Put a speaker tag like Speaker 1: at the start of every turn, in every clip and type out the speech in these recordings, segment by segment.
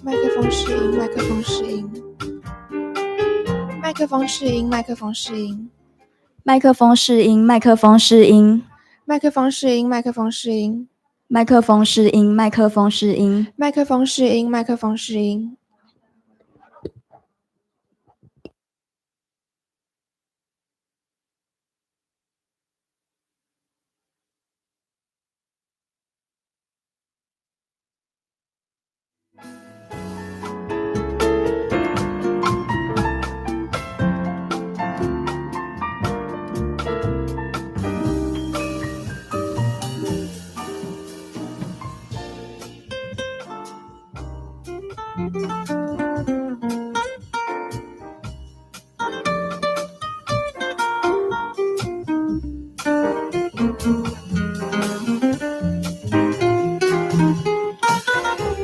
Speaker 1: 麦克风试音，麦克风试音，麦克风试音，麦克风试音，
Speaker 2: 麦克风试音，麦克风试音，
Speaker 1: 麦克风试音，麦克风试音，
Speaker 2: 麦克风试音，麦克风试音，
Speaker 1: 麦克风试音，麦克风试音。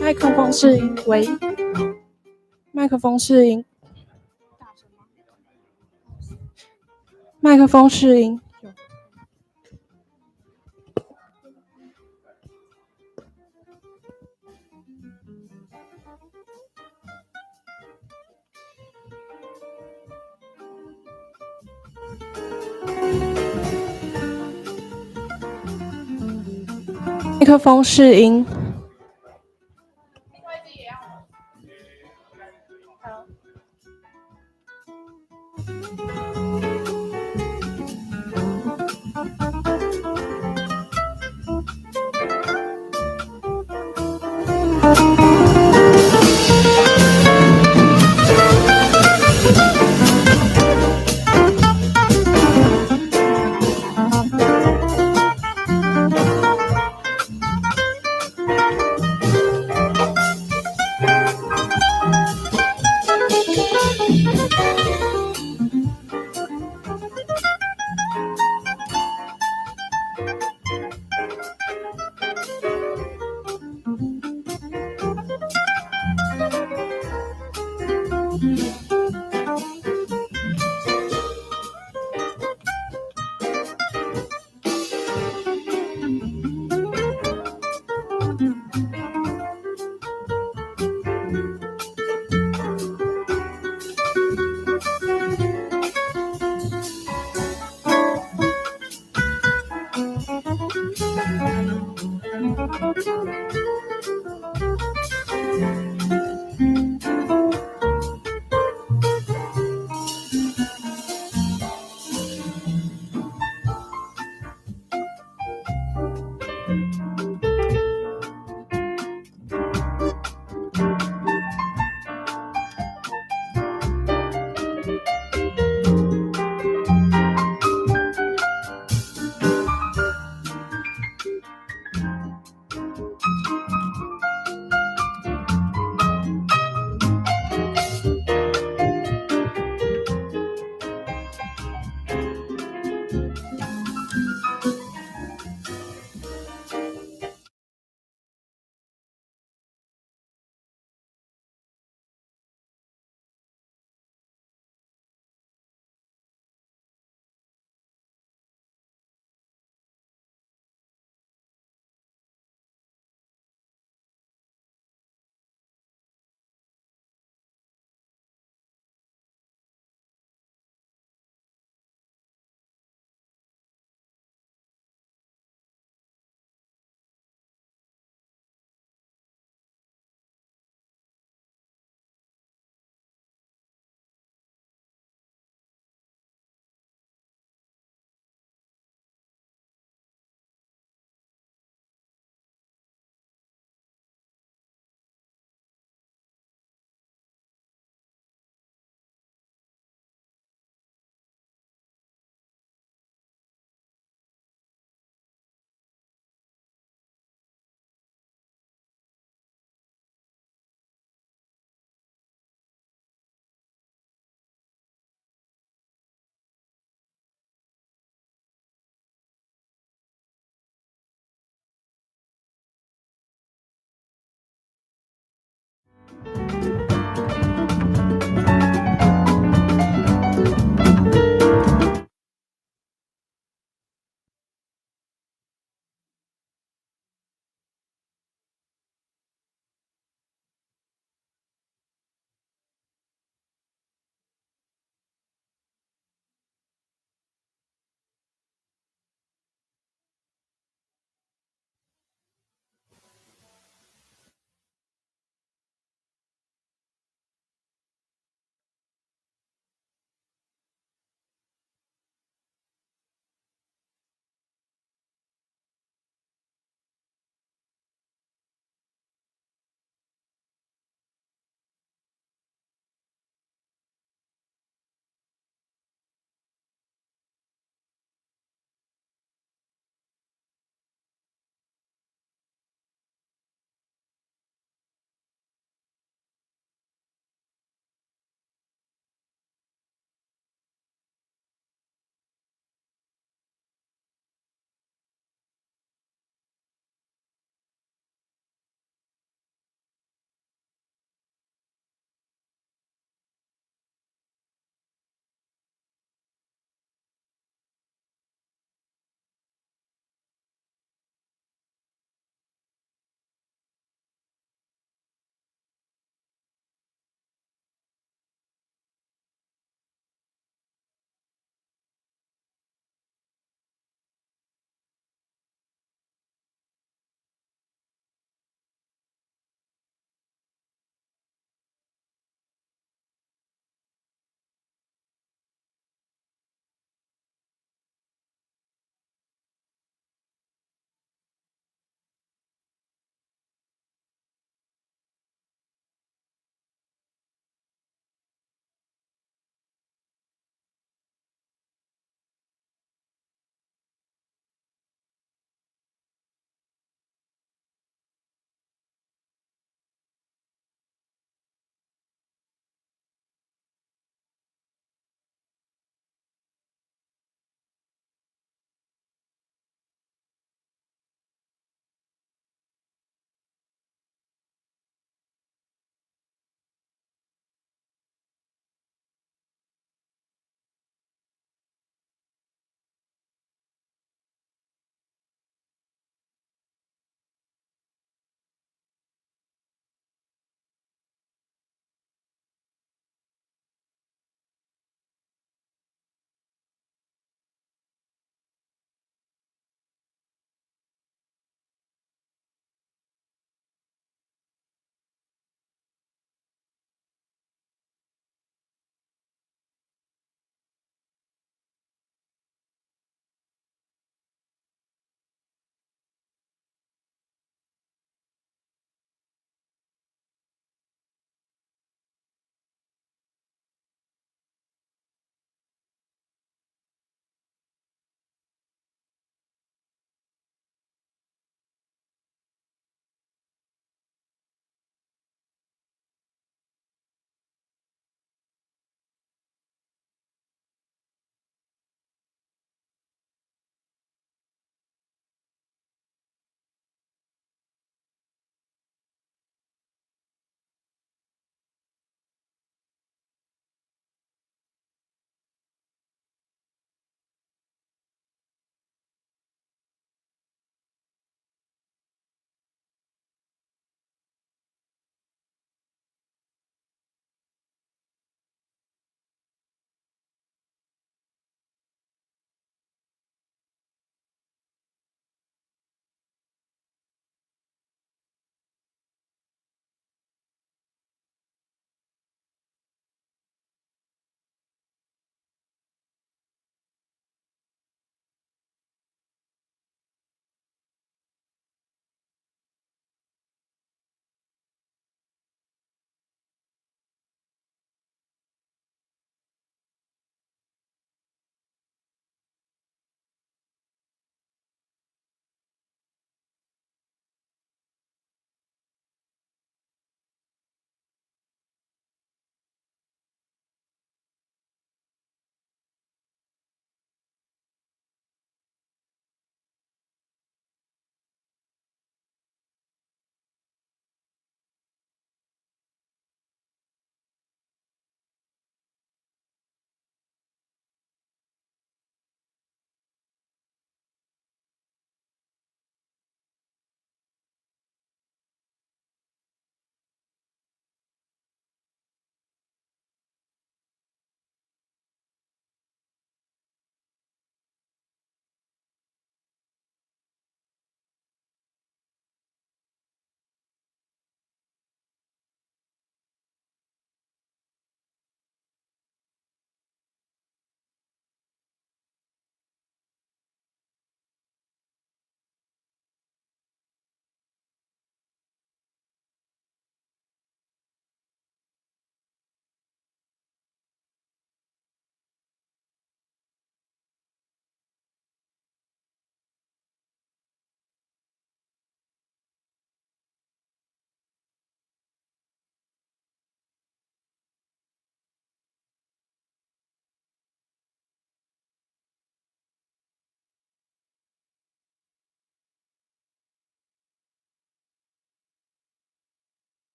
Speaker 3: 麦克风试音，喂，麦克风试音，麦克风试音。麦克风试音。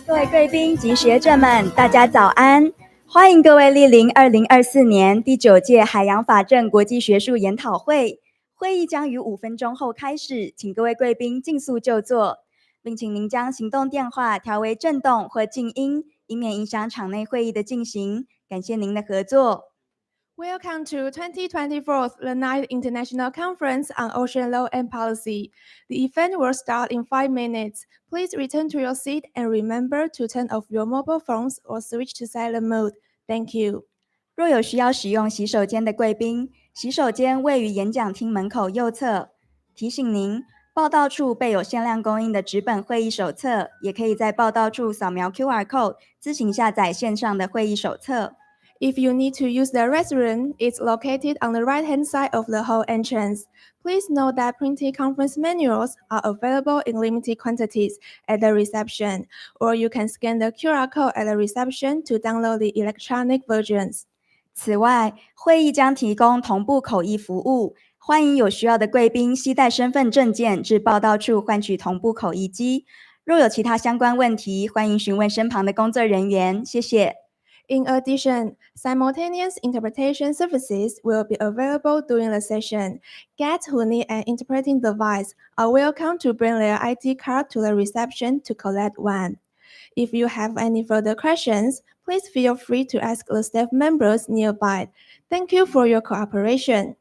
Speaker 2: 各位贵宾及学者们，大家早安！欢迎各位莅临2024年第9届海洋法政国际学术研讨会。会议将于5分钟后开始，请各位贵宾尽速就座，并请您将行动电话调为震动或静音，以免影响场内会议的进行。感谢您的合作。
Speaker 1: Welcome to 2024 The Ninth International Conference on Ocean Law and Policy. The event will start in 5 minutes. Please return to your seat and remember to turn off your mobile phones or switch to silent mode. Thank you.
Speaker 2: 若有需要使用洗手间的贵宾，洗手间位于演讲厅门口右侧。提醒您，报到处备有限量供应的纸本会议手册，也可以在报到处扫描 QR code 自行下载线上的会议手册。
Speaker 1: If you need to use the restroom, it's located on the right-hand side of the hall entrance. Please note that printed conference manuals are available in limited quantities at the reception, or you can scan the QR code at the reception to download the electronic versions.
Speaker 2: 此外，会议将提供同步口译服务，欢迎有需要的贵宾携带身份证件至报到处换取同步口译机。若有其他相关问题，欢迎询问身旁的工作人员。谢谢。
Speaker 1: In addition, simultaneous interpretation services will be available during the session. Guests who need an interpreting device are welcome to bring their ID card to the reception to collect one. If you have any further questions, please feel free to ask the staff members nearby. Thank you for your cooperation.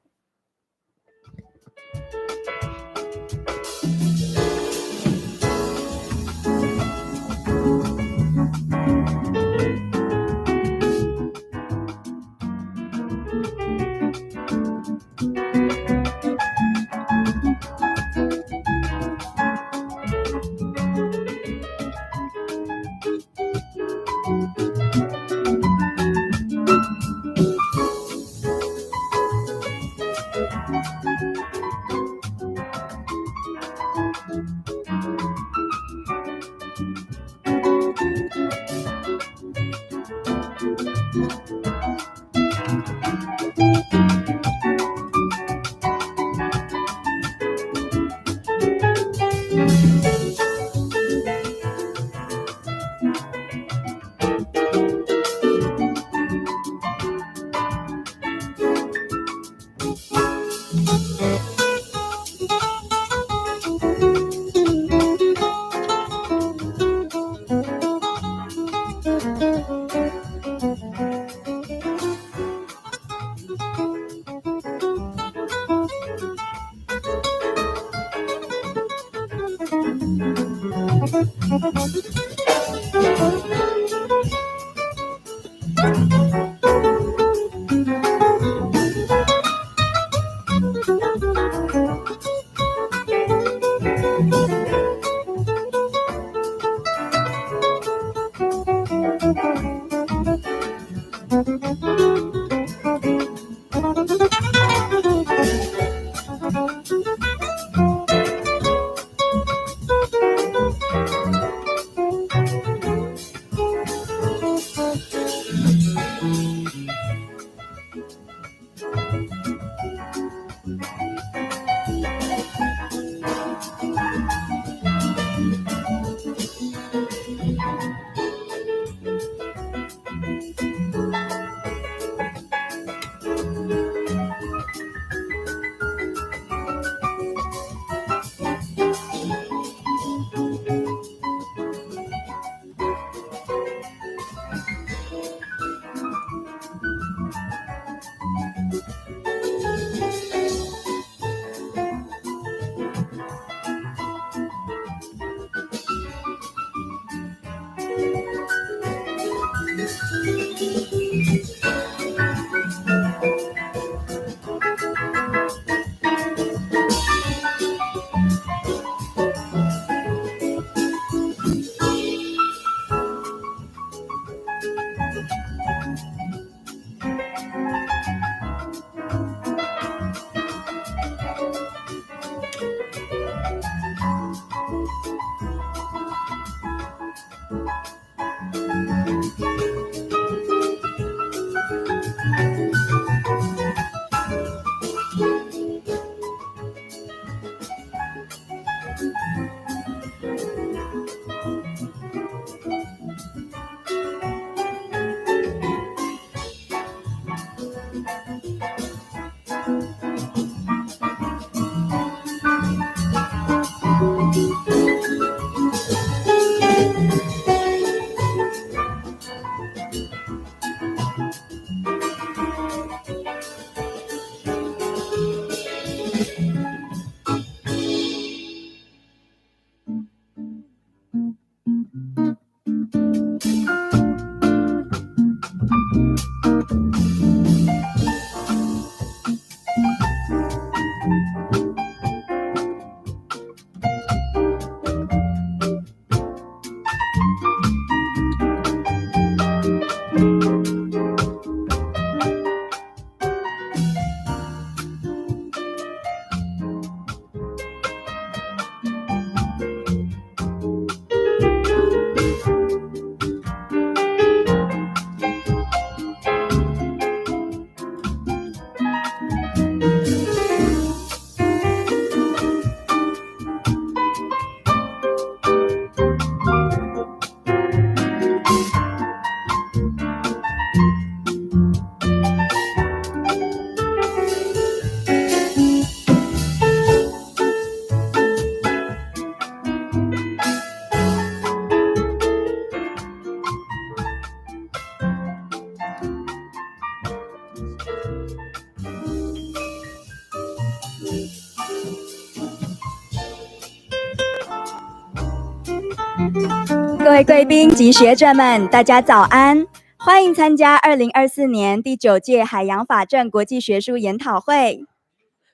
Speaker 2: 各位贵宾及学者们，大家早安！欢迎参加2024年第9届海洋法政国际学术研讨会。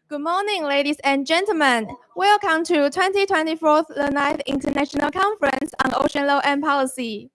Speaker 1: Good morning, ladies and gentlemen. Welcome to 2024 The 9th International Conference on Ocean Law and Policy.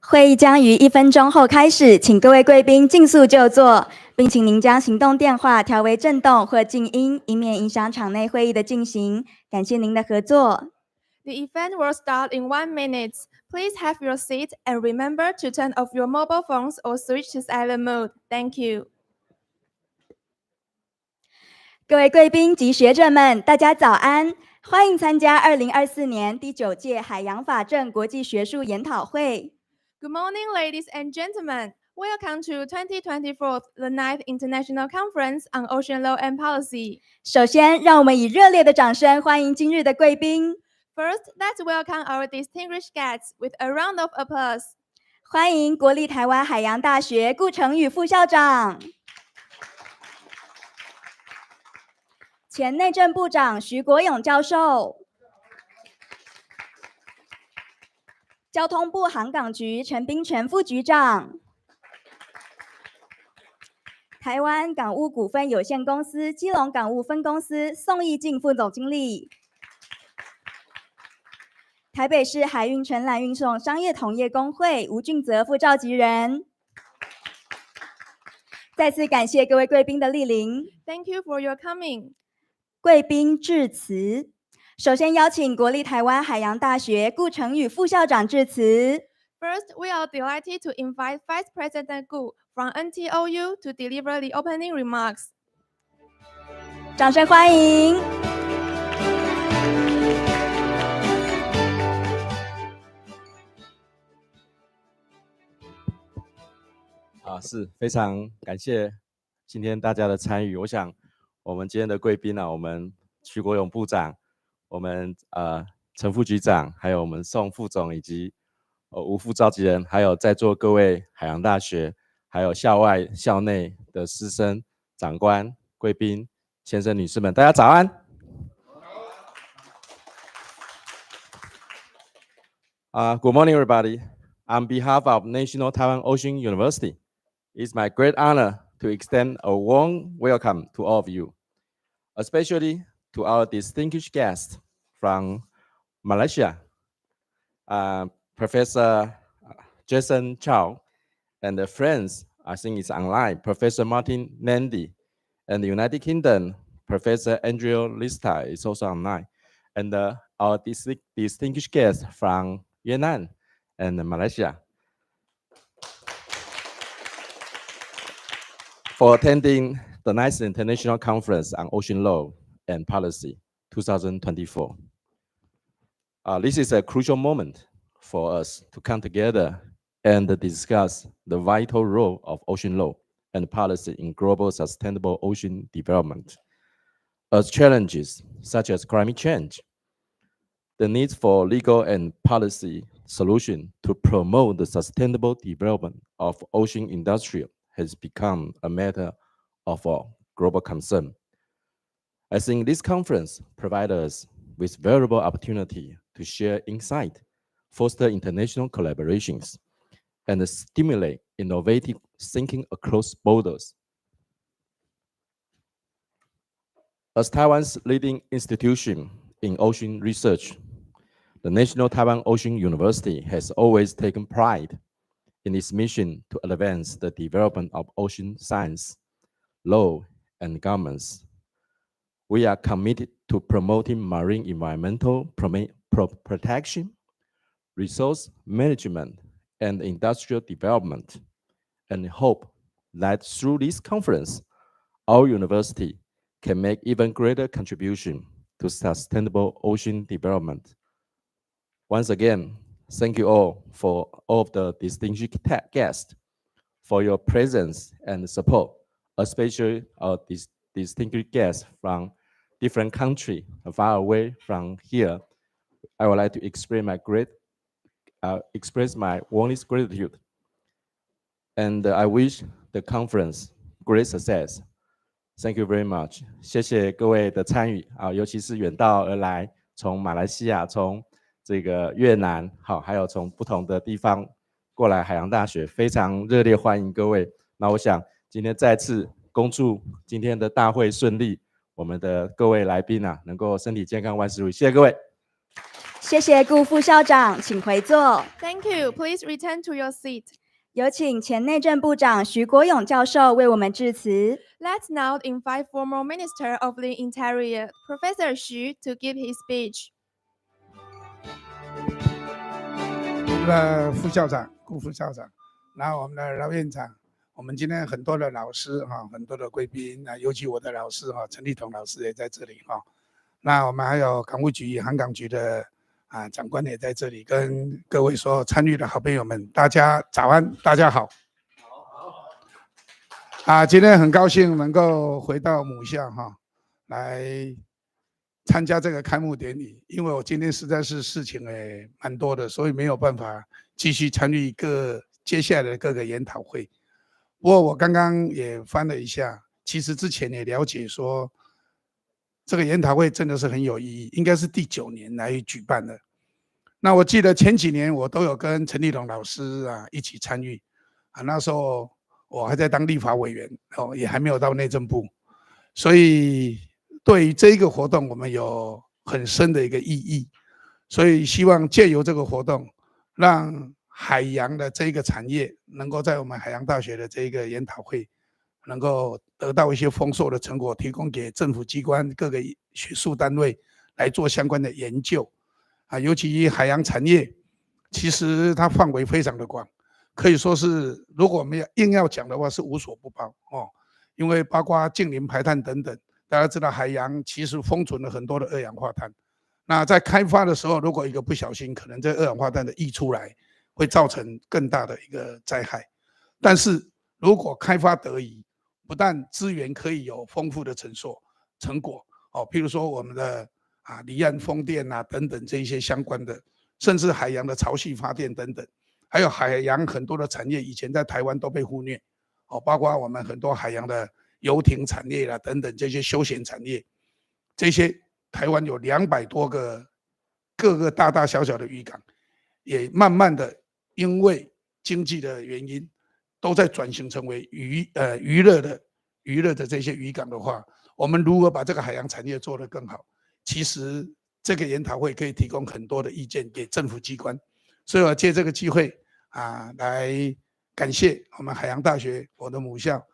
Speaker 2: 会议将于1分钟后开始，请各位贵宾尽速就座，并请您将行动电话调为震动或静音，以免影响场内会议的进行。感谢您的合作。
Speaker 1: The event will start in 1 minute. Please have your seat and remember to turn off your mobile phones or switch to silent mode. Thank you.
Speaker 2: 各位贵宾及学者们，大家早安！欢迎参加2024年第9届海洋法政国际学术研讨会。
Speaker 1: Good morning, ladies and gentlemen. Welcome to 2024 The 9th International Conference on Ocean Law and Policy.
Speaker 2: 首先，让我们以热烈的掌声欢迎今日的贵宾。
Speaker 1: First, let's welcome our distinguished guests with a round of applause.
Speaker 2: 欢迎国立台湾海洋大学顾成宇副校长，前内政部长徐国勇教授，交通部航港局陈冰泉副局长，台湾港务股份有限公司基隆港务分公司宋义进副总经理，台北市海运承揽运送商业同业公会吴俊泽副召集人。再次感谢各位贵宾的莅临。
Speaker 1: Thank you for your coming.
Speaker 2: 贵宾致辞，首先邀请国立台湾海洋大学顾成宇副校长致辞。
Speaker 1: First, we are delighted to invite Vice President Gu from NTOU to deliver the opening remarks.
Speaker 2: 掌声欢迎。
Speaker 4: 是非常感谢今天大家的参与。我想我们今天的贵宾我们徐国勇部长，我们陈副局长，还有我们宋副总以及吴副召集人，还有在座各位海洋大学，还有校外校内的师生、长官、贵宾、先生、女士们，大家早安。Good morning, everybody. On behalf of National Taiwan Ocean University, it's my great honor to extend a warm welcome to all of you, especially to our distinguished guests from Malaysia, Professor Jason Chow, and the friends, I think it's online, Professor Martin Nandy, and the United Kingdom, Professor Andrew Lista is also online, and our distinguished guests from Yunnan and Malaysia, for attending the 9th International Conference on Ocean Law and Policy 2024. This is a crucial moment for us to come together and discuss the vital role of ocean law and policy in global sustainable ocean development, as challenges such as climate change, the need for legal and policy solutions to promote the sustainable development of ocean industry has become a matter of global concern. I think this conference provides us with valuable opportunity to share insight, foster international collaborations, and stimulate innovative thinking across borders. As Taiwan's leading institution in ocean research, the National Taiwan Ocean University has always taken pride in its mission to advance the development of ocean science, law, and governance. We are committed to promoting marine environmental protection, resource management, and industrial development, and hope that through this conference, our university can make even greater contribution to sustainable ocean development. Once again, thank you all for all of the distinguished guests for your presence and support, especially our distinguished guests from different countries far away from here. I would like to express my warmest gratitude. And I wish the conference great success. Thank you very much. 谢谢各位的参与啊，尤其是远道而来，从马来西亚、从这个越南，好，还有从不同的地方过来海洋大学，非常热烈欢迎各位。那我想今天再次恭祝今天的大会顺利，我们的各位来宾啊，能够身体健康，万事如意。谢谢各位。
Speaker 2: 谢谢顾副校长，请回座。
Speaker 1: Thank you. Please return to your seat.
Speaker 2: 有请前内政部长徐国勇教授为我们致辞。
Speaker 1: Let's now invite former Minister of the Interior, Professor Xu, to give his speech.
Speaker 5: 我们的副校长、顾副校长，然后我们的饶院长，我们今天很多的老师哈，很多的贵宾，尤其我的老师哈，陈立彤老师也在这里哈。那我们还有港务局、航港局的长官也在这里，跟各位所有参与的好朋友们，大家早安，大家好。今天很高兴能够回到母校哈，来参加这个开幕典礼。因为我今天实在是事情也蛮多的，所以没有办法继续参与接下来的各个研讨会。不过我刚刚也翻了一下，其实之前也了解说，这个研讨会真的是很有意义，应该是第9年来举办的。那我记得前几年我都有跟陈立彤老师一起参与那时候我还在当立法委员也还没有到内政部，所以对于这个活动我们有很深的一个意义，所以希望借由这个活动，让海洋的这个产业能够在我们海洋大学的这个研讨会能够得到一些丰硕的成果，提供给政府机关各个学术单位来做相关的研究尤其海洋产业其实它范围非常的广，可以说是如果我们硬要讲的话是无所不包因为包括净零排碳等等，大家知道海洋其实封存了很多的二氧化碳，那在开发的时候如果一个不小心，可能这二氧化碳的溢出来会造成更大的一个灾害，但是如果开发得宜，不但资源可以有丰富的成果譬如说我们的离岸风电等等这一些相关的，甚至海洋的潮汐发电等等，还有海洋很多的产业以前在台湾都被忽略包括我们很多海洋的游艇产业等等这些休闲产业，这些台湾有200多个各个大大小小的渔港，也慢慢的因为经济的原因都在转型成为娱乐的这些渔港的话，我们如何把这个海洋产业做得更好，其实这个研讨会可以提供很多的意见给政府机关，所以我借这个机会来感谢我们海洋大学我的母校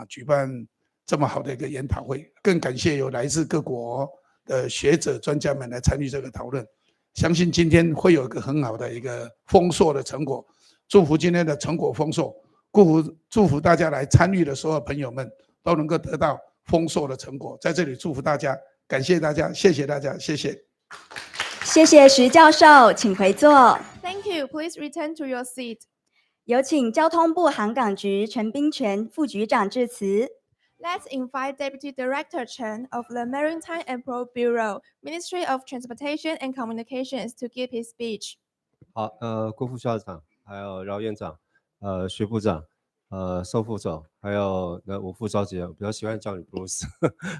Speaker 5: 举办这么好的一个研讨会，更感谢有来自各国的学者专家们来参与这个讨论，相信今天会有一个很好的一个丰硕的成果，祝福今天的成果丰硕，祝福大家来参与的所有朋友们都能够得到丰硕的成果，在这里祝福大家，感谢大家，谢谢大家，谢谢。
Speaker 2: 谢谢徐教授，请回座。
Speaker 1: Thank you. Please return to your seat.
Speaker 2: 有请交通部航港局陈冰泉副局长致辞。
Speaker 1: Let's invite Deputy Director Chen of the Maritime and Port Bureau, Ministry of Transportation and Communications, to give his speech.
Speaker 6: 好，郭副校长，还有饶院长，徐部长，宋副总，还有吴副召集人，我比较喜欢叫你 Bruce 。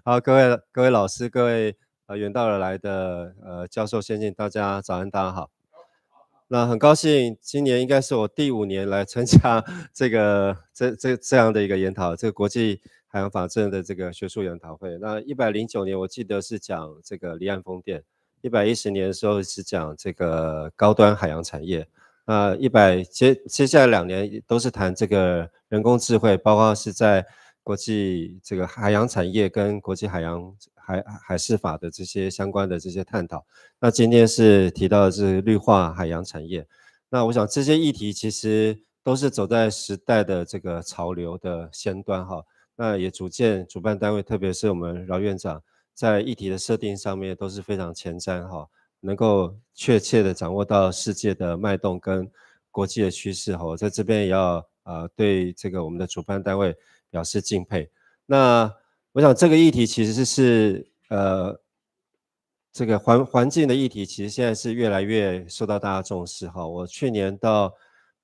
Speaker 6: 好，各位老师，各位远道而来的教授先进，大家早安，大家好。那很高兴，今年应该是我第5年来参加这样的一个研讨，这个国际海洋法政的这个学术研讨会。那109年我记得是讲这个离岸风电，110年的时候是讲这个高端海洋产业。接下来2年都是谈这个人工智慧，包括是在国际这个海洋产业跟国际海事法的这些相关的这些探讨。那今天是提到的是绿化海洋产业。那我想这些议题其实都是走在时代的这个潮流的先端哈。那也逐渐主办单位，特别是我们饶院长，在议题的设定上面都是非常前瞻哈，能够确切的掌握到世界的脉动跟国际的趋势哈。我在这边也要对这个我们的主办单位表示敬佩。那我想这个议题其实是这个环境的议题，其实现在是越来越受到大家重视哈。我去年到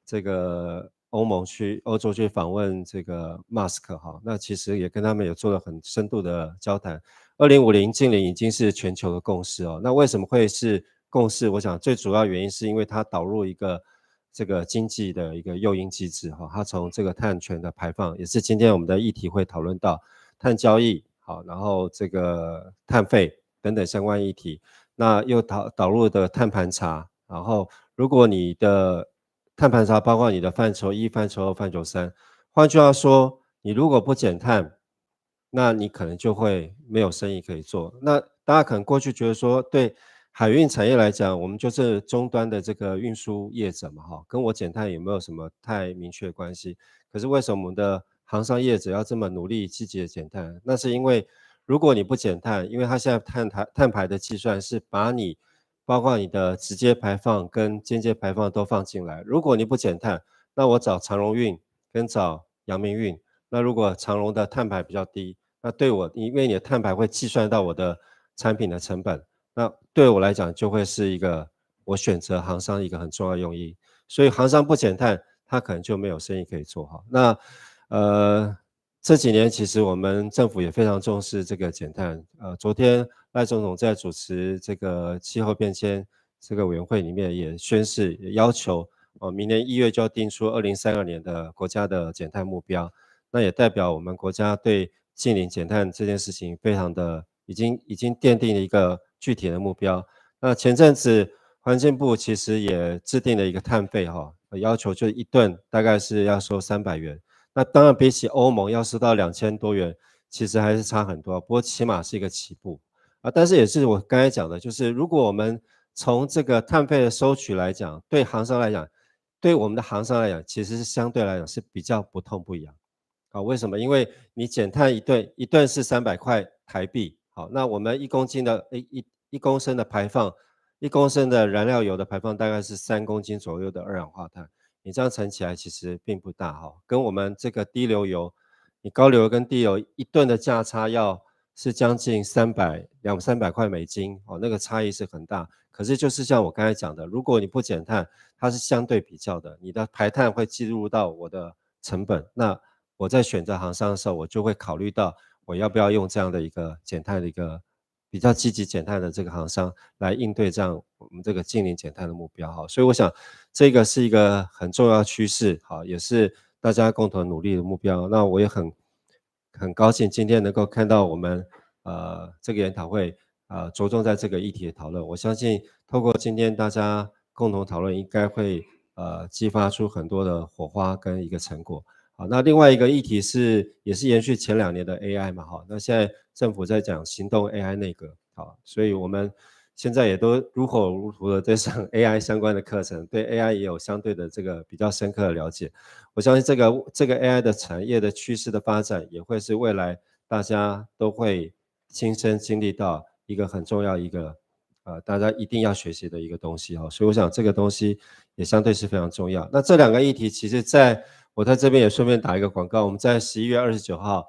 Speaker 6: 这个欧洲去访问这个 Musk 哈，那其实也跟他们有做了很深度的交谈。2050净零已经是全球的共识哦。那为什么会是共识？我想最主要原因是因为它导入一个这个经济的一个诱因机制哈，它从这个碳权的排放，也是今天我们的议题会讨论到碳交易好，然后这个碳费等等相关议题，那又导入的碳盘查，然后如果你的碳盘查包括你的范畴1、范畴2、范畴3，换句话说，你如果不减碳，那你可能就会没有生意可以做。那大家可能过去觉得说，对海运产业来讲，我们就是终端的这个运输业者嘛，哈，跟我减碳有没有什么太明确的关系？可是为什么我们的航商业者要这么努力积极的减碳？那是因为如果你不减碳，因为它现在碳排的计算是把你包括你的直接排放跟间接排放都放进来。如果你不减碳，那我找长荣运跟找阳明运，那如果长荣的碳排比较低，那对我因为你的碳排会计算到我的产品的成本，那对我来讲就会是一个我选择航商一个很重要的用意。所以航商不减碳，它可能就没有生意可以做好。那这几年其实我们政府也非常重视这个减碳。昨天赖总统在主持这个气候变迁这个委员会里面也宣示，也要求明年1月就要定出2032年的国家的减碳目标。那也代表我们国家对净零减碳这件事情非常的已经奠定了一个具体的目标。那前阵子环境部其实也制定了一个碳费要求就1吨大概是要收300元。那当然比起欧盟要收到2000多元，其实还是差很多，不过起码是一个起步但是也是我刚才讲的，就是如果我们从这个碳费的收取来讲，对航商来讲，对我们的航商来讲，其实是相对来讲是比较不痛不痒为什么？因为你减碳一吨是300块台币，好，那我们1公斤的1公升的排放，1公升的燃料油的排放大概是3公斤左右的二氧化碳。你这样乘起来其实并不大跟我们这个低硫油，你高硫跟低硫1吨的价差要是将近200-300块美金那个差异是很大。可是就是像我刚才讲的，如果你不减碳，它是相对比较的，你的排碳会计入到我的成本，那我在选择航商的时候，我就会考虑到我要不要用这样的一个减碳的一个比较积极减碳的这个航商来应对这样我们这个净零减碳的目标所以我想这个是一个很重要的趋势也是大家共同努力的目标。那我也很高兴今天能够看到我们这个研讨会着重在这个议题的讨论。我相信透过今天大家共同讨论，应该会激发出很多的火花跟一个成果。好，那另外一个议题也是延续前2年的 AI 嘛那现在政府在讲行动 AI 内阁所以我们现在也都如火如荼的在上 AI 相关的课程，对 AI 也有相对的这个比较深刻的了解。我相信这个 AI 的产业的趋势的发展，也会是未来大家都会亲身经历到一个很重要一个大家一定要学习的一个东西所以我想这个东西也相对是非常重要。那这2个议题其实我在这边也顺便打一个广告，我们在11月29号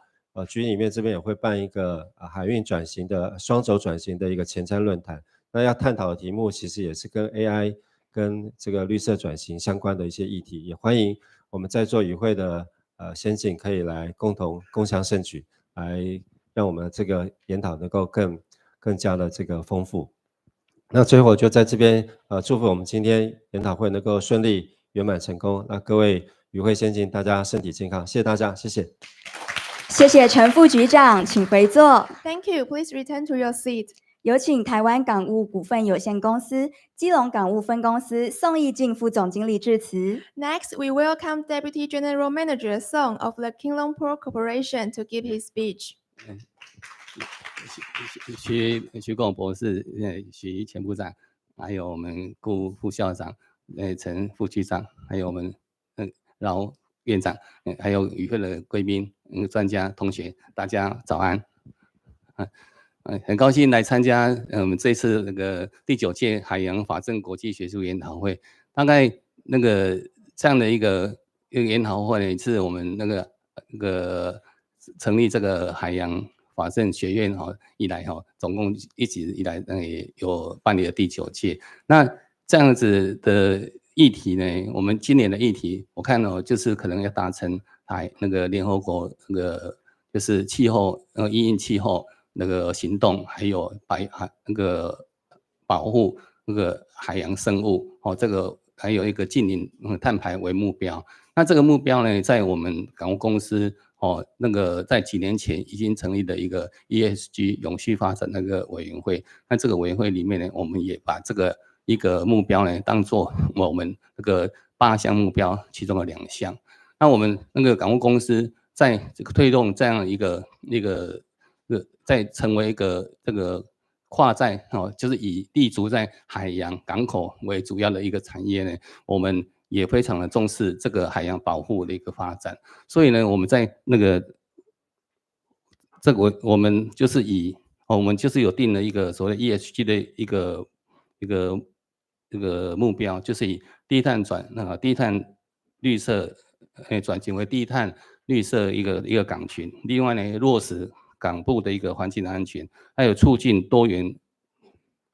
Speaker 6: 局里面这边也会办一个海运转型的双轴转型的一个前瞻论坛。那要探讨的题目其实也是跟 AI 跟这个绿色转型相关的一些议题，也欢迎我们在座与会的先进可以来共同共襄盛举，来让我们这个研讨能够更加的这个丰富。那最后就在这边祝福我们今天研讨会能够顺利圆满成功。那各位与会先进，大家身体健康，谢谢大家，谢谢。
Speaker 2: 谢谢陈副局长，请回座。
Speaker 1: Thank you. Please return to your seat.
Speaker 2: 有请台湾港务股份有限公司基隆港务分公司宋义进副总经理致辞。
Speaker 1: Next, we welcome Deputy General Manager Song of the Kinglongport Corporation to give his speech.
Speaker 7: 徐贡博士、徐前部长，还有我们顾副校长、陈副局长，还有我们饶院长，还有与会的贵宾、专家、同学，大家早安。很高兴来参加我们这次那个第9届海洋法政国际学术研讨会。大概那个这样的一个研讨会呢，是我们那个成立这个海洋法政学院以来总共一直以来也有办理了第9届。那这样子的议题呢，我们今年的议题，我看就是可能要达成那个联合国那个就是气候因应气候那个行动，还有那个保护那个海洋生物这个还有一个净零碳排为目标。那这个目标呢，在我们港务公司那个在几年前已经成立的一个 ESG 永续发展那个委员会。那这个委员会里面呢，我们也把这个一个目标呢，当做我们这个8项目标其中的2项。那我们那个港务公司在这个推动这样一个在成为一个这个跨在就是以立足在海洋港口为主要的一个产业呢，我们也非常的重视这个海洋保护的一个发展。所以呢，我们在那个这个我们就是有定了一个所谓 ESG 的一个目标，就是以低碳绿色转型为低碳绿色一个港群。另外呢，落实港部的一个环境安全，还有促进多元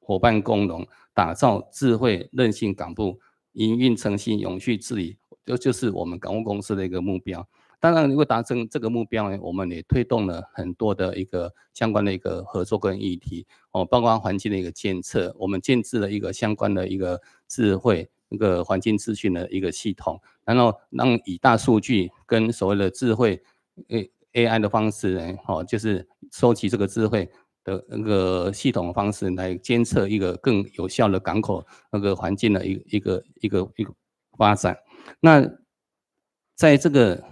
Speaker 7: 伙伴共荣，打造智慧韧性港部，营运诚信永续治理，就是我们港务公司的一个目标。当然，如果达成这个目标呢，我们也推动了很多的一个相关的一个合作跟议题包括环境的一个监测，我们建制了一个相关的一个智慧那个环境资讯的一个系统，然后让以大数据跟所谓的智慧AI 的方式呢，就是收集这个智慧的那个系统的方式来监测一个更有效的港口那个环境的一个发展。那在这个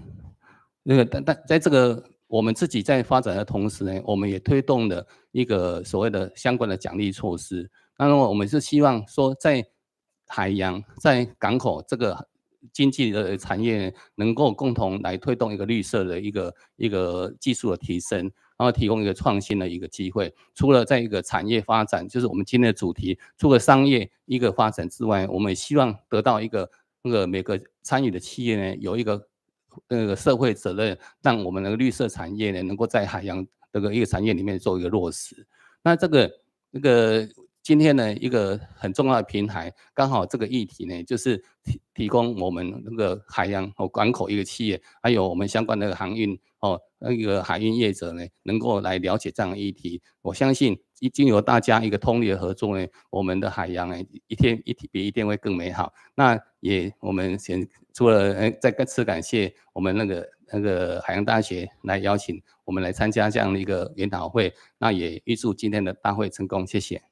Speaker 7: 在这个我们自己在发展的同时呢，我们也推动了一个所谓的相关的奖励措施。那么我们是希望说，在海洋、在港口这个经济的产业能够共同来推动一个绿色的一个技术的提升，然后提供一个创新的一个机会。除了在一个产业发展，就是我们今天的主题，除了商业一个发展之外，我们也希望得到一个每个参与的企业呢，有一个社会责任，让我们的绿色产业呢能够在海洋这个一个产业里面做一个落实。那这个今天呢，一个很重要的平台，刚好这个议题呢，就是提供我们那个海洋港口一个企业，还有我们相关的航运那个海运业者呢，能够来了解这样的议题。我相信经由大家一个通力的合作呢，我们的海洋呢，一天比一天会更美好。那也我们除了再次感谢我们那个海洋大学来邀请我们来参加这样的一个研讨会，那也预祝今天的大会成功，谢谢。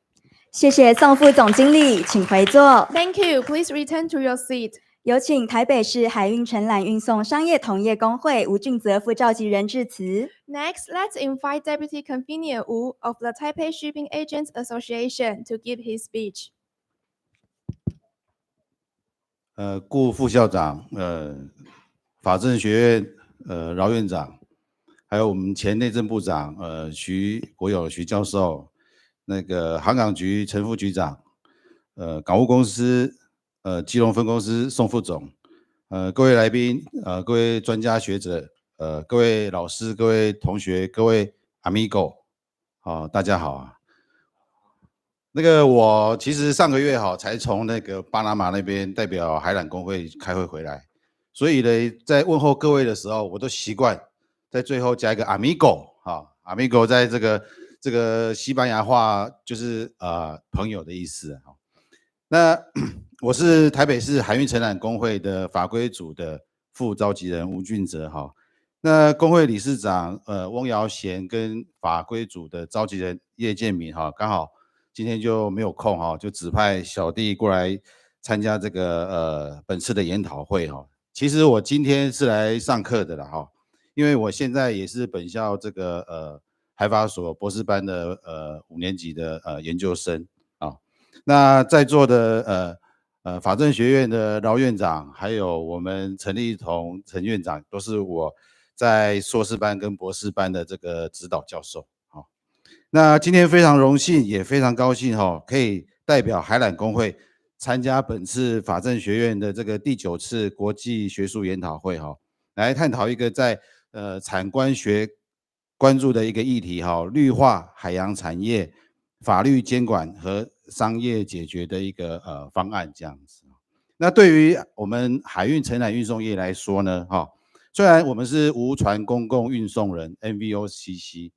Speaker 2: 谢谢宋副总经理，请回座。
Speaker 1: Thank you. Please return to your seat.
Speaker 2: 有请台北市海运承揽运送商业同业工会吴俊泽副召集人致辞。
Speaker 1: Next, let's invite Deputy Convener Wu of the Taipei Shipping Agents Association to give his speech.
Speaker 8: 顾副校长，法政学院饶院长，还有我们前内政部长徐国友徐教授，那个航港局陈副局长，港务公司基隆分公司宋副总，各位来宾，各位专家学者，各位老师，各位同学，各位 amigo， 大家好啊。那个我其实上个月才从那个巴拿马那边代表海缆工会开会回来，所以呢，在问候各位的时候，我都习惯在最后加一个 amigo，amigo 在这个西班牙话就是朋友的意思。那我是台北市海运承揽工会的法规组的副召集人吴俊泽那工会理事长翁瑶贤跟法规组的召集人叶建民刚好今天就没有空哈，就指派小弟过来参加这个本次的研讨会哈。其实我今天是来上课的啦哈，因为我现在也是本校这个海法所博士班的5年级的研究生啊。那在座的法政学院的饶院长，还有我们陈立彤陈院长，都是我在硕士班跟博士班的这个指导教授。好，那今天非常荣幸，也非常高兴哈，可以代表海揽公会参加本次法政学院的这个第9次国际学术研讨会哈，来探讨一个在产官学关注的一个议题哈，绿化海洋产业法律监管和商业解决的一个方案这样子。那对于我们海运承揽运送业来说呢，虽然我们是无船公共运送人 MVOCC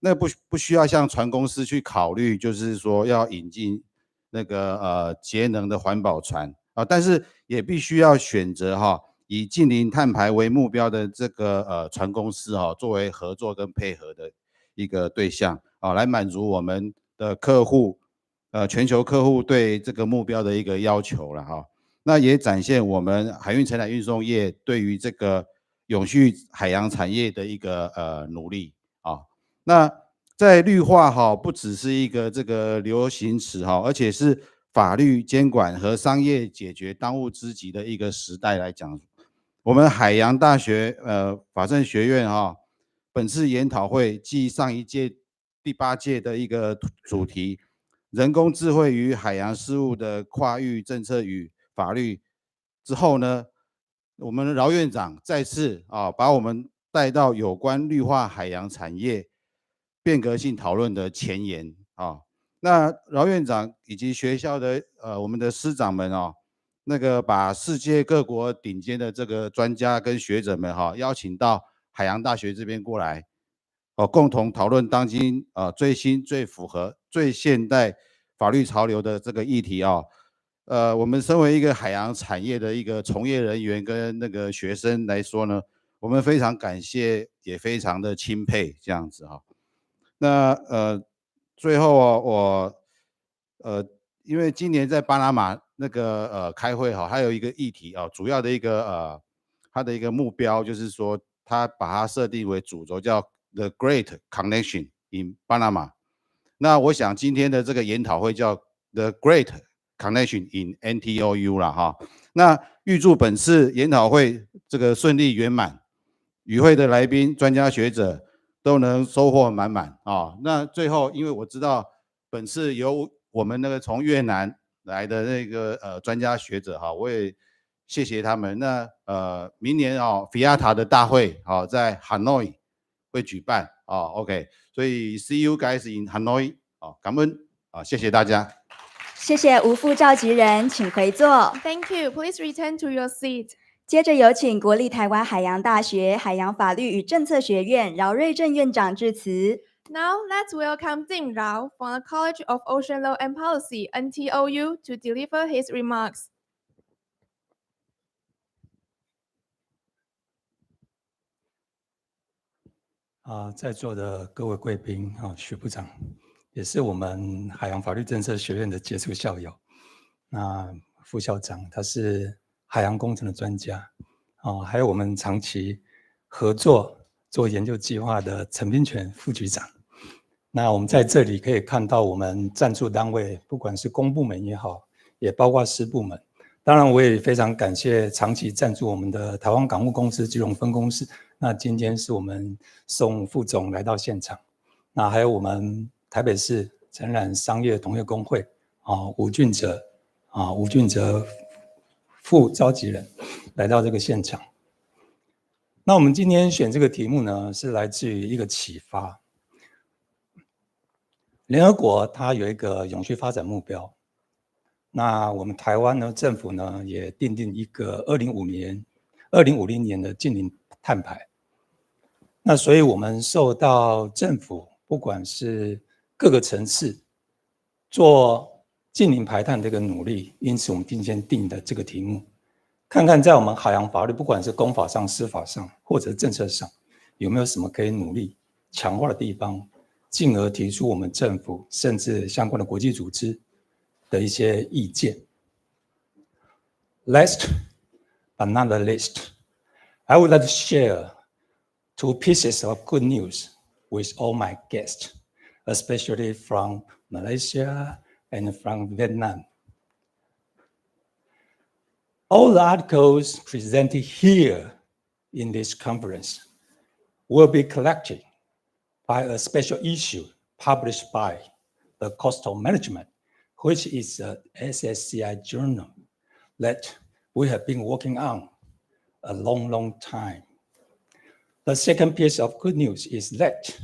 Speaker 8: 那不需要向船公司去考虑，就是说要引进那个节能的环保船但是也必须要选择以近零碳排为目标的这个船公司作为合作跟配合的一个对象来满足我们的客户全球客户对这个目标的一个要求了那也展现我们海运承揽运送业对于这个永续海洋产业的一个努力那在绿化不只是一个这个流行词而且是法律监管和商业解决当务之急的一个时代来讲，我们海洋大学法政学院本次研讨会继上一届第8届的一个主题人工智慧与海洋事务的跨域政策与法律之后呢，我们饶院长再次把我们带到有关绿化海洋产业变革性讨论的前沿那饶院长以及学校的我们的师长们那个把世界各国顶尖的这个专家跟学者们邀请到海洋大学这边过来共同讨论当今最新最符合最现代法律潮流的这个议题我们身为一个海洋产业的一个从业人员跟那个学生来说呢，我们非常感谢，也非常的钦佩这样子那最后我因为今年在巴拿马那个开会还有一个议题主要的一个它的一个目标就是说，它把它设定为主轴叫 The Great Connection in Panama。那我想今天的这个研讨会叫 The Great Connection in NTOU 啦那预祝本次研讨会这个顺利圆满，与会的来宾、专家学者都能收获满满那最后，因为我知道本次由我们那个从越南来的那个专家学者我也谢谢他们。那明年FIATA 的大会在 Hanoi 会举办OK， 所以 See you guys in Hanoi 感恩谢谢大家。
Speaker 2: 谢谢吴副召集人，请回座。
Speaker 1: Thank you. Please return to your seat.
Speaker 2: 接着有请国立台湾海洋大学海洋法律与政策学院饶瑞正院长致辞。
Speaker 1: Now let's welcome Tim Rao from the College of Ocean Law and Policy (NTOU) to deliver his remarks.
Speaker 9: 在座的各位贵宾徐部长，也是我们海洋法律政策学院的杰出校友。那副校长他是海洋工程的专家还有我们长期合作做研究计划的陈斌全副局长。那我们在这里可以看到我们赞助单位，不管是公部门也好，也包括私部门。当然我也非常感谢长期赞助我们的台湾港务公司基隆分公司。那今天是我们宋副总来到现场，那还有我们台北市承揽商业同业公会吴俊哲副召集人来到这个现场。那我们今天选这个题目呢，是来自于一个启发。联合国它有一个永续发展目标，那我们台湾呢政府呢也订定一个2050年的净零碳排。那所以我们受到政府不管是各个层次做净零排碳这个努力，因此我们今天定的这个题目，看看在我们海洋法律不管是公法上、司法上或者政策上，有没有什么可以努力强化的地方，进而提出我们政府甚至相关的国际组织的一些意见。Last but not the least, I would like to share 2 pieces of good news with all my guests, especially from Malaysia and from Vietnam. All the articles presented here in this conference will be collected by a special issue published by the Coastal Management, which is a SSCI journal that we have been working on a long time. The second piece of good news is that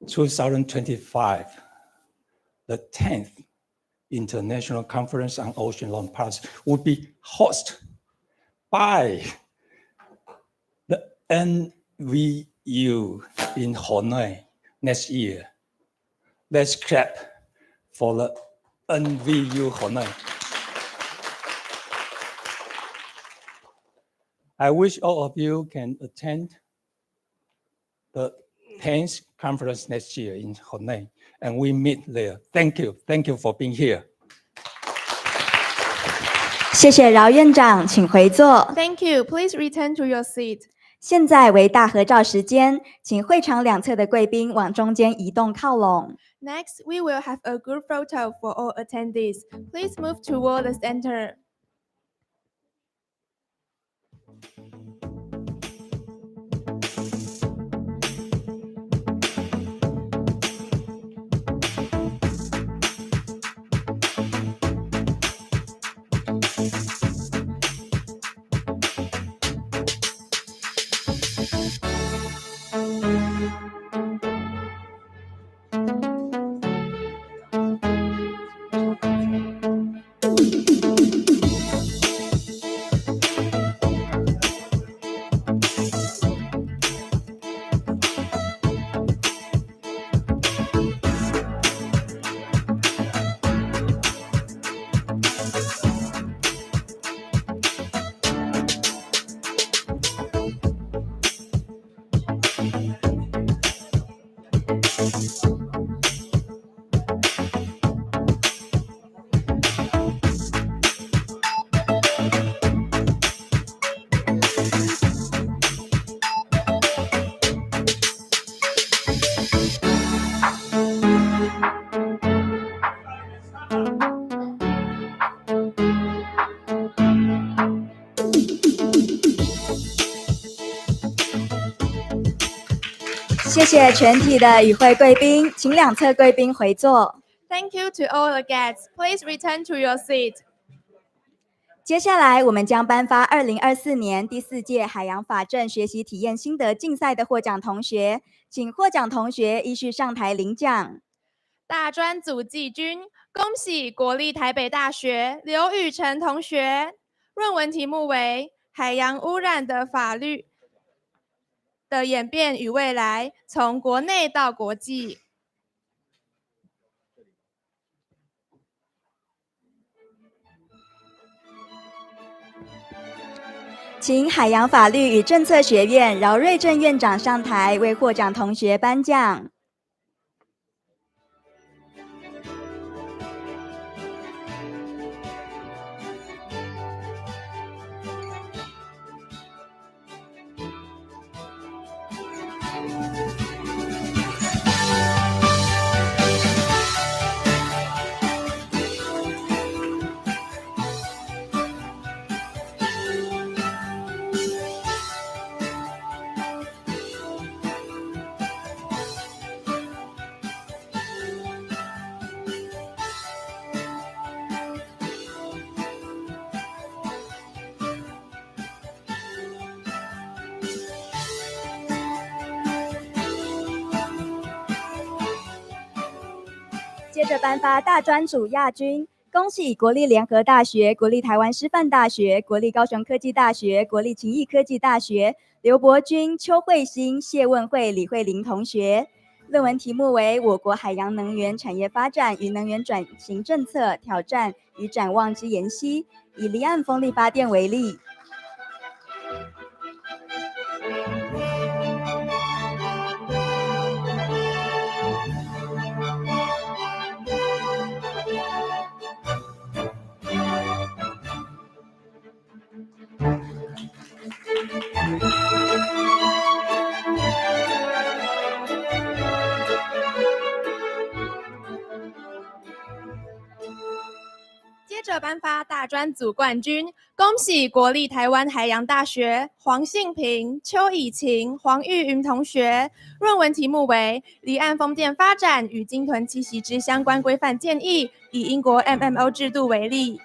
Speaker 9: 2025, the 10th International Conference on Ocean Law and Policy will be hosted by the NVU in Hanoi next year. Let's clap for the NVU Hanoi. I wish all of you can attend the 10th conference next year in Hanoi, and we meet there. Thank you. Thank you for being here.
Speaker 2: 谢谢饶院长，请回座。
Speaker 1: Thank you. Please return to your seat.
Speaker 2: 现在为大合照时间，请会场两侧的贵宾往中间移动靠拢。
Speaker 1: Next, we will have a group photo for all attendees. Please move toward the center.
Speaker 2: 谢谢全体的与会贵宾，请两侧贵宾回座。
Speaker 1: Thank you to all the guests. Please return to your seat.
Speaker 2: 接下来，我们将颁发2024年第4届海洋法政学习体验心得竞赛的获奖同学，请获奖同学依序上台领奖。
Speaker 1: 大专组季军，恭喜国立台北大学刘雨辰同学。论文题目为《海洋污染的法律的演变与未来：从国内到国际》。
Speaker 2: 请海洋法律与政策学院饶瑞正院长上台为获奖同学颁奖。接着颁发大专组亚军，恭喜国立联合大学、国立台湾师范大学、国立高雄科技大学、国立勤益科技大学刘伯君、邱慧欣、谢问慧、李慧玲同学。论文题目为《我国海洋能源产业发展与能源转型政策挑战与展望之研析》，以离岸风力发电为例。
Speaker 1: 接着颁发大专组冠军，恭喜国立台湾海洋大学黄信平、邱以晴、黄玉云同学。论文题目为《离岸风电发展与鲸豚栖息之相关规范建议》，以英国 MMO 制度为例。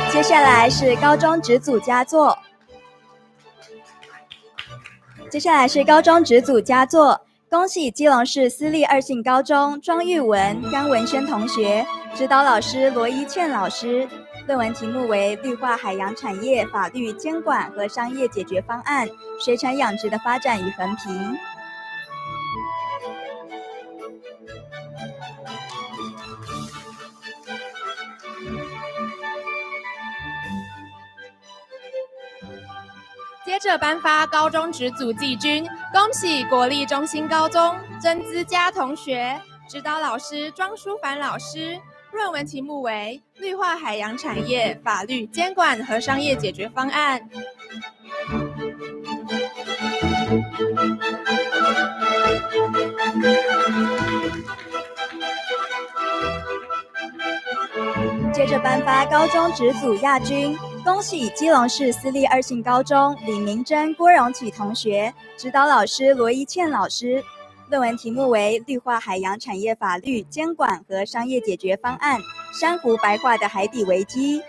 Speaker 2: 接下来是高中职组佳作。恭喜基隆市私立二信高中庄玉文、甘文轩同学，指导老师罗一倩老师。论文题目为《绿化海洋产业法律监管和商业解决方案：水产养殖的发展与衡平》。
Speaker 1: 接着颁发高中职组季军，恭喜国立中兴高中曾资佳同学，指导老师庄淑凡老师。论文题目为《绿化海洋产业法律监管和商业解决方案》。
Speaker 2: 接着颁发高中职组亚军，恭喜基隆市私立二信高中李明珍、郭荣启同学，指导老师罗一倩老师。论文题目为《绿化海洋产业法律监管和商业解决方案：珊瑚白化的海底危机》。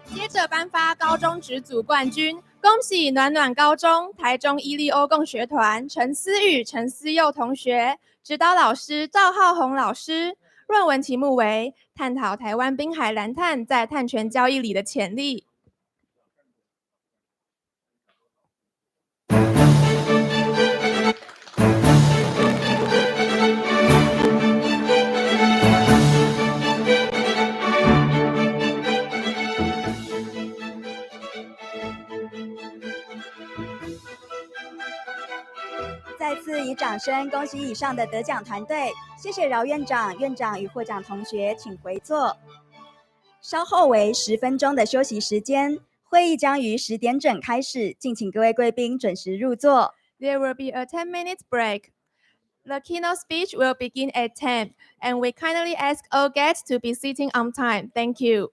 Speaker 1: 接着颁发高中职组冠军，恭喜暖暖高中台中伊利欧共学团陈思雨、陈思佑同学，指导老师赵浩宏老师。论文题目为《探讨台湾滨海蓝碳在碳权交易里的潜力》。
Speaker 2: 再次以掌声恭喜以上的得奖团队，谢谢饶院长、院长与获奖同学，请回座。稍后为10分钟的休息时间，会议将于10点整开始，敬请各位贵宾准时入座。
Speaker 1: There will be a 10-minute break. The keynote speech will begin at 10, and we kindly ask all guests to be sitting on time. Thank you.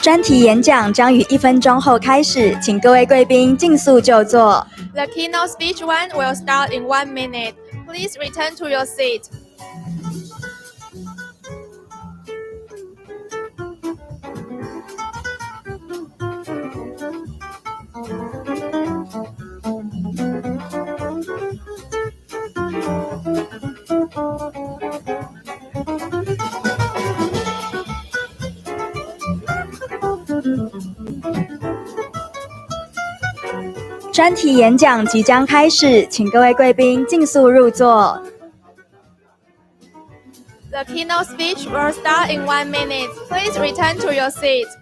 Speaker 2: 专题演讲将于1分钟后开始，请各位贵宾尽速就座。
Speaker 1: The keynote speech one will start in 1 minute. Please return to your seat.
Speaker 2: 专题演讲即将开始，请各位贵宾尽速入座。
Speaker 1: The keynote speech will start in 1 minute. Please return to your seat.
Speaker 2: “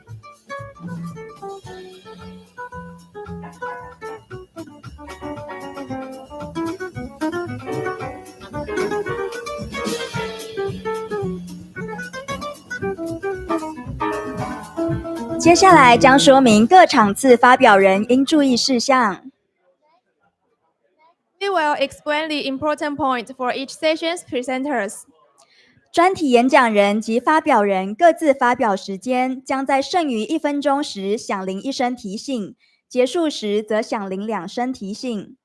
Speaker 2: 接下来将说明各场次发表人应注意事项。
Speaker 1: We will explain the important point for each session's presenters.
Speaker 2: 专题演讲人及发表人各自发表时间将在剩余1分钟时响铃1声提醒，结束时则响铃2声提醒。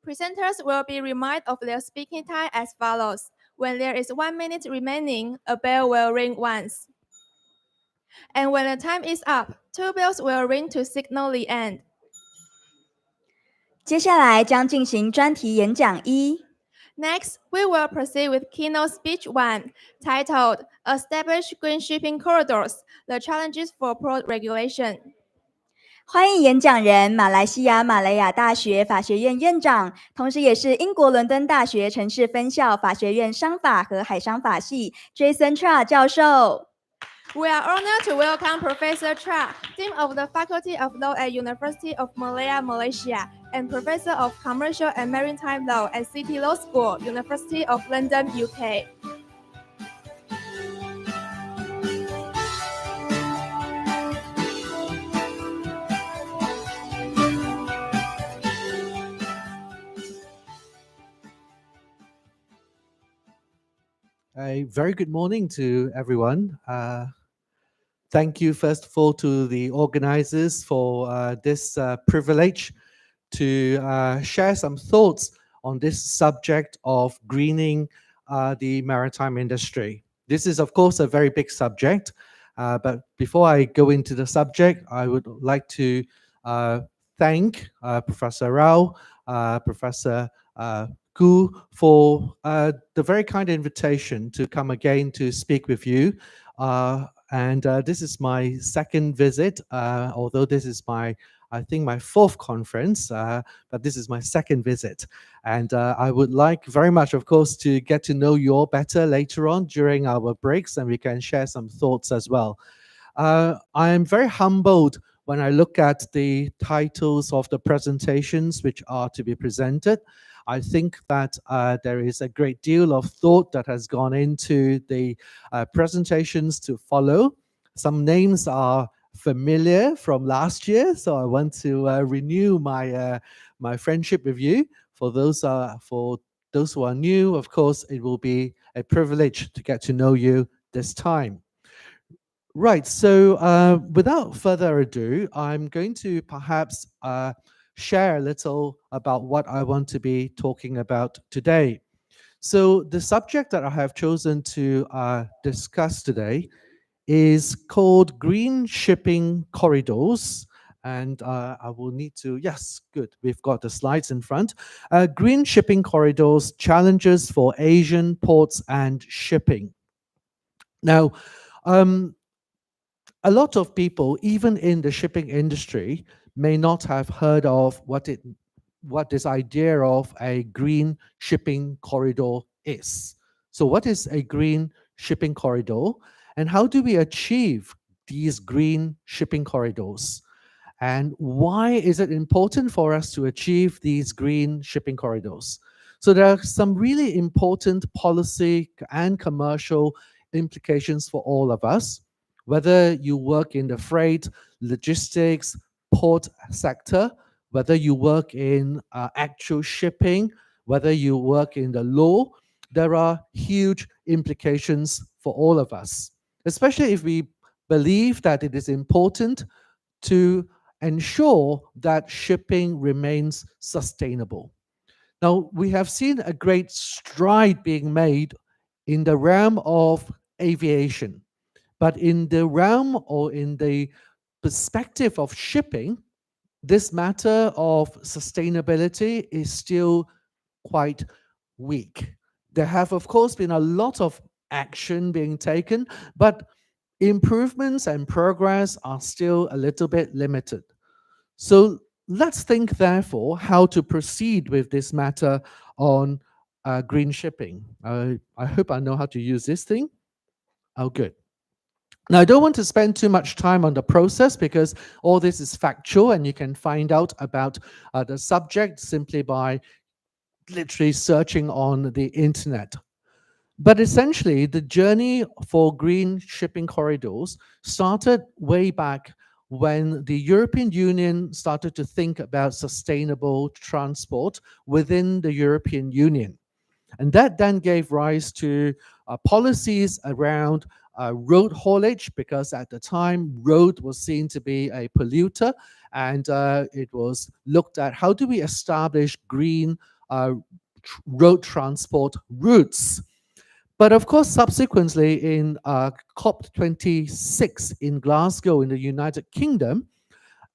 Speaker 1: Presenters will be reminded of their speaking time as follows. When there is 1 minute remaining, a bell will ring once. And when the time is up, 2 bells will ring to signal the end.
Speaker 2: 接下来将进行专题演讲1。
Speaker 1: Next, we will proceed with keynote speech 1, titled Establish Green Shipping Corridors, the Challenges for Port Regulation.
Speaker 2: 欢迎演讲人马来西亚马来亚大学法学院院长，同时也是英国伦敦大学城市分校法学院商法和海商法系 Jason Tra 教授。
Speaker 1: We are honored to welcome Professor Tra, Dean of the Faculty of Law at University of Malaya, Malaysia, and Professor of Commercial and Maritime Law at City Law School, University of London, UK.
Speaker 10: A very good morning to everyone. Thank you, first of all, to the organizers for this privilege to share some thoughts on this subject of greening the maritime industry. This is, of course, a very big subject, but before I go into the subject, I would like to thank Professor Rao, Professor Gu for the very kind invitation to come again to speak with you. And this is my second visit, although this is I think my 4th conference, but this is my second visit. And I would like very much, of course, to get to know you all better later on during our breaks, and we can share some thoughts as well. I am very humbled when I look at the titles of the presentations which are to be presented. I think that there is a great deal of thought that has gone into the presentations to follow. Some names are familiar from last year, so I want to renew my friendship with you. For those who are new, of course, it will be a privilege to get to know you this time. Right, so without further ado, I'm going to perhaps share a little about what I want to be talking about today. So the subject that I have chosen to discuss today is called Green Shipping Corridors. And I will need to, yes, good, we've got the slides in front. Green Shipping Corridors, Challenges for Asian Ports and Shipping. Now, a lot of people, even in the shipping industry, may not have heard of what this idea of a green shipping corridor is. So what is a green shipping corridor, and how do we achieve these green shipping corridors? And why is it important for us to achieve these green shipping corridors? So there are some really important policy and commercial implications for all of us. Whether you work in the freight, logistics, port sector, whether you work in actual shipping, whether you work in the law, there are huge implications for all of us, especially if we believe that it is important to ensure that shipping remains sustainable. Now, we have seen a great stride being made in the realm of aviation, but in the realm or in the perspective of shipping, this matter of sustainability is still quite weak. There have, of course, been a lot of action being taken, but improvements and progress are still a little bit limited. So let's think, therefore, how to proceed with this matter on green shipping. I hope I know how to use this thing. Oh, good. Now, I don't want to spend too much time on the process because all this is factual and you can find out about the subject simply by literally searching on the internet. But essentially, the journey for green shipping corridors started way back when the European Union started to think about sustainable transport within the European Union. And that then gave rise to policies around road haulage, because at the time, road was seen to be a polluter, and it was looked at how do we establish green road transport routes. But of course, subsequently in COP26 in Glasgow in the United Kingdom,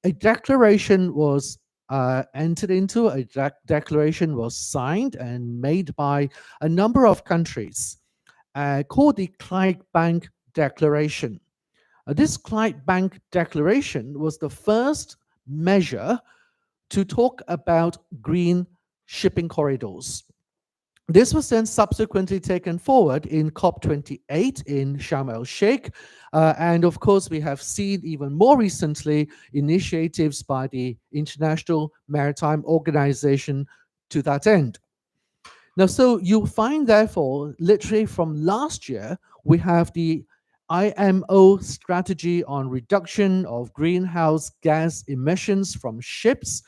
Speaker 10: a declaration was entered into, a declaration was signed and made by a number of countries called the Clydebank Declaration. This Clydebank Declaration was the first measure to talk about green shipping corridors. This was then subsequently taken forward in COP28 in Sharm el-Sheikh. And of course, we have seen even more recently initiatives by the International Maritime Organization to that end. Now, so you'll find, therefore, literally from last year, we have the IMO strategy on reduction of greenhouse gas emissions from ships.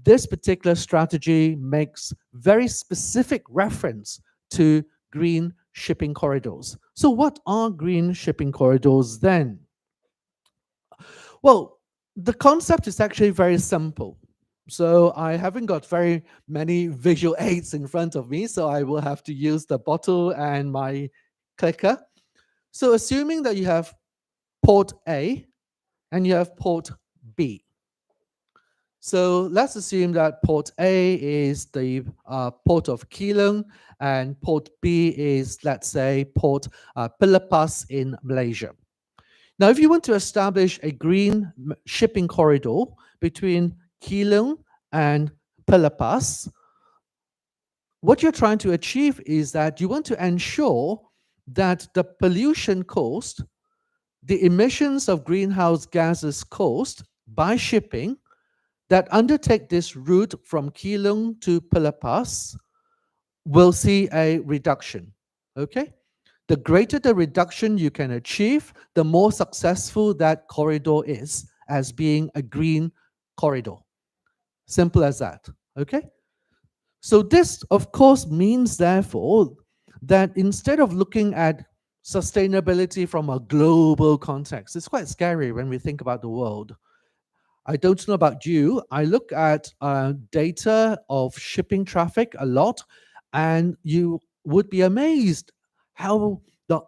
Speaker 10: This particular strategy makes very specific reference to green shipping corridors. So what are green shipping corridors then? Well, the concept is actually very simple. So I haven't got very many visual aids in front of me, so I will have to use the bottle and my clicker. So assuming that you have port A and you have port B. So let's assume that port A is the port of Keelung and port B is, let's say, port Pelepas in Malaysia. Now, if you want to establish a green shipping corridor between Keelung and Pelepas, what you're trying to achieve is that you want to ensure that the pollution caused, the emissions of greenhouse gases caused by shipping that undertake this route from Keelung to Pelepas will see a reduction, okay? The greater the reduction you can achieve, the more successful that corridor is as being a green corridor. Simple as that, okay? So this, of course, means, therefore, that instead of looking at sustainability from a global context, it's quite scary when we think about the world. I don't know about you. I look at data of shipping traffic a lot, and you would be amazed how the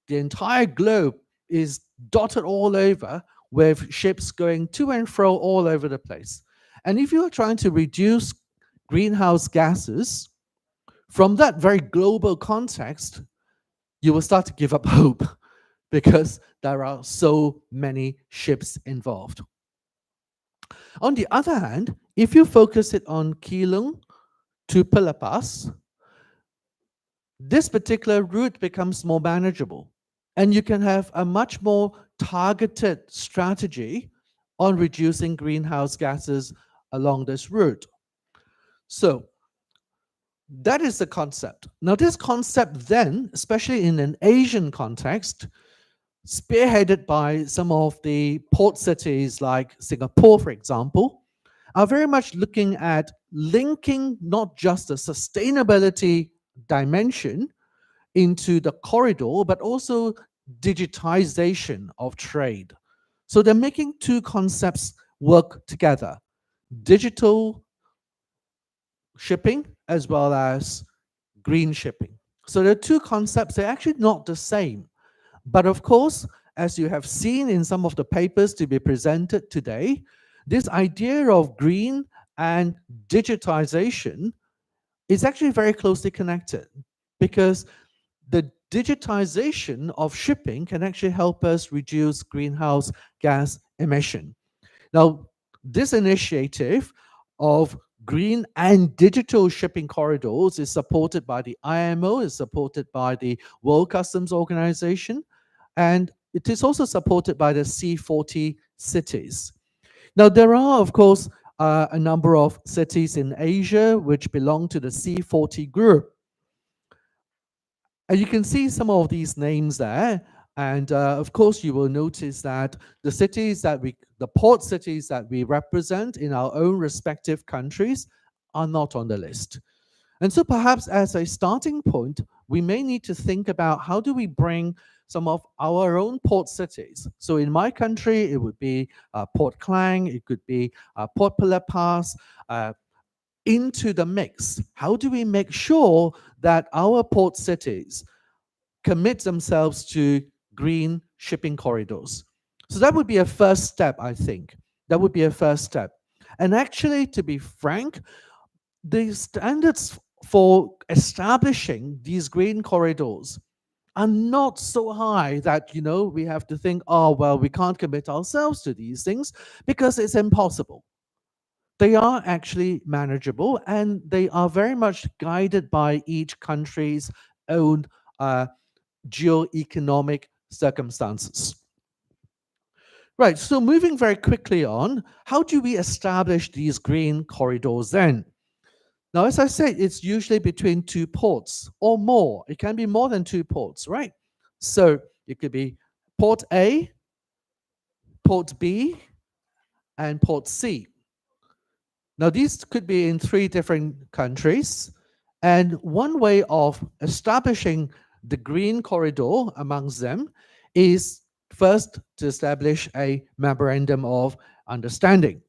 Speaker 10: entire globe is dotted all over with ships going to and fro all over the place. And if you are trying to reduce greenhouse gases from that very global context, you will start to give up hope because there are so many ships involved. On the other hand, if you focus it on Keelung to Pelepas, this particular route becomes more manageable, and you can have a much more targeted strategy on reducing greenhouse gases along this route. So that is the concept. Now, this concept then, especially in an Asian context, spearheaded by some of the port cities like Singapore, for example, are very much looking at linking not just the sustainability dimension into the corridor, but also digitization of trade. So they're making two concepts work together: digital shipping as well as green shipping. So the two concepts are actually not the same. But of course, as you have seen in some of the papers to be presented today, this idea of green and digitization is actually very closely connected, because the digitization of shipping can actually help us reduce greenhouse gas emission. Now, this initiative of green and digital shipping corridors is supported by the IMO, is supported by the World Customs Organization, and it is also supported by the C40 cities. Now, there are, of course, a number of cities in Asia which belong to the C40 group. And you can see some of these names there. And of course, you will notice that the port cities that we represent in our own respective countries are not on the list. And so perhaps as a starting point, we may need to think about how do we bring some of our own port cities. So in my country, it would be Port Klang, it could be Port Phillip Pass, into the mix. How do we make sure that our port cities commit themselves to green shipping corridors? So that would be a first step, I think. That would be a first step. And actually, to be frank, the standards for establishing these green corridors are not so high that, we have to think, oh, well, we can't commit ourselves to these things because it's impossible. They are actually manageable, and they are very much guided by each country's own geoeconomic circumstances. Right, so moving very quickly on, how do we establish these green corridors then? Now, as I said, it's usually between two ports or more. It can be more than two ports, right? So it could be Port A, Port B, and Port C. Now, these could be in 3 different countries. And one way of establishing the green corridor amongst them is first to establish a memorandum of understanding.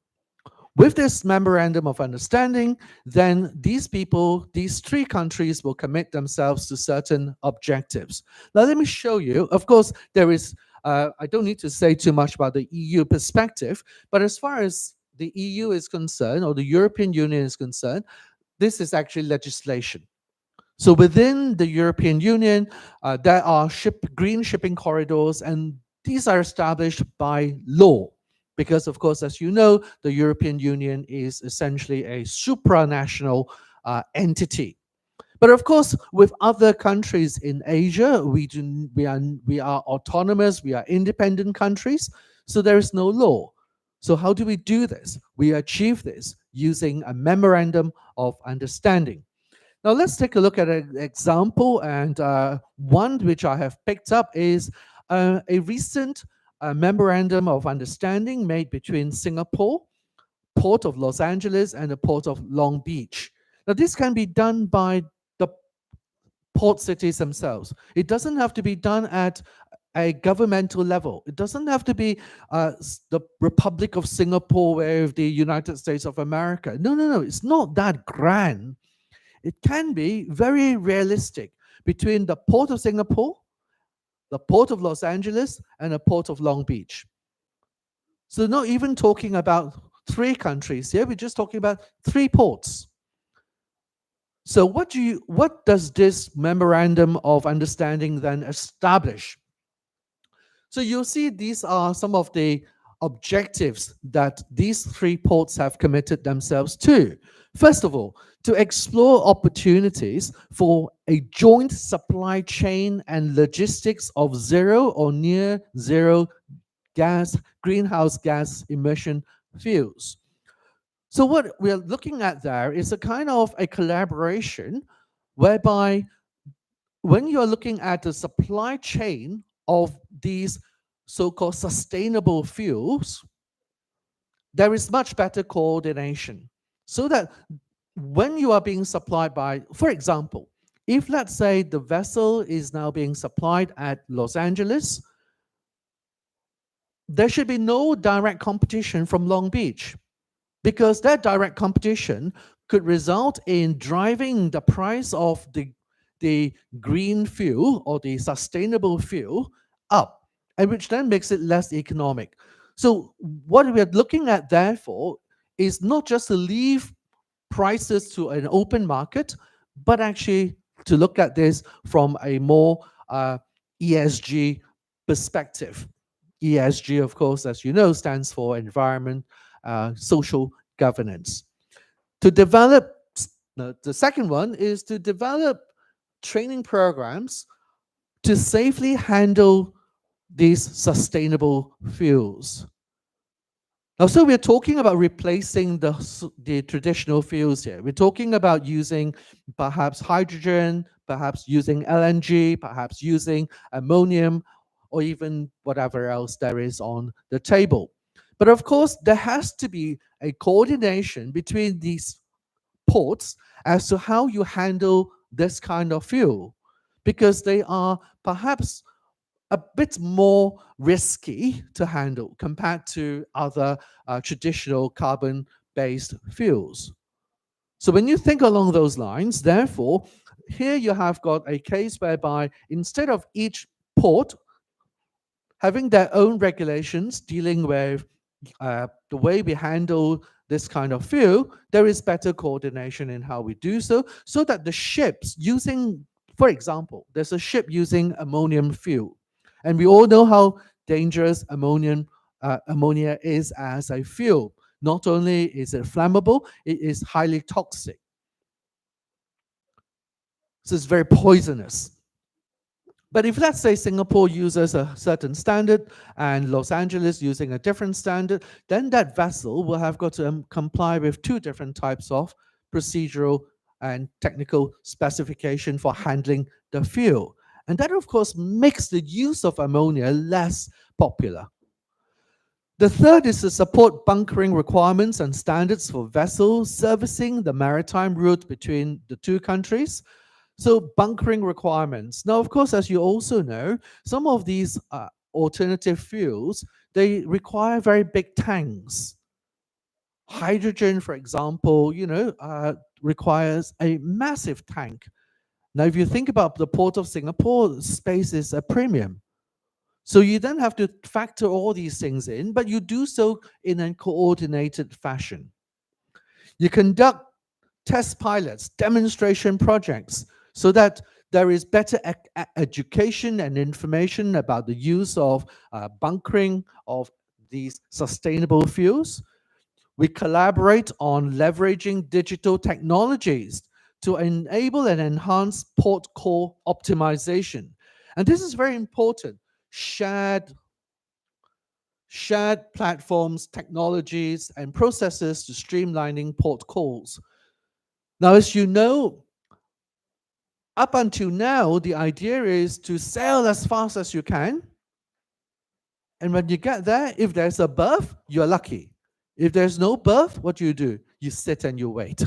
Speaker 10: With this memorandum of understanding, then these 3 countries will commit themselves to certain objectives. Now, let me show you. Of course, there is, I don't need to say too much about the EU perspective, but as far as the EU is concerned, or the European Union is concerned, this is actually legislation. So within the European Union, there are green shipping corridors, and these are established by law. Because, of course, as you know, the European Union is essentially a supranational entity. But of course, with other countries in Asia, we are autonomous, we are independent countries, so there is no law. So how do we do this? We achieve this using a memorandum of understanding. Now let's take a look at an example, and one which I have picked up is a recent memorandum of understanding made between Singapore, Port of Los Angeles, and the Port of Long Beach. Now this can be done by the port cities themselves. It doesn't have to be done at a governmental level. It doesn't have to be the Republic of Singapore with the United States of America. No, it's not that grand. It can be very realistic between the Port of Singapore, the Port of Los Angeles, and the Port of Long Beach. So not even talking about 3 countries here, we're just talking about 3 ports. So what does this memorandum of understanding then establish? So you'll see these are some of the objectives that these 3 ports have committed themselves to. First of all, to explore opportunities for a joint supply chain and logistics of zero or near zero greenhouse gas emission fuels. So what we're looking at there is a kind of a collaboration whereby when you're looking at the supply chain of these so-called sustainable fuels, there is much better coordination so that when you are being supplied by, for example, if let's say the vessel is now being supplied at Los Angeles, there should be no direct competition from Long Beach, because that direct competition could result in driving the price of the green fuel or the sustainable fuel up, and which then makes it less economic. So what we are looking at, therefore, is not just to leave prices to an open market, but actually to look at this from a more ESG perspective. ESG, of course, as you know, stands for environment, social governance. To develop, the second one is to develop training programs to safely handle these sustainable fuels. Now, so we're talking about replacing the traditional fuels here. We're talking about using perhaps hydrogen, perhaps using LNG, perhaps using ammonium, or even whatever else there is on the table. But of course, there has to be a coordination between these ports as to how you handle this kind of fuel, because they are perhaps a bit more risky to handle compared to other traditional carbon-based fuels. So when you think along those lines, therefore, here you have got a case whereby instead of each port having their own regulations dealing with the way we handle this kind of fuel, there is better coordination in how we do so, so that the ships using, for example, there's a ship using ammonium fuel. And we all know how dangerous ammonia is as a fuel. Not only is it flammable, it is highly toxic. So it's very poisonous. But if let's say Singapore uses a certain standard and Los Angeles using a different standard, then that vessel will have got to comply with two different types of procedural and technical specification for handling the fuel. And that, of course, makes the use of ammonia less popular. The third is to support bunkering requirements and standards for vessels servicing the maritime route between the two countries. So bunkering requirements. Now, of course, as you also know, some of these alternative fuels, they require very big tanks. Hydrogen, for example, requires a massive tank. Now, if you think about the port of Singapore, space is a premium. So you then have to factor all these things in, but you do so in a coordinated fashion. You conduct test pilots, demonstration projects, so that there is better education and information about the use of bunkering of these sustainable fuels. We collaborate on leveraging digital technologies to enable and enhance port call optimization. And this is very important. Shared platforms, technologies, and processes to streamlining port calls. Now, as you know, up until now, the idea is to sail as fast as you can. And when you get there, if there's a berth, you're lucky. If there's no berth, what do? You sit and you wait.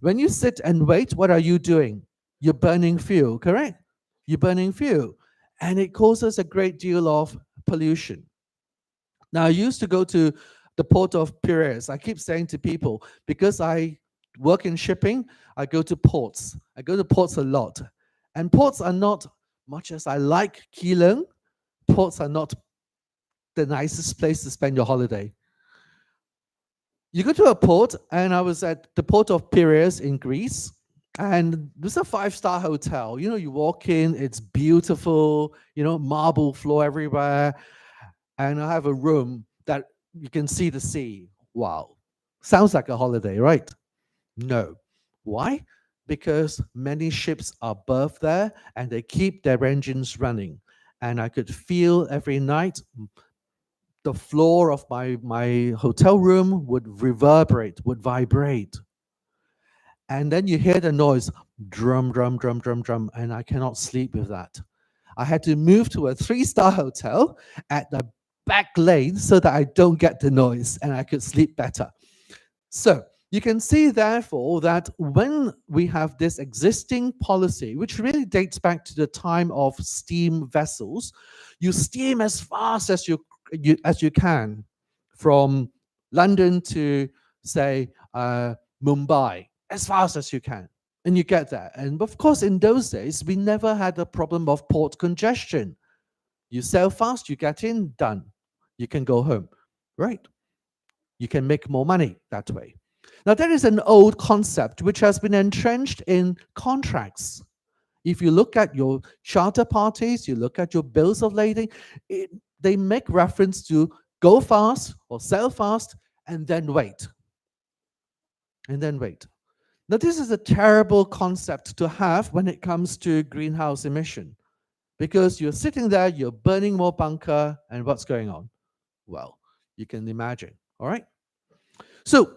Speaker 10: When you sit and wait, what are you doing? You're burning fuel, correct? You're burning fuel. And it causes a great deal of pollution. Now, I used to go to the port of Piraeus. I keep saying to people, because I work in shipping, I go to ports. I go to ports a lot. And ports are not, much as I like Keelung, ports are not the nicest place to spend your holiday. You go to a port, and I was at the port of Piraeus in Greece, and there's a 5-star hotel. You walk in, it's beautiful, marble floor everywhere. And I have a room that you can see the sea. Wow. Sounds like a holiday, right? No. Why? Because many ships are berthed there and they keep their engines running. And I could feel every night the floor of my hotel room would reverberate, would vibrate. And then you hear the noise, drum, drum, drum, drum, drum, and I cannot sleep with that. I had to move to a 3-star hotel at the back lane so that I don't get the noise and I could sleep better. So you can see, therefore, that when we have this existing policy, which really dates back to the time of steam vessels, you steam as fast as you can from London to, say, Mumbai, as fast as you can. And you get that. And of course, in those days, we never had the problem of port congestion. You sail fast, you get in, done. You can go home, right? You can make more money that way. Now, that is an old concept which has been entrenched in contracts. If you look at your charter parties, you look at your bills of lading, they make reference to go fast or sail fast and then wait. And then wait. Now, this is a terrible concept to have when it comes to greenhouse emission, because you're sitting there, you're burning more bunker, and what's going on? Well, you can imagine, all right? So,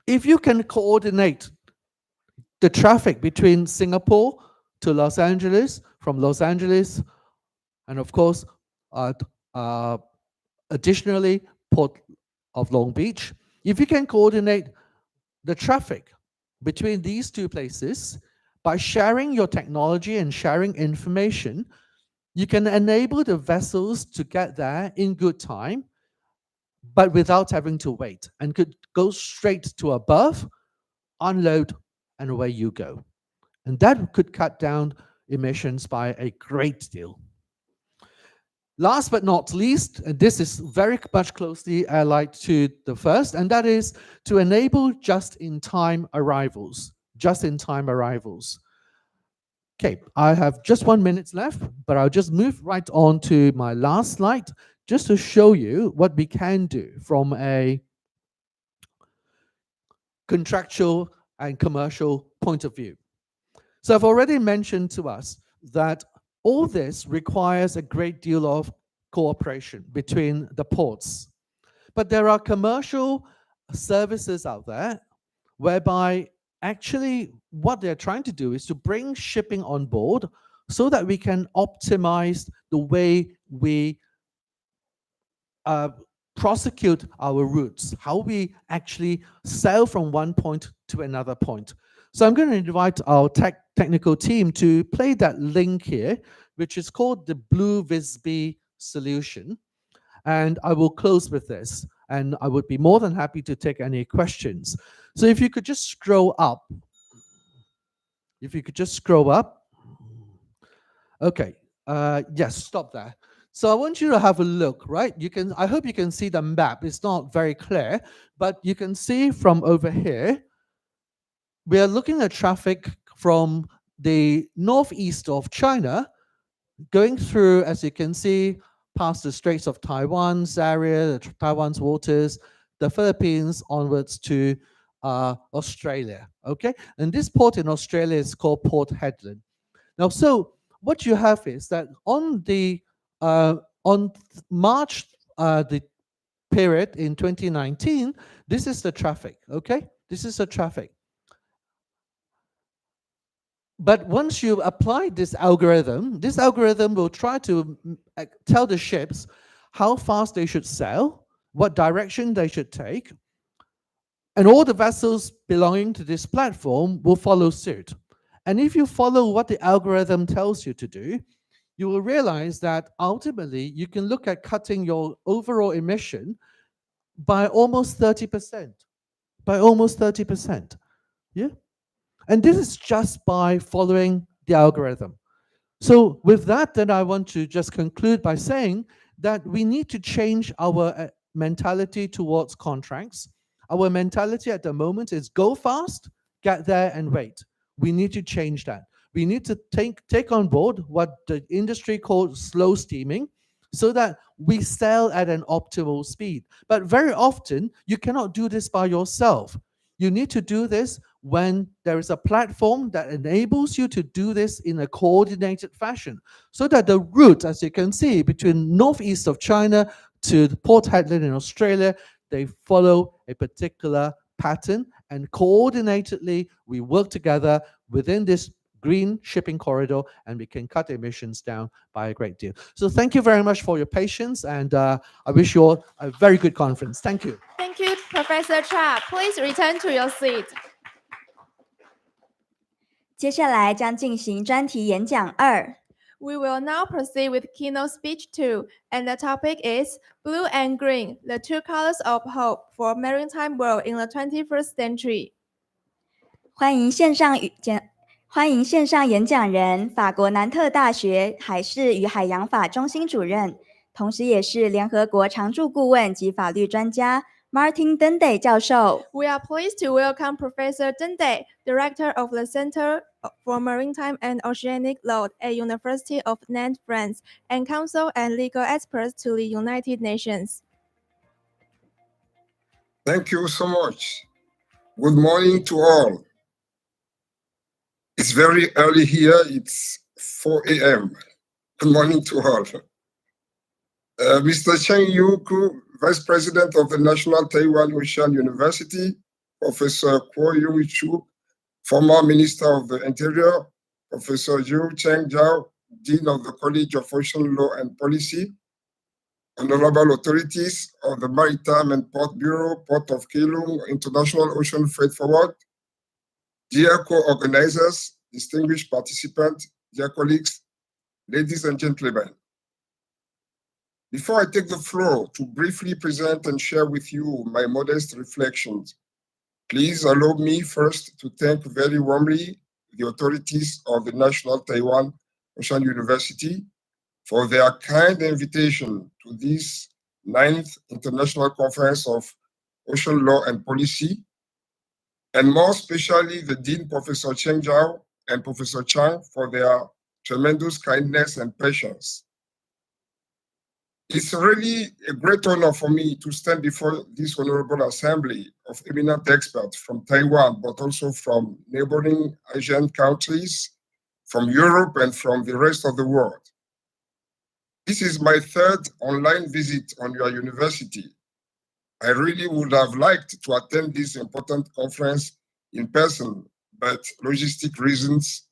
Speaker 10: if you can coordinate the traffic between Singapore to Los Angeles, from Los Angeles, and of course, additionally, Port of Long Beach, if you can coordinate the traffic between these two places by sharing your technology and sharing information, you can enable the vessels to get there in good time, but without having to wait, and could go straight to a berth, unload, and away you go. And that could cut down emissions by a great deal. Last but not least, and this is very much closely allied to the first, and that is to enable just-in-time arrivals. Just-in-time arrivals. Okay, I have just 1 minute left, but I'll just move right on to my last slide, just to show you what we can do from a contractual and commercial point of view. So I've already mentioned to us that all this requires a great deal of cooperation between the ports. But there are commercial services out there whereby actually what they're trying to do is to bring shipping on board so that we can optimize the way we prosecute our routes, how we actually sail from one point to another point. So I'm going to invite our technical team to play that link here, which is called the Blue Visby solution. And I will close with this, and I would be more than happy to take any questions. So if you could just scroll up. If you could just scroll up. Okay, yes, stop there. So I want you to have a look, right? I hope you can see the map. It's not very clear, but you can see from over here, we are looking at traffic from the northeast of China, going through, as you can see, past the Straits of Taiwan's area, Taiwan's waters, the Philippines onwards to Australia, okay? And this port in Australia is called Port Hedland. Now, so what you have is that on March, the period in 2019, this is the traffic, okay? This is the traffic. But once you apply this algorithm will try to tell the ships how fast they should sail, what direction they should take, and all the vessels belonging to this platform will follow suit. And if you follow what the algorithm tells you to do, you will realize that ultimately you can look at cutting your overall emission by almost 30%. By almost 30%. Yeah? And this is just by following the algorithm. So with that, then I want to just conclude by saying that we need to change our mentality towards contracts. Our mentality at the moment is go fast, get there and wait. We need to change that. We need to take on board what the industry calls slow steaming so that we sail at an optimal speed. But very often, you cannot do this by yourself. You need to do this when there is a platform that enables you to do this in a coordinated fashion, so that the route, as you can see, between northeast of China to Port Hedland in Australia, they follow a particular pattern, and coordinatedly we work together within this green shipping corridor, and we can cut emissions down by a great deal. So thank you very much for your patience, and I wish you all a very good conference. Thank you.
Speaker 1: Thank you, Professor Cha. Please return to your seat.
Speaker 2: 接下来将进行专题演讲2。
Speaker 1: We will now proceed with keynote speech 2, and the topic is Blue and Green, the two colors of hope for maritime world in the 21st century.
Speaker 2: 欢迎线上演讲人，法国南特大学海事与海洋法中心主任，同时也是联合国常驻顾问及法律专家 Martin Dende 教授。
Speaker 1: We are pleased to welcome Professor Dende, Director of the Center for Maritime and Oceanic Law at University of Nantes, France, and counsel and legal experts to the United Nations.
Speaker 11: Thank you so much. Good morning to all. It's very early here. It's 4 a.m. Good morning to all. Mr. Cheng Yu-ku, Vice President of the National Taiwan Ocean University, Professor Kuo Yu-chu, former Minister of the Interior, Professor Zhu Cheng-jiao, Dean of the College of Ocean Law and Policy, honorable authorities of the Maritime and Port Bureau, Port of Keelung, International Ocean Freight Forward, dear co-organizers, distinguished participants, dear colleagues, ladies and gentlemen. Before I take the floor to briefly present and share with you my modest reflections, please allow me first to thank very warmly the authorities of the National Taiwan Ocean University for their kind invitation to this 9th International Conference of Ocean Law and Policy, and more especially the Dean, Professor Cheng Jiao, and Professor Chang for their tremendous kindness and patience. It's really a great honor for me to stand before this honorable assembly of eminent experts from Taiwan, but also from neighboring Asian countries, from Europe, and from the rest of the world. This is my 3rd online visit on your university. I really would have liked to attend this important conference in person, but logistic reasons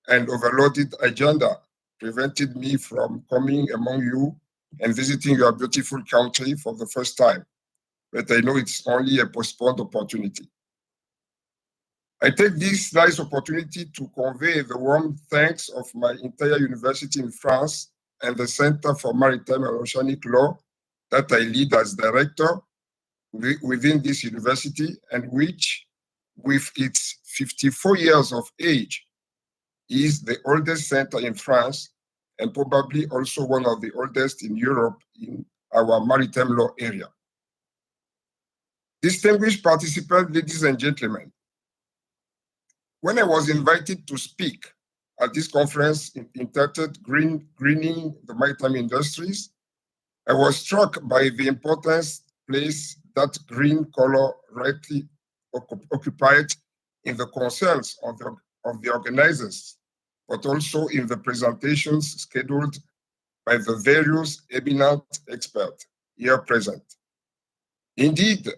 Speaker 11: and overloaded agenda prevented me from coming among you and visiting your beautiful country for the first time. But I know it's only a postponed opportunity. I take this nice opportunity to convey the warm thanks of my entire university in France and the Center for Maritime and Oceanic Law that I lead as director within this university, and which, with its 54 years of age, is the oldest center in France and probably also one of the oldest in Europe in our maritime law area. Distinguished participants, ladies and gentlemen, when I was invited to speak at this conference entitled Greening the Maritime Industries, I was struck by the importance placed that green color rightly occupied in the concerns of the organizers, but also in the presentations scheduled by the various eminent experts here present. Indeed,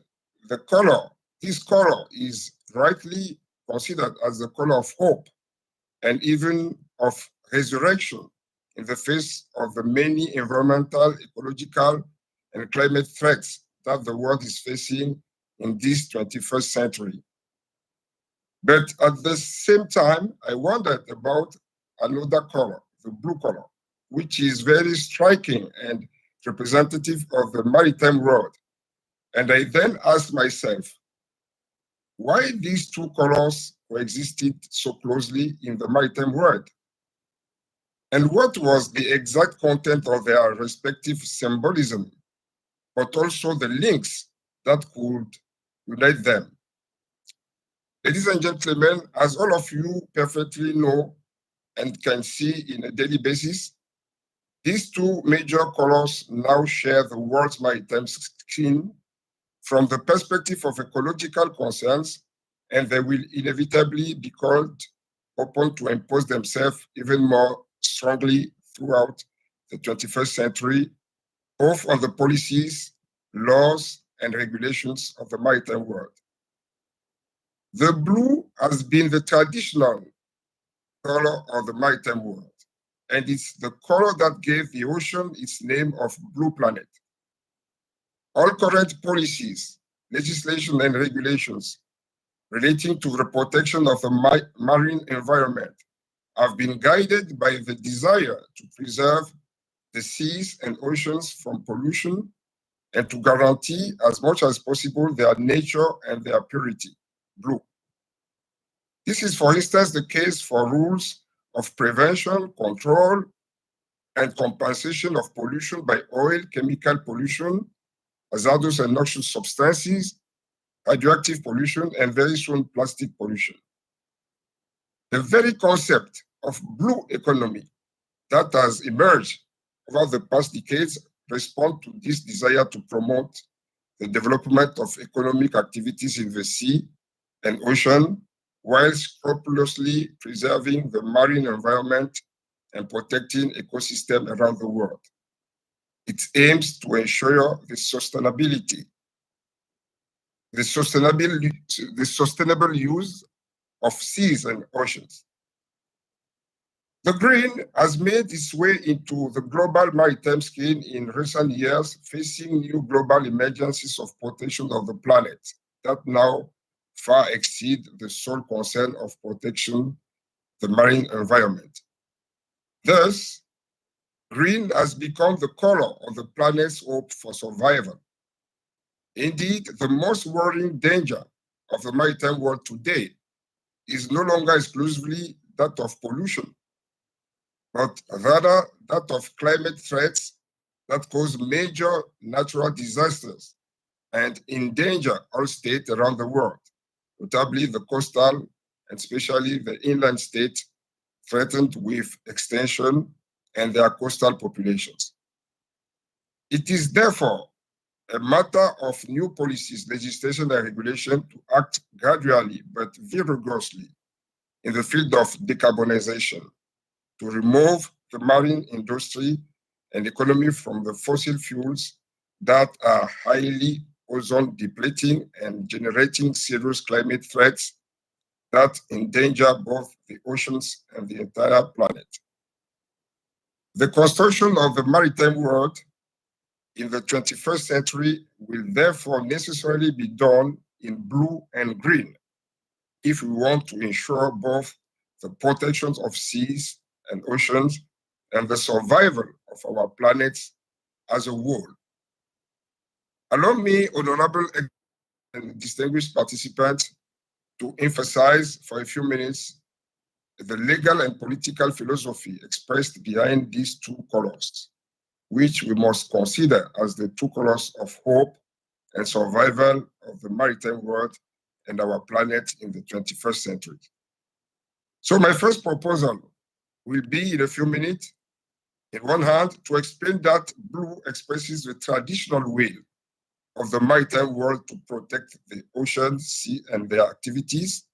Speaker 11: this color is rightly considered as the color of hope and even of resurrection in the face of the many environmental, ecological, and climate threats that the world is facing in this 21st century. But at the same time, I wondered about another color, the blue color, which is very striking and representative of the maritime world. And I then asked myself, why these two colors coexisted so closely in the maritime world? And what was the exact content of their respective symbolism, but also the links that could unite them? Ladies and gentlemen, as all of you perfectly know and can see in a daily basis, these two major colors now share the world's maritime scene from the perspective of ecological concerns, and they will inevitably be called upon to impose themselves even more strongly throughout the 21st century, both on the policies, laws, and regulations of the maritime world. The blue has been the traditional color of the maritime world. And it's the color that gave the ocean its name of Blue Planet. All current policies, legislation, and regulations relating to the protection of the marine environment have been guided by the desire to preserve the seas and oceans from pollution and to guarantee as much as possible their nature and their purity, blue. This is, for instance, the case for rules of prevention, control, and compensation of pollution by oil, chemical pollution, hazardous and noxious substances, radioactive pollution, and very soon plastic pollution. The very concept of blue economy that has emerged over the past decades respond to this desire to promote the development of economic activities in the sea and ocean while scrupulously preserving the marine environment and protecting ecosystems around the world. It aims to ensure the sustainable use of seas and oceans. The green has made its way into the global maritime scene in recent years, facing new global emergencies of protection of the planet that now far exceed the sole concern of protection the marine environment. Thus, green has become the color of the planet's hope for survival. Indeed, the most worrying danger of the maritime world today is no longer exclusively that of pollution, but rather that of climate threats that cause major natural disasters and endanger all states around the world, notably the coastal and especially the inland states threatened with extinction and their coastal populations. It is therefore a matter of new policies, legislation, and regulation to act gradually but vigorously in the field of decarbonization, to remove the marine industry and economy from the fossil fuels that are highly ozone depleting and generating serious climate threats that endanger both the oceans and the entire planet. The construction of the maritime world in the 21st century will therefore necessarily be done in blue and green if we want to ensure both the protection of seas and oceans and the survival of our planets as a whole. Allow me, honorable and distinguished participants, to emphasize for a few minutes the legal and political philosophy expressed behind these two colors, which we must consider as the two colors of hope and survival of the maritime world and our planet in the 21st century. So my first proposal will be in a few minutes, in one hand, to explain that blue expresses the traditional way of the maritime world to protect the ocean, sea, and their activities.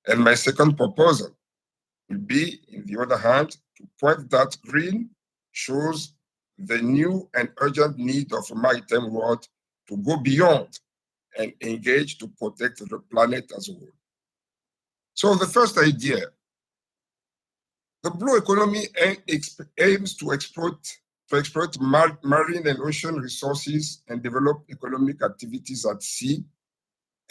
Speaker 11: And my second proposal will be, in the other hand, to point that green shows the new and urgent need of the maritime world to go beyond and engage to protect the planet as a whole. So the first idea, the blue economy aims to exploit marine and ocean resources and develop economic activities at sea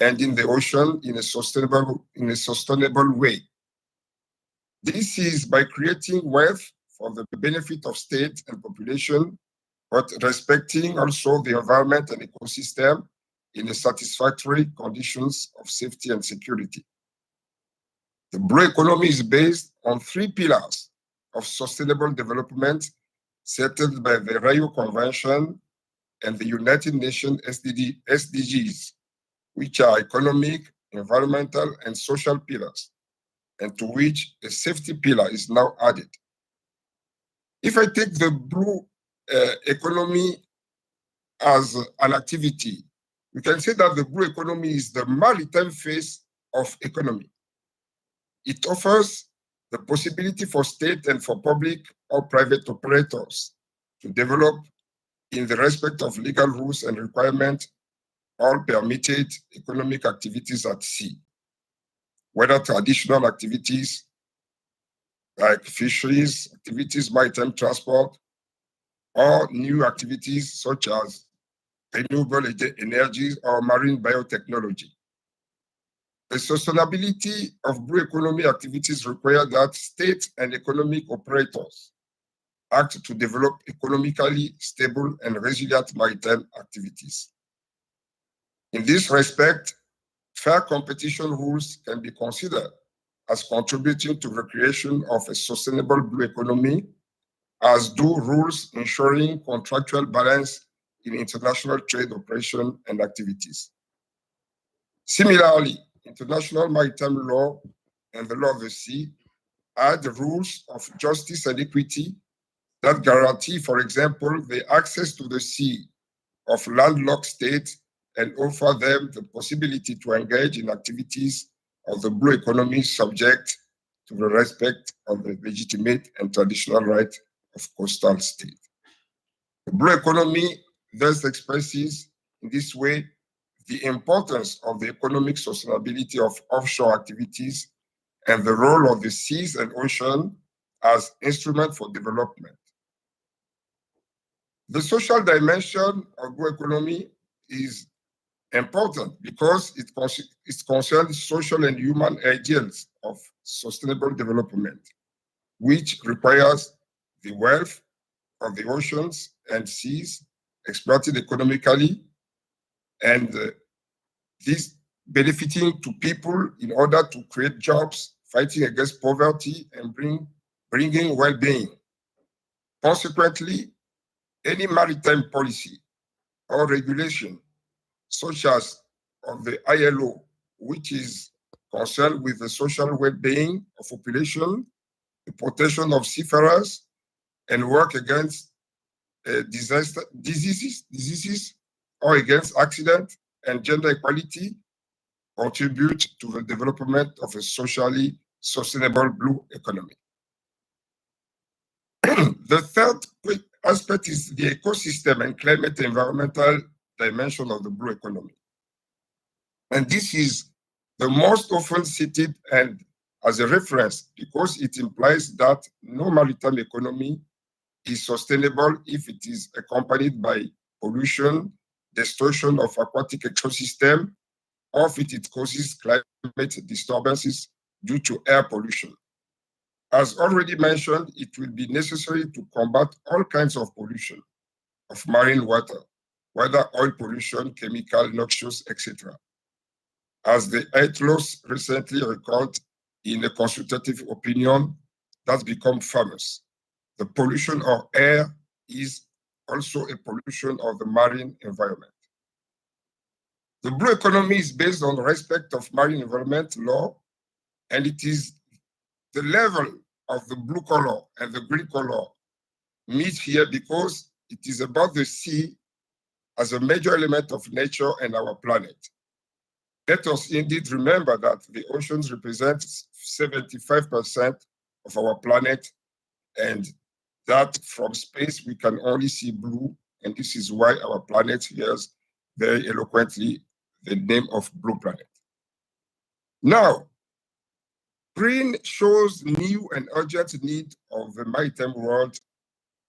Speaker 11: and in the ocean in a sustainable way. This is by creating wealth for the benefit of state and population, but respecting also the environment and ecosystem in a satisfactory conditions of safety and security. The blue economy is based on three pillars of sustainable development settled by the Rio Convention and the United Nations SDGs, which are economic, environmental, and social pillars, and to which a safety pillar is now added. If I take the blue economy as an activity, we can say that the blue economy is the maritime face of economy. It offers the possibility for state and for public or private operators to develop in the respect of legal rules and requirements all permitted economic activities at sea, whether traditional activities like fisheries, activities, maritime transport, or new activities such as renewable energies or marine biotechnology. The sustainability of blue economy activities require that state and economic operators act to develop economically stable and resilient maritime activities. In this respect, fair competition rules can be considered as contributing to the creation of a sustainable blue economy, as do rules ensuring contractual balance in international trade operation and activities. Similarly, international maritime law and the law of the sea add the rules of justice and equity that guarantee, for example, the access to the sea of landlocked states and offer them the possibility to engage in activities of the blue economy subject to the respect of the legitimate and traditional right of coastal states. The blue economy thus expresses in this way the importance of the economic sustainability of offshore activities and the role of the seas and ocean as instrument for development. The social dimension of blue economy is important because it concerns social and human ideals of sustainable development, which requires the wealth of the oceans and seas exploited economically, and this benefiting to people in order to create jobs, fighting against poverty, and bringing well-being. Consequently, any maritime policy or regulation, such as of the ILO, which is concerned with the social well-being of population, the protection of seafarers, and work against diseases or against accident and gender equality, contribute to the development of a socially sustainable blue economy. The third aspect is the ecosystem and climate environmental dimension of the blue economy. And this is the most often cited and as a reference because it implies that no maritime economy is sustainable if it is accompanied by pollution, destruction of aquatic ecosystem, or if it causes climate disturbances due to air pollution. As already mentioned, it will be necessary to combat all kinds of pollution of marine water, whether oil pollution, chemical, noxious, etc. As the ITLOS recently recalled in a consultative opinion that's become famous, the pollution of air is also a pollution of the marine environment. The blue economy is based on respect of marine environment law, and it is the level of the blue color and the green color meet here because it is about the sea as a major element of nature and our planet. Let us indeed remember that the oceans represent 75% of our planet, and that from space we can only see blue, and this is why our planet hears very eloquently the name of blue planet. Now, green shows new and urgent need of the maritime world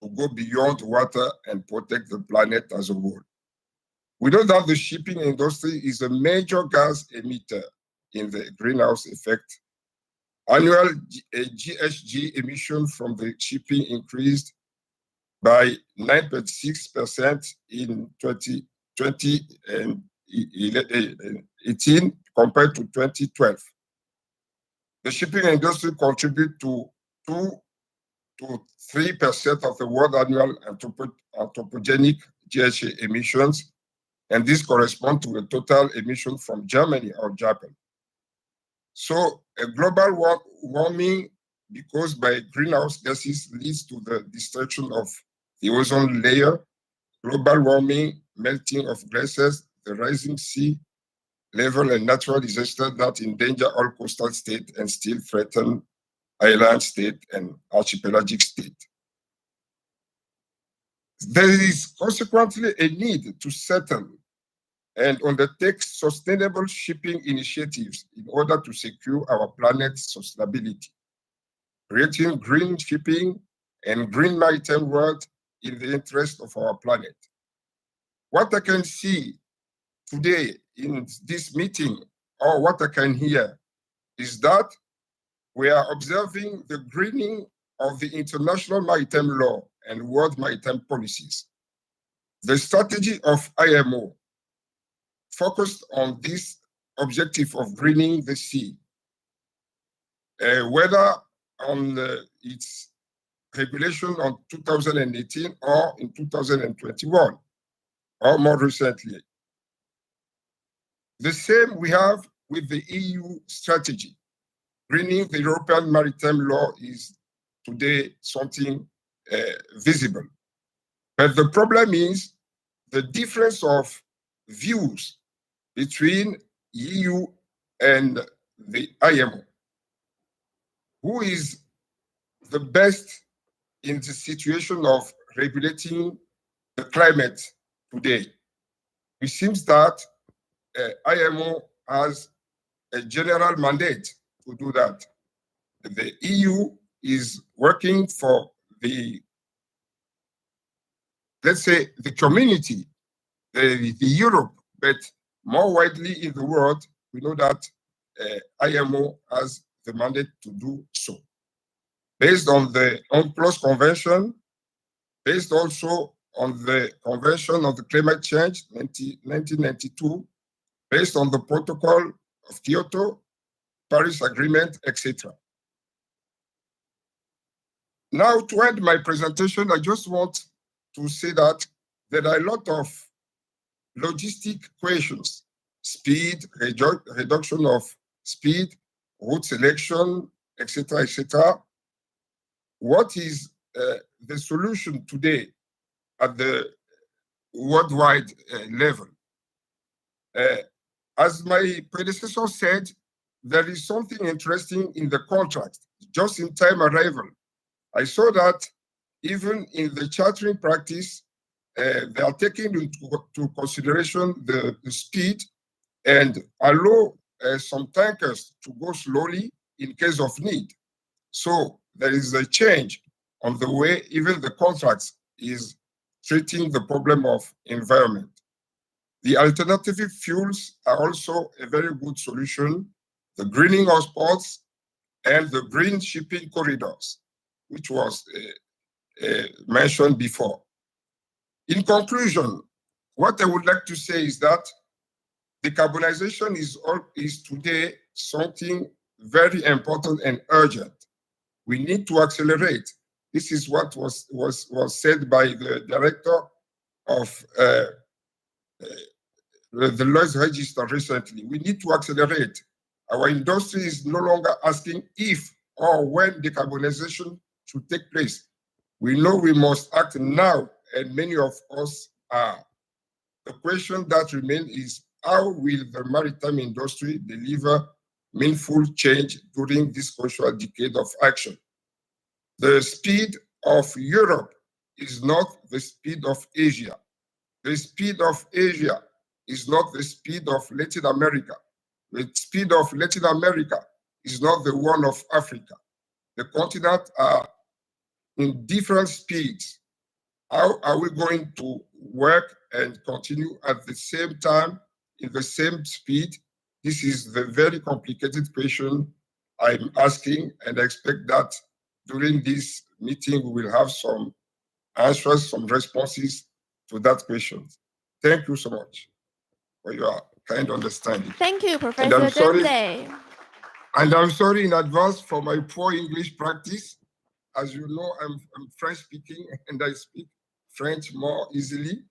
Speaker 11: to go beyond water and protect the planet as a whole. We know that the shipping industry is a major gas emitter in the greenhouse effect. Annual GHG emission from the shipping increased by 9.6% in 2018 compared to 2012. The shipping industry contributes to 2 to 3% of the world annual anthropogenic GHG emissions, and this corresponds to a total emission from Germany or Japan. So a global warming caused by greenhouse gases leads to the destruction of the ozone layer, global warming, melting of glaciers, the rising sea level, and natural disasters that endanger all coastal states and still threaten island state and archipelagic state. There is consequently a need to settle and undertake sustainable shipping initiatives in order to secure our planet's sustainability. creating green shipping and green maritime world in the interest of our planet. What I can see today in this meeting, or what I can hear, is that we are observing the greening of the international maritime law and world maritime policies. The strategy of IMO focused on this objective of greening the sea, whether on its regulation on 2018 or in 2021, or more recently. The same we have with the EU strategy. Greening the European maritime law is today something visible. But the problem is the difference of views between EU and the IMO. Who is the best in the situation of regulating the climate today? It seems that IMO has a general mandate to do that. The EU is working for the, let's say, the community, the Europe, but more widely in the world, we know that IMO has the mandate to do so. Based on the UNCLOS Convention, based also on the Convention on the Climate Change, 1992, based on the Protocol of Kyoto, Paris Agreement, etc. Now, to end my presentation, I just want to say that there are a lot of logistic questions: speed, reduction of speed, route selection, etc., etc. What is the solution today at the worldwide level? As my predecessor said, there is something interesting in the contract, just-in-time arrival. I saw that even in the chartering practice, they are taking into consideration the speed and allow some tankers to go slowly in case of need. So there is a change on the way even the contracts is treating the problem of environment. The alternative fuels are also a very good solution. The greening of ports and the green shipping corridors, which was mentioned before. In conclusion, what I would like to say is that decarbonization is today something very important and urgent. We need to accelerate. This is what was said by the director of the Lloyd's Register recently. We need to accelerate. Our industry is no longer asking if or when decarbonization should take place. We know we must act now, and many of us are. The question that remains is how will the maritime industry deliver meaningful change during this crucial decade of action? The speed of Europe is not the speed of Asia. The speed of Asia is not the speed of Latin America. The speed of Latin America is not the one of Africa. The continents are in different speeds. How are we going to work and continue at the same time, in the same speed? This is the very complicated question I'm asking, and I expect that during this meeting, we will have some answers, some responses to that question. Thank you so much for your kind understanding.
Speaker 1: Thank you,
Speaker 11: And
Speaker 1: Professor
Speaker 11: I'm sorry,
Speaker 1: Dende.
Speaker 11: and I'm sorry in advance for my poor English practice. As you know, I'm French speaking and I speak French more easily.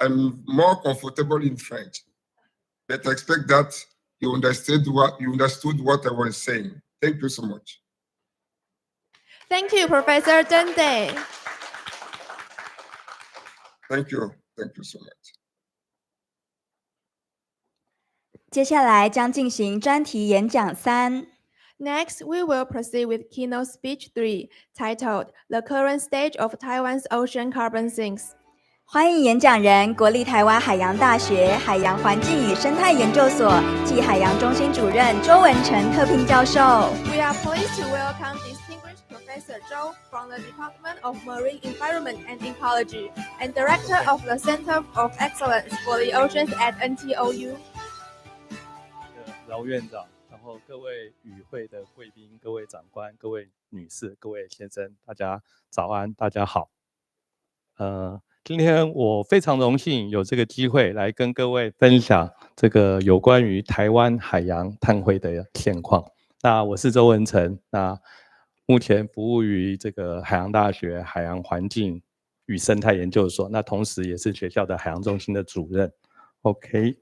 Speaker 11: I'm more comfortable in French. But I expect that you understood what I was saying. Thank you so much.
Speaker 1: Thank you, Professor Dende.
Speaker 11: Thank you. Thank you so much.
Speaker 2: 接下来将进行专题演讲3。
Speaker 1: Next, we will proceed with keynote speech 3, titled The Current Stage of Taiwan's Ocean Carbon Sinks.
Speaker 2: 欢迎演讲人国立台湾海洋大学海洋环境与生态研究所暨海洋中心主任周文成特聘教授。
Speaker 1: We are pleased to welcome distinguished Professor Zhou from the Department of Marine Environment and Ecology and Director of the Center of Excellence for the Oceans at NTOU.
Speaker 12: 饶院长，然后各位与会的贵宾、各位长官、各位女士、各位先生，大家早安，大家好。今天我非常荣幸有这个机会来跟各位分享这个有关于台湾海洋碳汇的现况。那我是周文成，那目前服务于这个海洋大学海洋环境与生态研究所，那同时也是学校的海洋中心的主任。OK。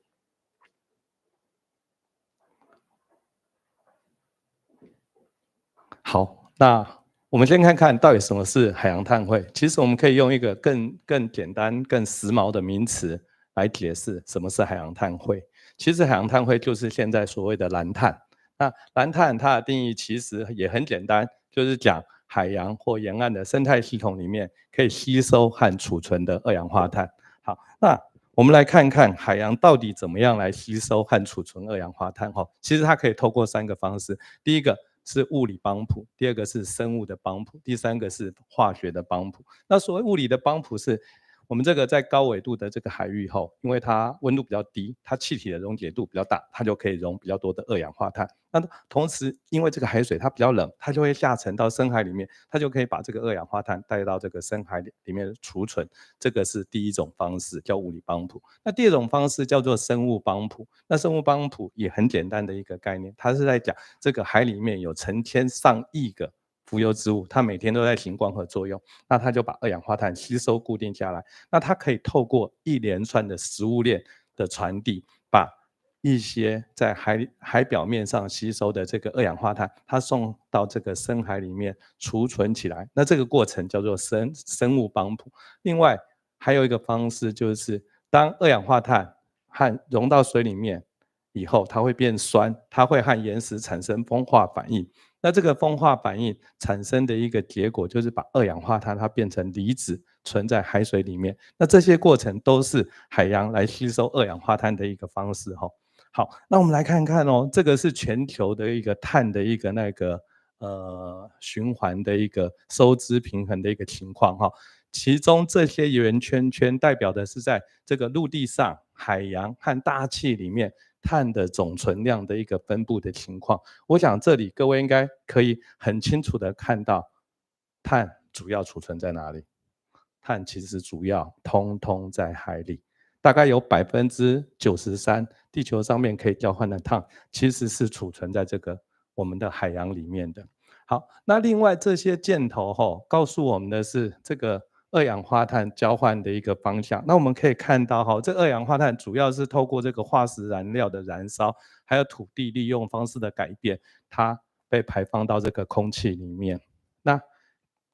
Speaker 12: 好，那我们先看看到底什么是海洋碳汇。其实我们可以用一个更简单、更时髦的名词来解释什么是海洋碳汇。其实海洋碳汇就是现在所谓的蓝碳。那蓝碳它的定义其实也很简单，就是讲海洋或沿岸的生态系统里面可以吸收和储存的二氧化碳。好，那我们来看看海洋到底怎么样来吸收和储存二氧化碳。其实它可以透过3个方式，第一个是物理帮浦，第2个是生物的帮浦，第3个是化学的帮浦。那所谓物理的帮浦是我们这个在高纬度的这个海域后，因为它温度比较低，它气体的溶解度比较大，它就可以溶比较多的二氧化碳。那同时因为这个海水它比较冷，它就会下沉到深海里面，它就可以把这个二氧化碳带到这个深海里面储存。这个是第一种方式，叫物理帮浦。那第2种方式叫做生物帮浦。那生物帮浦也很简单的一个概念，它是在讲这个海里面有成千上亿个浮游植物，它每天都在行光合作用，那它就把二氧化碳吸收固定下来。那它可以透过一连串的食物链的传递，把一些在海表面上吸收的这个二氧化碳，它送到这个深海里面储存起来。那这个过程叫做生物帮浦。另外还有一个方式，就是当二氧化碳和溶到水里面以后，它会变酸，它会和岩石产生风化反应。那这个风化反应产生的一个结果，就是把二氧化碳它变成离子，存在海水里面。那这些过程都是海洋来吸收二氧化碳的一个方式。好，那我们来看看这个是全球的一个碳的一个循环的一个收支平衡的一个情况。其中这些圆圈圈代表的是在这个陆地上、海洋和大气里面碳的总存量的一个分布的情况。我想这里各位应该可以很清楚的看到，碳主要储存在哪里？碳其实主要通通在海里，大概有93%地球上面可以交换的碳，其实是储存在这个我们的海洋里面的。好，那另外这些箭头告诉我们的是这个二氧化碳交换的一个方向。那我们可以看到这二氧化碳主要是透过这个化石燃料的燃烧，还有土地利用方式的改变，它被排放到这个空气里面。那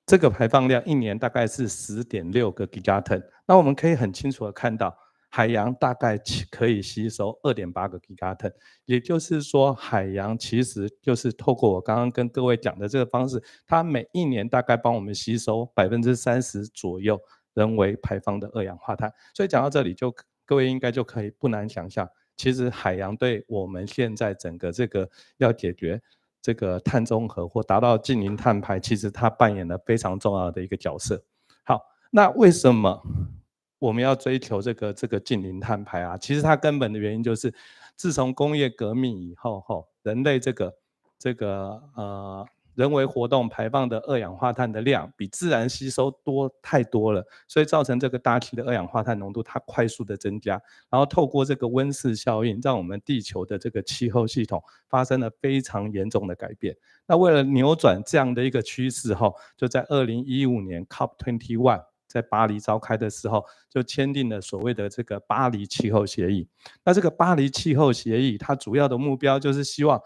Speaker 12: 这个排放量一年大概是10.6个 gigaton。那我们可以很清楚的看到，海洋大概可以吸收2.8个 gigaton， 也就是说海洋其实就是透过我刚刚跟各位讲的这个方式，它每一年大概帮我们吸收30%左右人为排放的二氧化碳。所以讲到这里，各位应该就可以不难想象，其实海洋对我们现在整个这个要解决这个碳中和或达到净零碳排，其实它扮演了非常重要的一个角色。好，那为什么我们要追求这个净零碳排啊？其实它根本的原因就是，自从工业革命以后，人类人为活动排放的二氧化碳的量比自然吸收太多了，所以造成这个大气的二氧化碳浓度它快速的增加，然后透过这个温室效应，让我们地球的这个气候系统发生了非常严重的改变。那为了扭转这样的一个趋势，就在2015年 COP21 在巴黎召开的时候，就签订了所谓的这个巴黎气候协议。那这个巴黎气候协议，它主要的目标就是希望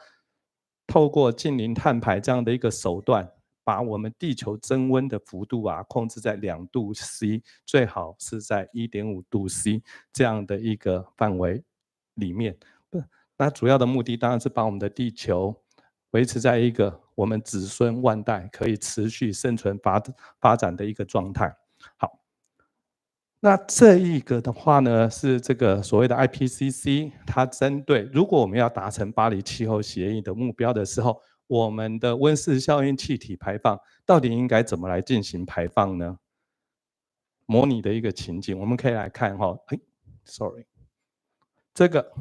Speaker 12: 透过净零碳排这样的一个手段，把我们地球增温的幅度控制在2度C， 最好是在1.5度C 这样的一个范围里面。那主要的目的当然是把我们的地球维持在一个我们子孙万代可以持续生存发展的一个状态。好，那这一个的话呢，是这个所谓的 IPCC， 它针对如果我们要达成巴黎气候协议的目标的时候，我们的温室效应气体排放到底应该怎么来进行排放呢？模拟的一个情景，我们可以来看哈，sorry， 这个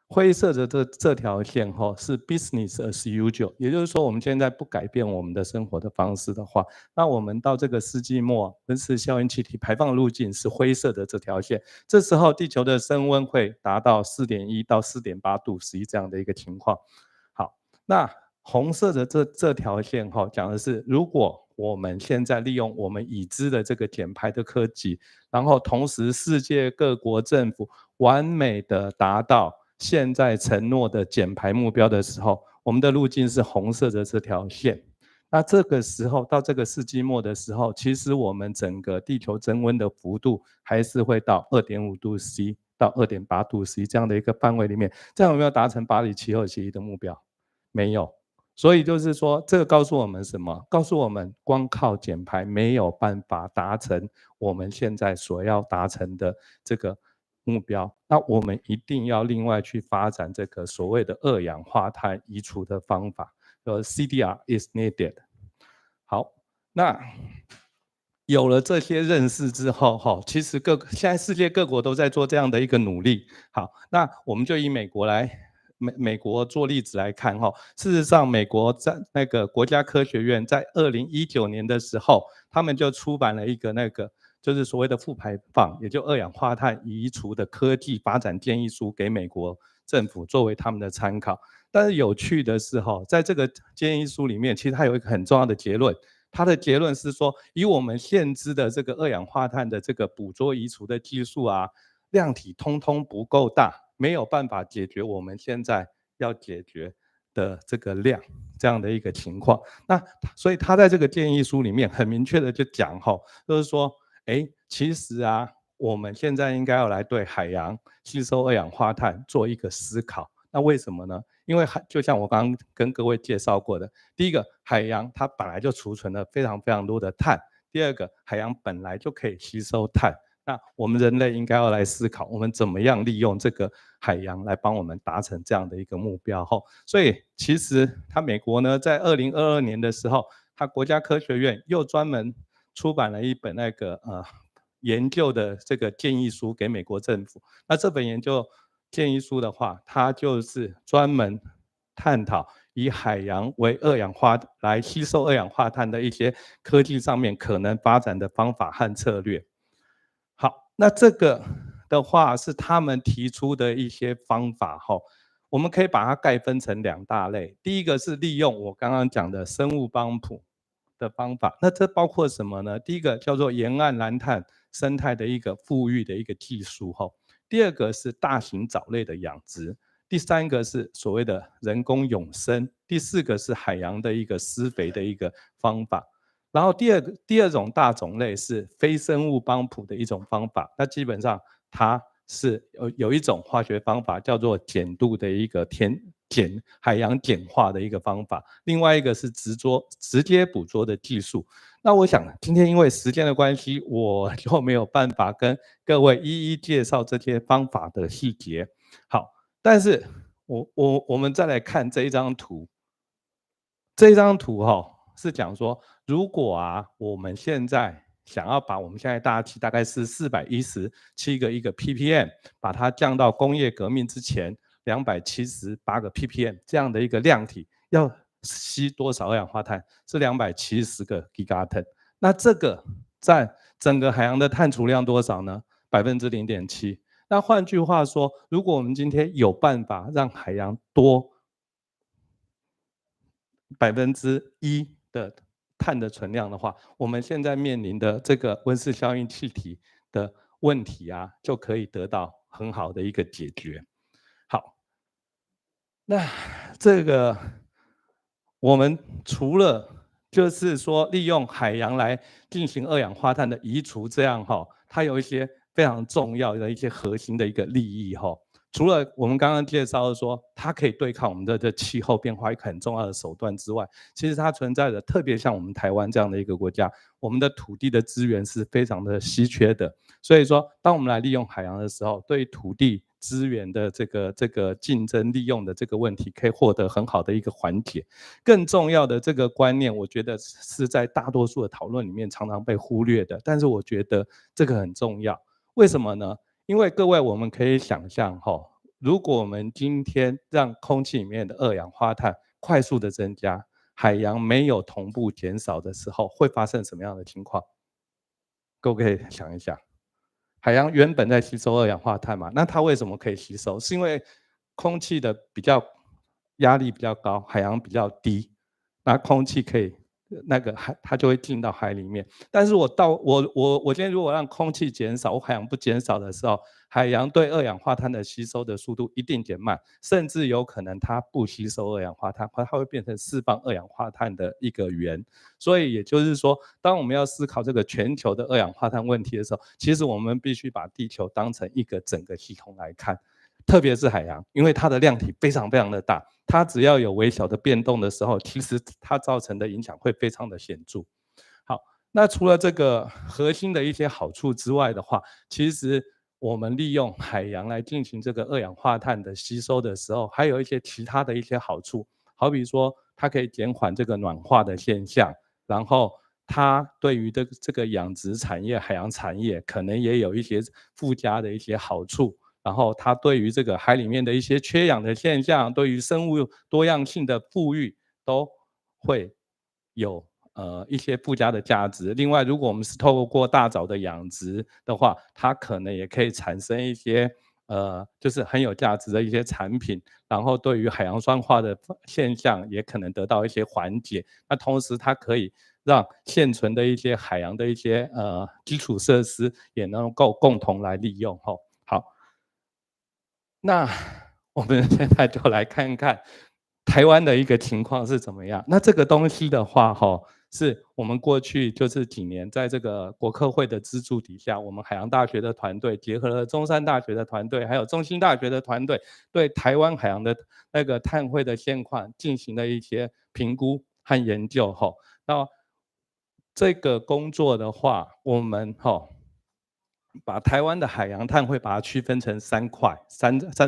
Speaker 12: 灰色的这条线是 business as usual， 也就是说我们现在不改变我们的生活的方式的话，那我们到这个世纪末温室效应气体排放路径是灰色的这条线，这时候地球的升温会达到 4.1 到 4.8 度 C 这样的一个情况。好，那红色的这条线讲的是，如果我们现在利用我们已知的这个减排的科技，然后同时世界各国政府完美的达到现在承诺的减排目标的时候，我们的路径是红色的这条线。那这个时候到这个世纪末的时候，其实我们整个地球增温的幅度还是会到 2.5 度 C 到 2.8 度 C 这样的一个范围里面。这样有没有达成巴黎气候协议的目标？没有。所以就是说，这个告诉我们什么？告诉我们光靠减排没有办法达成我们现在所要达成的这个目标。那我们一定要另外去发展这个所谓的二氧化碳移除的方法，CDR is needed。好，那有了这些认识之后，其实现在世界各国都在做这样的一个努力。好，那我们就以美国做例子来看事实上美国在那个国家科学院在2019年的时候，他们就出版了一个就是所谓的负排放，也就二氧化碳移除的科技发展建议书给美国政府作为他们的参考。但是有趣的是在这个建议书里面，其实它有一个很重要的结论，它的结论是说，以我们现知的这个二氧化碳的这个捕捉移除的技术啊，量体通通不够大，没有办法解决我们现在要解决的这个量这样的一个情况。那所以他在这个建议书里面很明确的就讲就是说，其实啊，我们现在应该要来对海洋吸收二氧化碳做一个思考。那为什么呢？因为就像我刚刚跟各位介绍过的，第一个，海洋它本来就储存了非常非常多的碳；第二个，海洋本来就可以吸收碳。那我们人类应该要来思考，我们怎么样利用这个海洋来帮我们达成这样的一个目标。所以其实美国呢，在2022年的时候，它国家科学院又专门出版了一本研究的这个建议书给美国政府。那这本研究建议书的话，它就是专门探讨以海洋为来吸收二氧化碳的一些科技上面可能发展的方法和策略。好，那这个的话是他们提出的一些方法我们可以把它概分成2大类。第一个是利用我刚刚讲的生物帮浦的方法，那这包括什么呢？第一个叫做沿岸蓝碳生态的一个富裕的一个技术第二个是大型藻类的养殖，第三个是所谓的人工永生，第四个是海洋的一个施肥的一个方法。然后第二种大种类是非生物帮浦的一种方法，那基本上它是有一种化学方法叫做碱度的一个海洋碱化的一个方法，另外一个是直接捕捉的技术。那我想今天因为时间的关系，我就没有办法跟各位一一介绍这些方法的细节。好，但是我们再来看这一张图，这一张图是讲说，如果我们现在想要把我们现在大气大概是417个一个 ppm， 把它降到工业革命之前278个 ppm 这样的一个量体，要吸多少二氧化碳？是270个 gigaton。那这个占整个海洋的碳储量多少呢？0.7%。那换句话说，如果我们今天有办法让海洋多1%的碳的存量的话，我们现在面临的这个温室效应气体的问题就可以得到很好的一个解决。好，那这个我们除了就是说利用海洋来进行二氧化碳的移除，这样它有一些非常重要的一些核心的一个利益除了我们刚刚介绍的说它可以对抗我们的气候变化一个很重要的手段之外，其实它存在的特别像我们台湾这样的一个国家，我们的土地的资源是非常的稀缺的。所以说当我们来利用海洋的时候，对于土地资源的这个竞争利用的这个问题可以获得很好的一个缓解。更重要的这个观念，我觉得是在大多数的讨论里面常常被忽略的，但是我觉得这个很重要。为什么呢？因为各位我们可以想象如果我们今天让空气里面的二氧化碳快速的增加，海洋没有同步减少的时候，会发生什么样的情况？各位可以想一想。海洋原本在吸收二氧化碳嘛，那它为什么可以吸收？是因为空气的压力比较高，海洋比较低，那空气可以它就会进到海里面。但是我今天如果让空气减少，海洋不减少的时候，海洋对二氧化碳的吸收的速度一定减慢，甚至有可能它不吸收二氧化碳，它会变成释放二氧化碳的一个源。所以也就是说，当我们要思考这个全球的二氧化碳问题的时候，其实我们必须把地球当成一个整个系统来看，特别是海洋，因为它的量体非常非常的大，它只要有微小的变动的时候，其实它造成的影响会非常的显著。好，那除了这个核心的一些好处之外的话，其实我们利用海洋来进行这个二氧化碳的吸收的时候，还有一些其他的一些好处，好比说它可以减缓这个暖化的现象，然后它对于这个养殖产业、海洋产业可能也有一些附加的一些好处。然后它对于这个海里面的一些缺氧的现象，对于生物多样性的富裕都会有一些附加的价值。另外，如果我们是透过大藻的养殖的话，它可能也可以产生一些就是很有价值的一些产品，然后对于海洋酸化的现象也可能得到一些缓解。那同时，它可以让现存的一些海洋的一些基础设施也能够共同来利用。好。那我们现在就来看看台湾的一个情况是怎么样。那这个东西的话，是我们过去就是几年在这个国科会的资助底下，我们海洋大学的团队结合了中山大学的团队，还有中兴大学的团队，对台湾海洋的那个碳汇的现况进行了一些评估和研究。那这个工作的话，我们把台湾的海洋碳汇把它区分成三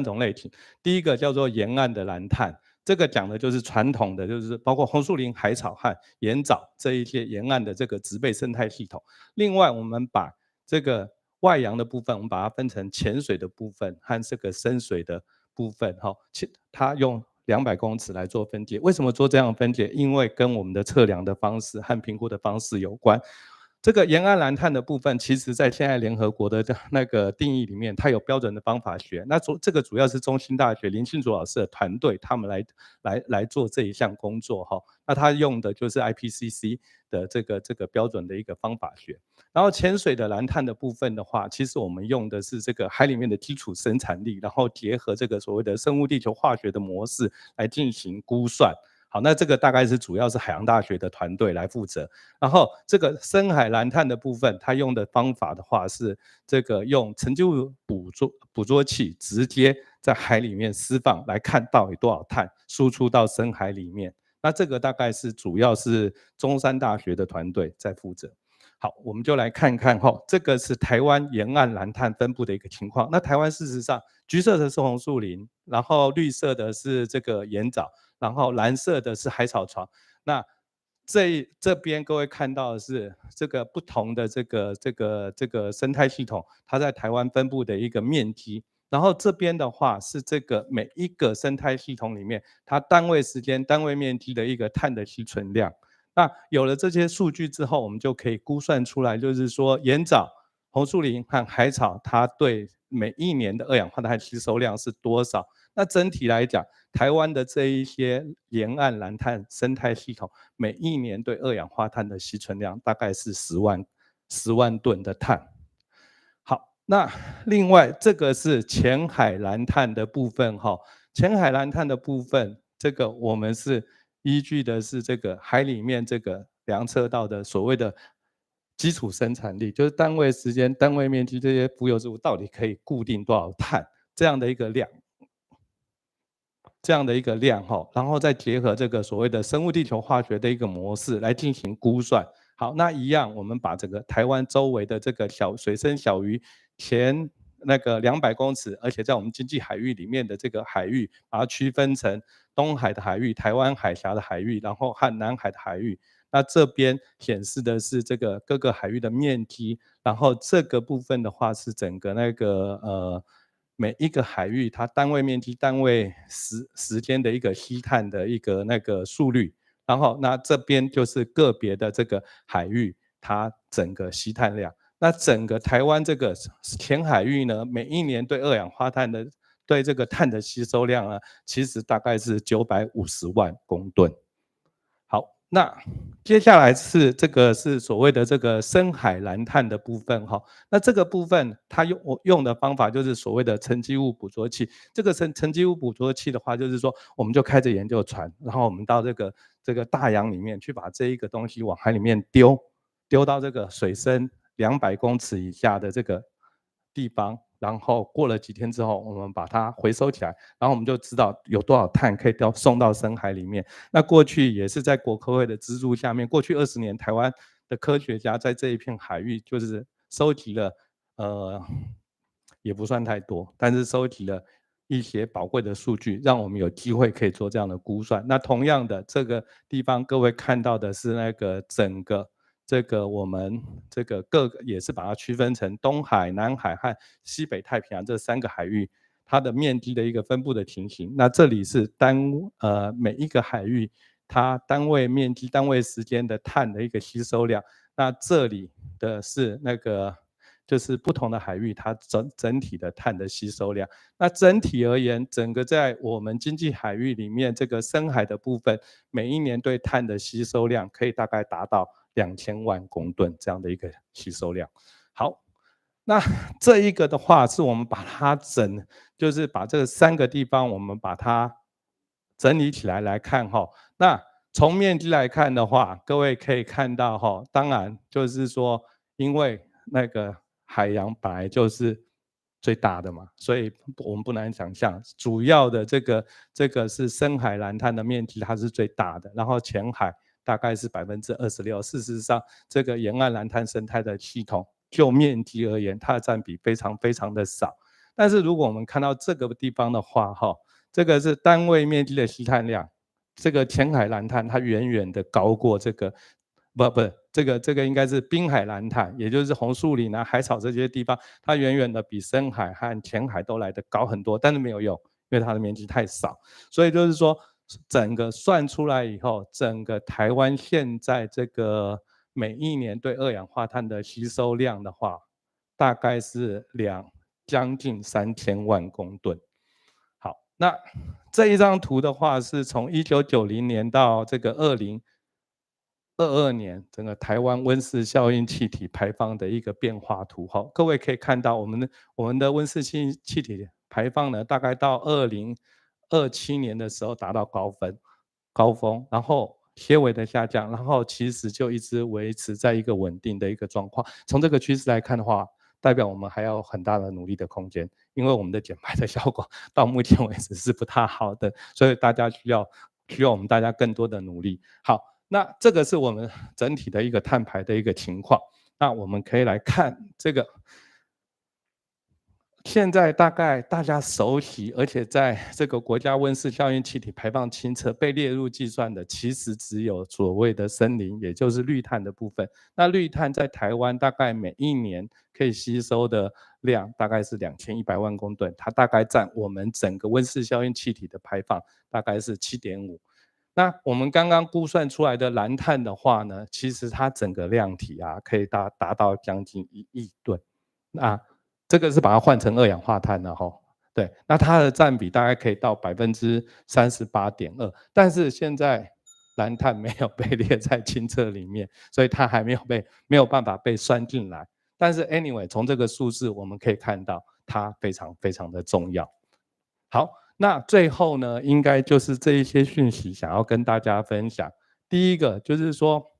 Speaker 12: 种类型。第一个叫做沿岸的蓝碳，这个讲的就是传统的，就是包括红树林、海草和盐藻这一些沿岸的这个植被生态系统。另外，我们把这个外洋的部分，我们把它分成潜水的部分和这个深水的部分。它用200公尺来做分界。为什么做这样的分界？因为跟我们的测量的方式和评估的方式有关。这个沿岸蓝碳的部分，其实在现在联合国的那个定义里面，它有标准的方法学。那这个主要是中兴大学林庆竹老师的团队他们来做这一项工作。那他用的就是 IPCC 的这个标准的一个方法学。然后潜水的蓝碳的部分的话，其实我们用的是这个海里面的基础生产力，然后结合这个所谓的生物地球化学的模式来进行估算。好，那这个大概是主要是海洋大学的团队来负责。然后这个深海蓝碳的部分，它用的方法的话是这个用沉积物捕捉器直接在海里面释放，来看到底多少碳输出到深海里面。那这个大概是主要是中山大学的团队在负责。好，我们就来看看这个是台湾沿岸蓝碳分布的一个情况。那台湾事实上，橘色的是红树林，然后绿色的是这个盐藻，然后蓝色的是海草床。那这边各位看到的是这个不同的这个生态系统，它在台湾分布的一个面积。然后这边的话是这个每一个生态系统里面，它单位时间、单位面积的一个碳的吸存量。那有了这些数据之后，我们就可以估算出来，就是说盐藻、红树林和海草，它对每一年的二氧化碳吸收量是多少。那整体来讲，台湾的这一些沿岸蓝碳生态系统，每一年对二氧化碳的吸存量大概是10万吨的碳。好，那另外这个是浅海蓝碳的部分。浅海蓝碳的部分，这个我们是依据的是这个海里面这个量测到的所谓的基础生产力，就是单位时间、单位面积这些浮游植物到底可以固定多少碳这样的一个量。然后再结合这个所谓的生物地球化学的一个模式来进行估算。好，那一样我们把这个台湾周围的这个水深小于前那个200公尺，而且在我们经济海域里面的这个海域，把它区分成东海的海域、台湾海峡的海域，然后和南海的海域。那这边显示的是这个各个海域的面积，然后这个部分的话是整个那个每一个海域它单位面积、单位时间的一个吸碳的一个那个速率，然后那这边就是个别的这个海域它整个吸碳量。那整个台湾这个前海域呢，每一年对二氧化碳的对这个碳的吸收量呢，其实大概是950万公吨。好，那接下来是这个是所谓的这个深海蓝碳的部分哈。那这个部分它用的方法就是所谓的沉积物捕捉器。这个沉积物捕捉器的话，就是说我们就开着研究船，然后我们到这个大洋里面去把这一个东西往海里面丢到这个水深200公尺以下的这个地方，然后过了几天之后，我们把它回收起来，然后我们就知道有多少碳可以送到深海里面。那过去也是在国科会的资助下面，过去20年，台湾的科学家在这一片海域就是收集了，也不算太多，但是收集了一些宝贵的数据，让我们有机会可以做这样的估算。那同样的，这个地方各位看到的是那个整个这个我们这个各个也是把它区分成东海、南海和西北太平洋这3个海域，它的面积的一个分布的情形。那这里是每一个海域它单位面积、单位时间的碳的一个吸收量。那这里的是那个就是不同的海域它整体的碳的吸收量。那整体而言，整个在我们经济海域里面这个深海的部分，每一年对碳的吸收量可以大概达到2000万公吨这样的一个吸收量。好，那这一个的话是我们把它就是把这3个地方我们把它整理起来来看哈。那从面积来看的话，各位可以看到哈，当然就是说因为那个海洋本来就是最大的嘛，所以我们不难想象，主要的这个是深海蓝碳的面积它是最大的，然后浅海大概是26%。事实上，这个沿岸蓝碳生态的系统，就面积而言，它的占比非常非常的少。但是如果我们看到这个地方的话，这个是单位面积的吸碳量，这个浅海蓝碳它远远的高过这个，这个应该是滨海蓝碳，也就是红树林啊、海草这些地方，它远远的比深海和浅海都来得高很多，但是没有用，因为它的面积太少。所以就是说，整个算出来以后，整个台湾现在这个每一年对二氧化碳的吸收量的话，大概是将近3000万公吨。好，那这一张图的话，是从1990年到这个2022年，整个台湾温室效应气体排放的一个变化图。各位可以看到，我们的温室气体排放呢，大概到2027年的时候达到高峰，然后些微的下降，然后其实就一直维持在一个稳定的一个状况。从这个趋势来看的话，代表我们还有很大的努力的空间，因为我们的减排的效果到目前为止是不太好的，所以大家需要我们大家更多的努力。好，那这个是我们整体的一个碳排的一个情况。那我们可以来看这个，现在大概大家熟悉，而且在这个国家温室效应气体排放清册被列入计算的，其实只有所谓的森林，也就是绿碳的部分。那绿碳在台湾大概每一年可以吸收的量大概是2100万公吨，它大概占我们整个温室效应气体的排放大概是7.5%。那我们刚刚估算出来的蓝碳的话呢，其实它整个量体啊，可以达到将近1亿吨。那这个是把它换成二氧化碳了哈，对，那它的占比大概可以到38.2%，但是现在蓝碳没有被列在清册里面，所以它还没有办法被算进来。但是 anyway， 从这个数字我们可以看到，它非常非常的重要。好，那最后呢，应该就是这一些讯息想要跟大家分享。第一个就是说，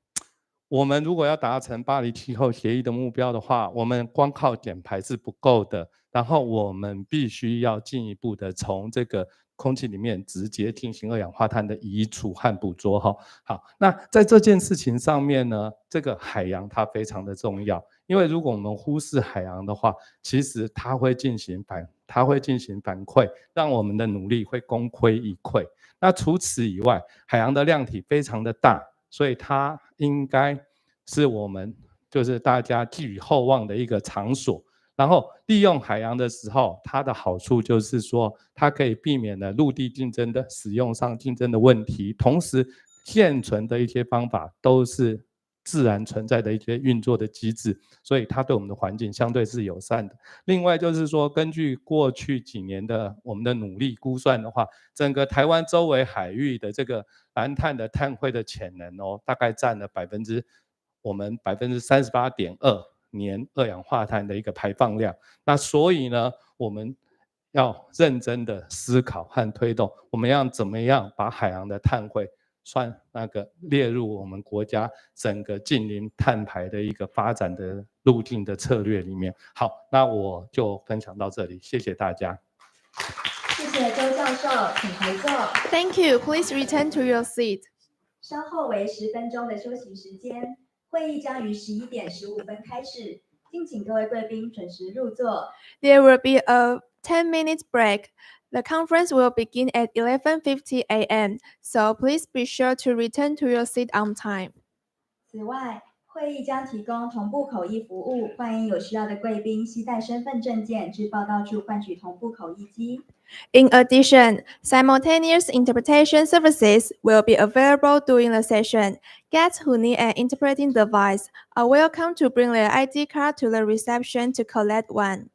Speaker 12: 我们如果要达成巴黎气候协议的目标的话，我们光靠减排是不够的，然后我们必须要进一步的从这个空气里面直接进行二氧化碳的移除和捕捉哈。好，那在这件事情上面呢，这个海洋它非常的重要，因为如果我们忽视海洋的话，其实它会进行反馈，让我们的努力会功亏一篑。那除此以外，海洋的量体非常的大，所以它应该是我们就是大家寄予厚望的一个场所。然后利用海洋的时候，它的好处就是说，它可以避免了陆地竞争的使用上竞争的问题，同时现存的一些方法都是自然存在的一些运作的机制，所以它对我们的环境相对是友善的。另外就是说，根据过去几年的我们的努力估算的话，整个台湾周围海域的这个蓝碳的碳汇的潜能大概占了我们38.2%。年二氧化碳的一个排放量，那所以呢，我们要认真的思考和推动，我们要怎么样把海洋的碳汇列入我们国家整个近零碳排的一个发展的路径的策略里面。好，那我就分享到这里，谢谢大家。
Speaker 2: 谢谢周教授，请回座。
Speaker 1: Thank you. Please return to your seat.
Speaker 2: 稍後為10分鐘的休息時間，會議將於11點15分開始，敬請各位貴賓準時入座。
Speaker 1: There will be a 10-minute break. The conference will begin at 11:50 a.m. So please be sure to return to your seat on time.
Speaker 2: 此外，會議將提供同步口譯服務，歡迎有需要的貴賓攜帶身份證件至報到處換取同步口譯機。
Speaker 1: In addition, simultaneous interpretation services will be available during the session. Guests who need an interpreting device are welcome to bring their ID card to the reception to collect one.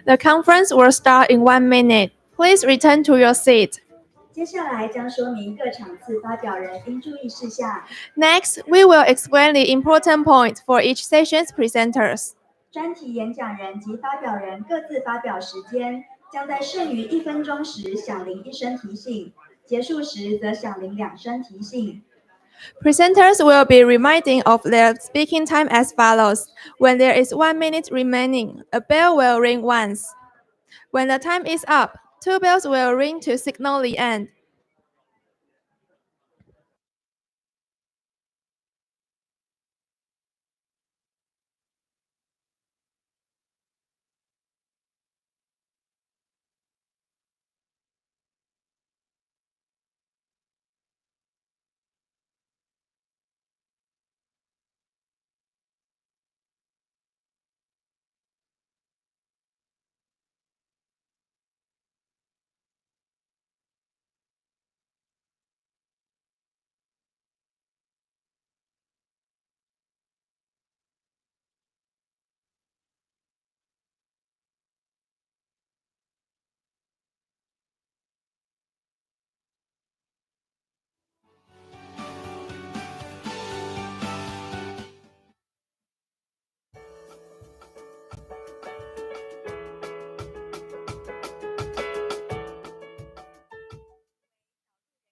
Speaker 1: The conference will start in 1 minute. Please return to your seat.
Speaker 2: 接下来将说明各场次发表人应注意事项。
Speaker 1: Next, we will explain the important points for each session's presenters.
Speaker 2: 专题演讲人及发表人各自发表时间将在剩余1分钟时响铃1声提醒，结束时则响铃2声提醒。
Speaker 1: Presenters will be reminding of their speaking time as follows. When there is 1 minute remaining, a bell will ring once. When the time is up, 2 bells will ring to signal the end.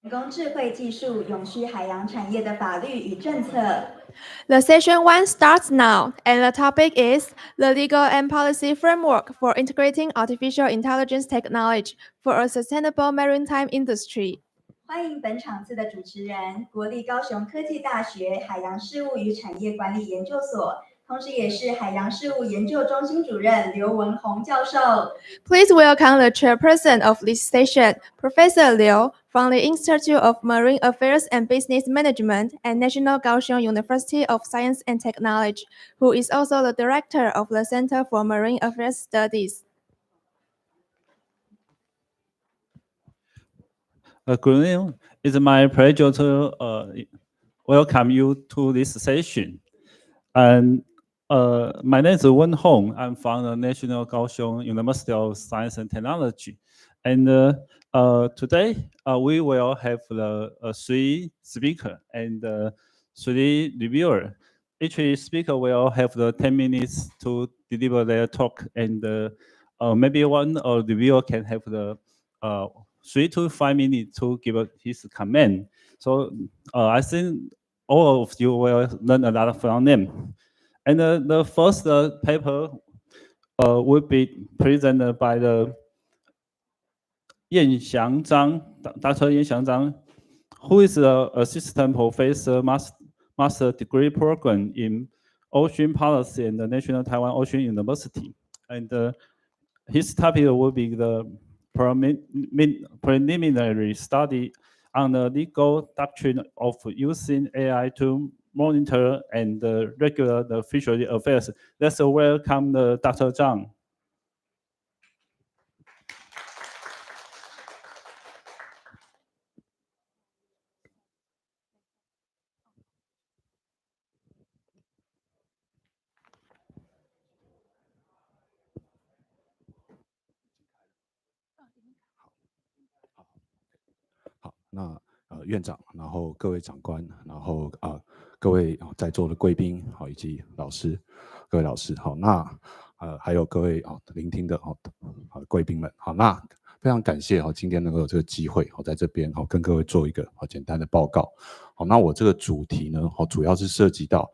Speaker 2: 工智慧技术、永续海洋产业的法律与政策。
Speaker 1: The session 1 starts now, and the topic is the legal and policy framework for integrating artificial intelligence technology for a sustainable maritime industry.
Speaker 2: 欢迎本场次的主持人，国立高雄科技大学海洋事务与产业管理研究所，同时也是海洋事务研究中心主任刘文宏教授。
Speaker 1: Please welcome the chairperson of this session, Professor Liu, from the Institute of Marine Affairs and Business Management at National Kaohsiung University of Science and Technology, who is also the director of the Center for Marine Affairs Studies.
Speaker 13: Good evening. It's my pleasure to welcome you to this session. And my name is Wen Hong. I'm from the National Kaohsiung University of Science and Technology. And today we will have the three speakers and three reviewers. Each speaker will have the 10 minutes to deliver their talk, and maybe one reviewer can have the 3 to 5 minutes to give his comment. So I think all of you will learn a lot from them. And the first paper will be presented by the Yan Xiang Zhang, Dr. Yan Xiang Zhang, who is an assistant professor master degree program in ocean policy in the National Taiwan Ocean University. And his topic will be the preliminary study on the legal doctrine of using AI to monitor and regulate the fishery affairs. Let's welcome Dr. Zhang.
Speaker 4: 那院长，然后各位长官，然后各位在座的贵宾，好，以及各位老师，好，那还有各位聆听的贵宾们，好，那非常感谢今天能够有这个机会在这边跟各位做一个简单的报告。好，那我这个主题呢，主要是涉及到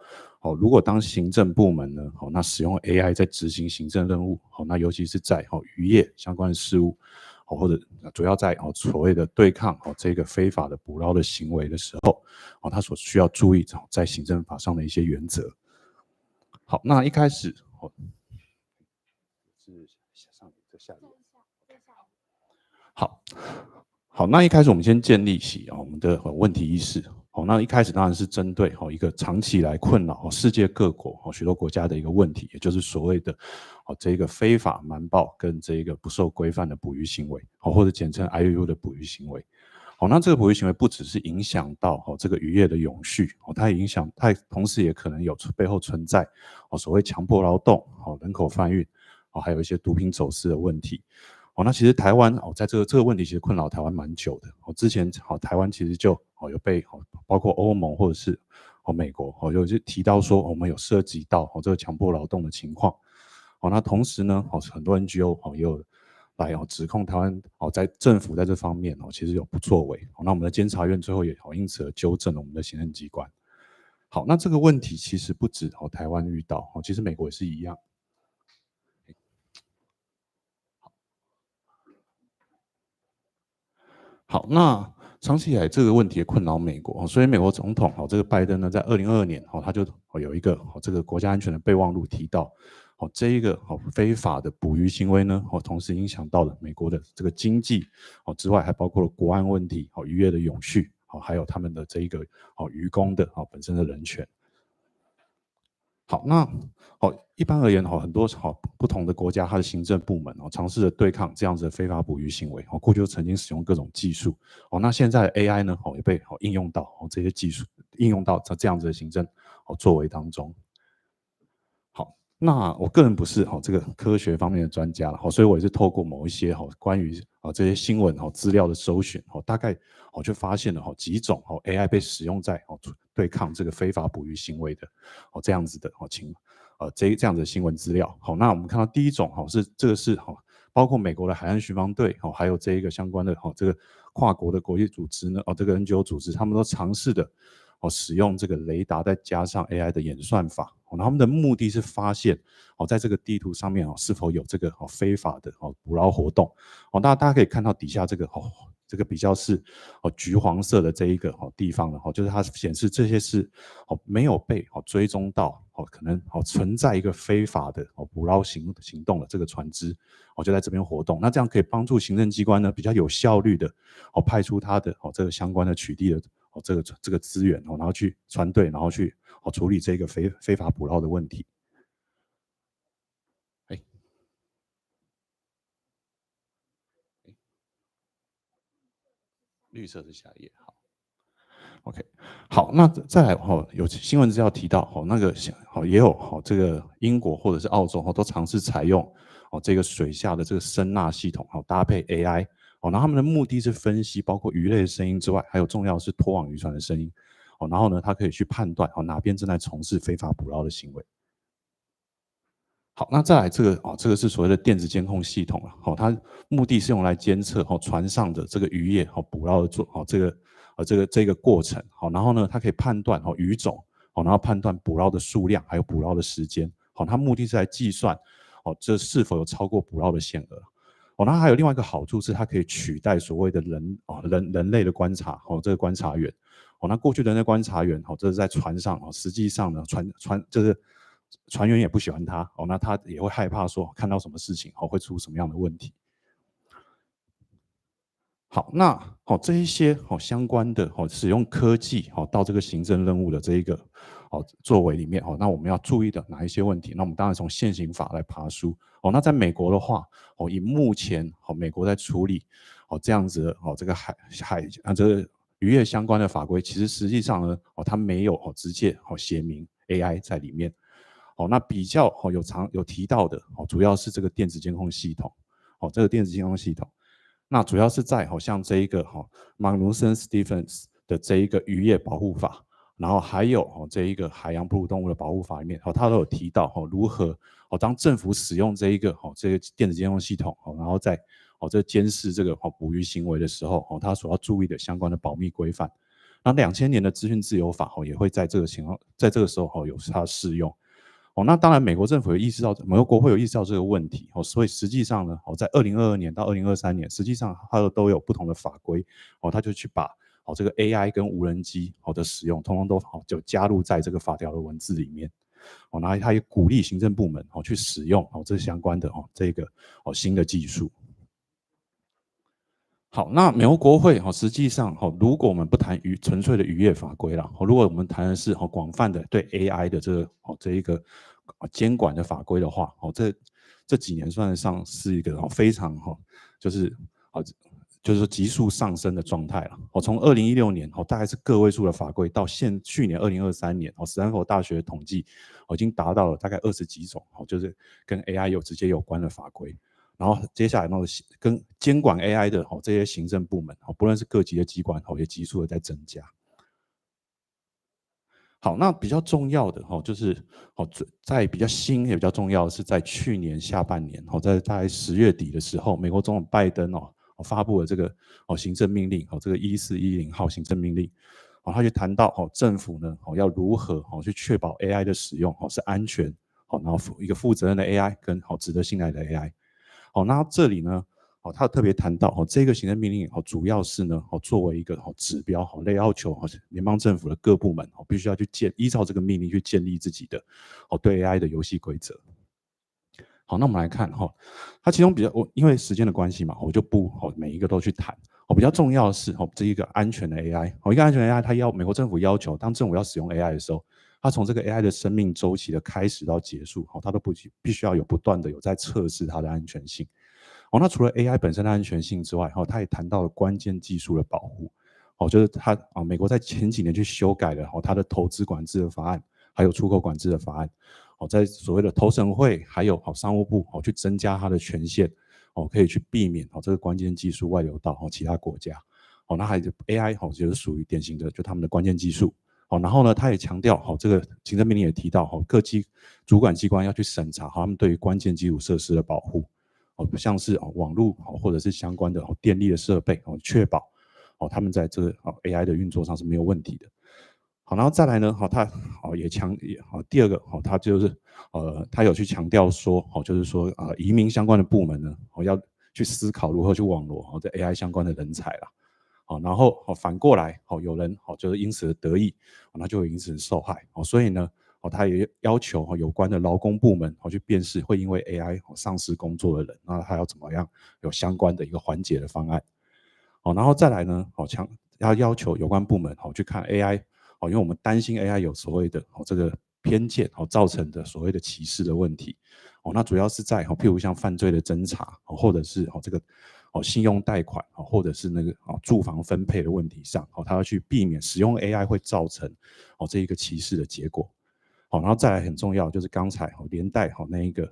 Speaker 4: 如果当行政部门呢，那使用 AI 在执行行政任务，那尤其是在渔业相关的事务。或者主要在所谓的对抗这个非法的捕捞的行为的时候，他所需要注意在行政法上的一些原则。好，那一开始是上这下好，那一开始我们先建立起我们的问题意识。那一开始当然是针对一个长期以来困扰世界各国许多国家的一个问题，也就是所谓的这个非法瞒报跟这个不受规范的捕鱼行为，或者简称 IUU 的捕鱼行为。那这个捕鱼行为不只是影响到这个渔业的永续，它同时也可能有背后存在所谓强迫劳动、人口贩运，还有一些毒品走私的问题。那其实台湾在这个问题其实困扰台湾蛮久的。之前台湾其实就有被包括欧盟或者是美国有提到说我们有涉及到这个强迫劳动的情况。那同时呢很多 NGO 也有来指控台湾在政府在这方面其实有不作为。那我们的监察院最后也因此而纠正了我们的行政机关。好，那这个问题其实不止台湾遇到，其实美国也是一样。好，那长期以来这个问题也困扰美国，所以美国总统这个拜登呢，在2022年他就有一个这个国家安全的备忘录提到，这一个非法的捕鱼行为呢，同时影响到了美国的这个经济之外，还包括了国安问题、渔业的永续，还有他们的这一个渔工的本身的人权。好，那一般而言很多不同的国家，它的行政部门尝试着对抗这样子的非法捕鱼行为，过去就曾经使用各种技术，那现在的 AI 呢也被应用到这些技术，应用到这样子的行政作为当中。好，那我个人不是这个科学方面的专家了，所以我也是透过某一些关于这些新闻资料的搜寻，大概就发现了几种AI 被使用在对抗这个非法捕鱼行为的这样子的这样子的新闻资料。好，那我们看到第一种这个是
Speaker 14: 包括美国的海岸巡防队还有这一个相关的这个跨国的国际组织呢这个 NGO 组织，他们都尝试的使用这个雷达再加上 AI 的演算法，然后他们的目的是发现在这个地图上面是否有这个非法的捕捞活动。大家可以看到底下这个比较是橘黄色的这一个地方呢，就是它显示这些是没有被追踪到可能存在一个非法的捕捞行动的这个船只就在这边活动。那这样可以帮助行政机关呢比较有效率的派出它的这个相关的取缔的这个资源然后去船队，然后去处理这个非法捕捞的问题。绿色是下一页，好 ，OK， 好，那再来有新闻资料提到那个也有这个英国或者是澳洲都尝试采用这个水下的这个声呐系统搭配 AI， 然后他们的目的是分析包括鱼类的声音之外，还有重要的是拖网渔船的声音，然后呢，它可以去判断哪边正在从事非法捕捞的行为。好，那再来这个是所谓的电子监控系统它目的是用来监测船上的这个渔业捕捞的这个过程然后呢，它可以判断鱼种然后判断捕捞的数量，还有捕捞的时间它目的是来计算这是否有超过捕捞的限额。那还有另外一个好处是，它可以取代所谓的人类的观察这个观察员那过去人类观察员这是在船上实际上呢就是船员也不喜欢他那他也会害怕说看到什么事情会出什么样的问题。好，那这一些相关的使用科技到这个行政任务的这一个作为里面那我们要注意的哪一些问题？那我们当然从现行法来爬梳那在美国的话以目前美国在处理这样子的这个这个渔业相关的法规，其实实际上呢它没有直接写明 AI 在里面那比较有提到的主要是这个电子监控系统这个电子监控系统，那主要是在像这一个Magnuson-Stevens 的这一个渔业保护法，然后还有这一个海洋哺乳动物的保护法里面它都有提到如何当政府使用这个电子监控系统然后在这监视这个捕鱼行为的时候它所要注意的相关的保密规范。那2000年的资讯自由法也会在这个时候有它适用那当然美国政府有意识到，美国国会有意识到这个问题所以实际上呢在2022年到2023年，实际上它都有不同的法规它就去把这个 AI 跟无人机的使用通通都就加入在这个法条的文字里面然后它也鼓励行政部门去使用这相关的这个新的技术。好，那美国国会实际上如果我们不谈纯粹的渔业法规啦如果我们谈的是广泛的对 AI 的这一个监管的法规的话这几年算得上是一个非常就是说急速上升的状态了从2016年大概是个位数的法规，到去年2023年史丹佛大学的统计已经达到了大概20几种就是跟 AI 直接有关的法规。然后接下来跟监管 AI 的这些行政部门不论是各级的机关也急速的在增加。好，那比较重要的就是在比较新也比较重要的是在去年下半年在大概10月底的时候，美国总统拜登发布了这个行政命令这个1410号行政命令他就谈到政府呢要如何去确保 AI 的使用是安全然后一个负责任的 AI 跟值得信赖的 AI。那这里呢他特别谈到这个行政命令主要是呢作为一个指标来要求联邦政府的各部门必须要去依照这个命令去建立自己的对 AI 的游戏规则。好，那我们来看它其中比较因为时间的关系嘛，我就不每一个都去谈比较重要的是这一个安全的 AI 一个安全的 AI， 它美国政府要求当政府要使用 AI 的时候，它从这个 AI 的生命周期的开始到结束它都必须要有不断的有在测试它的安全性那除了 AI 本身的安全性之外它也谈到了关键技术的保护就是它美国在前几年去修改了它的投资管制的法案，还有出口管制的法案在所谓的投审会还有商务部去增加它的权限可以去避免这个关键技术外流到其他国家那还有 AI 就是属于典型的就他们的关键技术然后呢他也强调这个行政命令也提到各主管机关要去审查他们对于关键基础设施的保护像是网络或者是相关的电力的设备确保他们在这个AI 的运作上是没有问题的。好，然后再来呢，他也第二个他就是他有去强调说就是说移民相关的部门呢要去思考如何去网罗这 AI 相关的人才啦。好，然后反过来有人就是因此得益，那就会因此受害。所以呢他也要求有关的劳工部门去辨识会因为 AI 丧失工作的人，那他要怎么样有相关的一个缓解的方案。然后再来呢要求有关部门去看 AI， 因为我们担心 AI 有所谓的这个偏见造成的所谓的歧视的问题。那主要是在譬如像犯罪的侦查，或者是这个信用贷款，或者是那个住房分配的问题上，他要去避免使用 AI 会造成这一个歧视的结果。然后再来很重要就是刚才连带那一个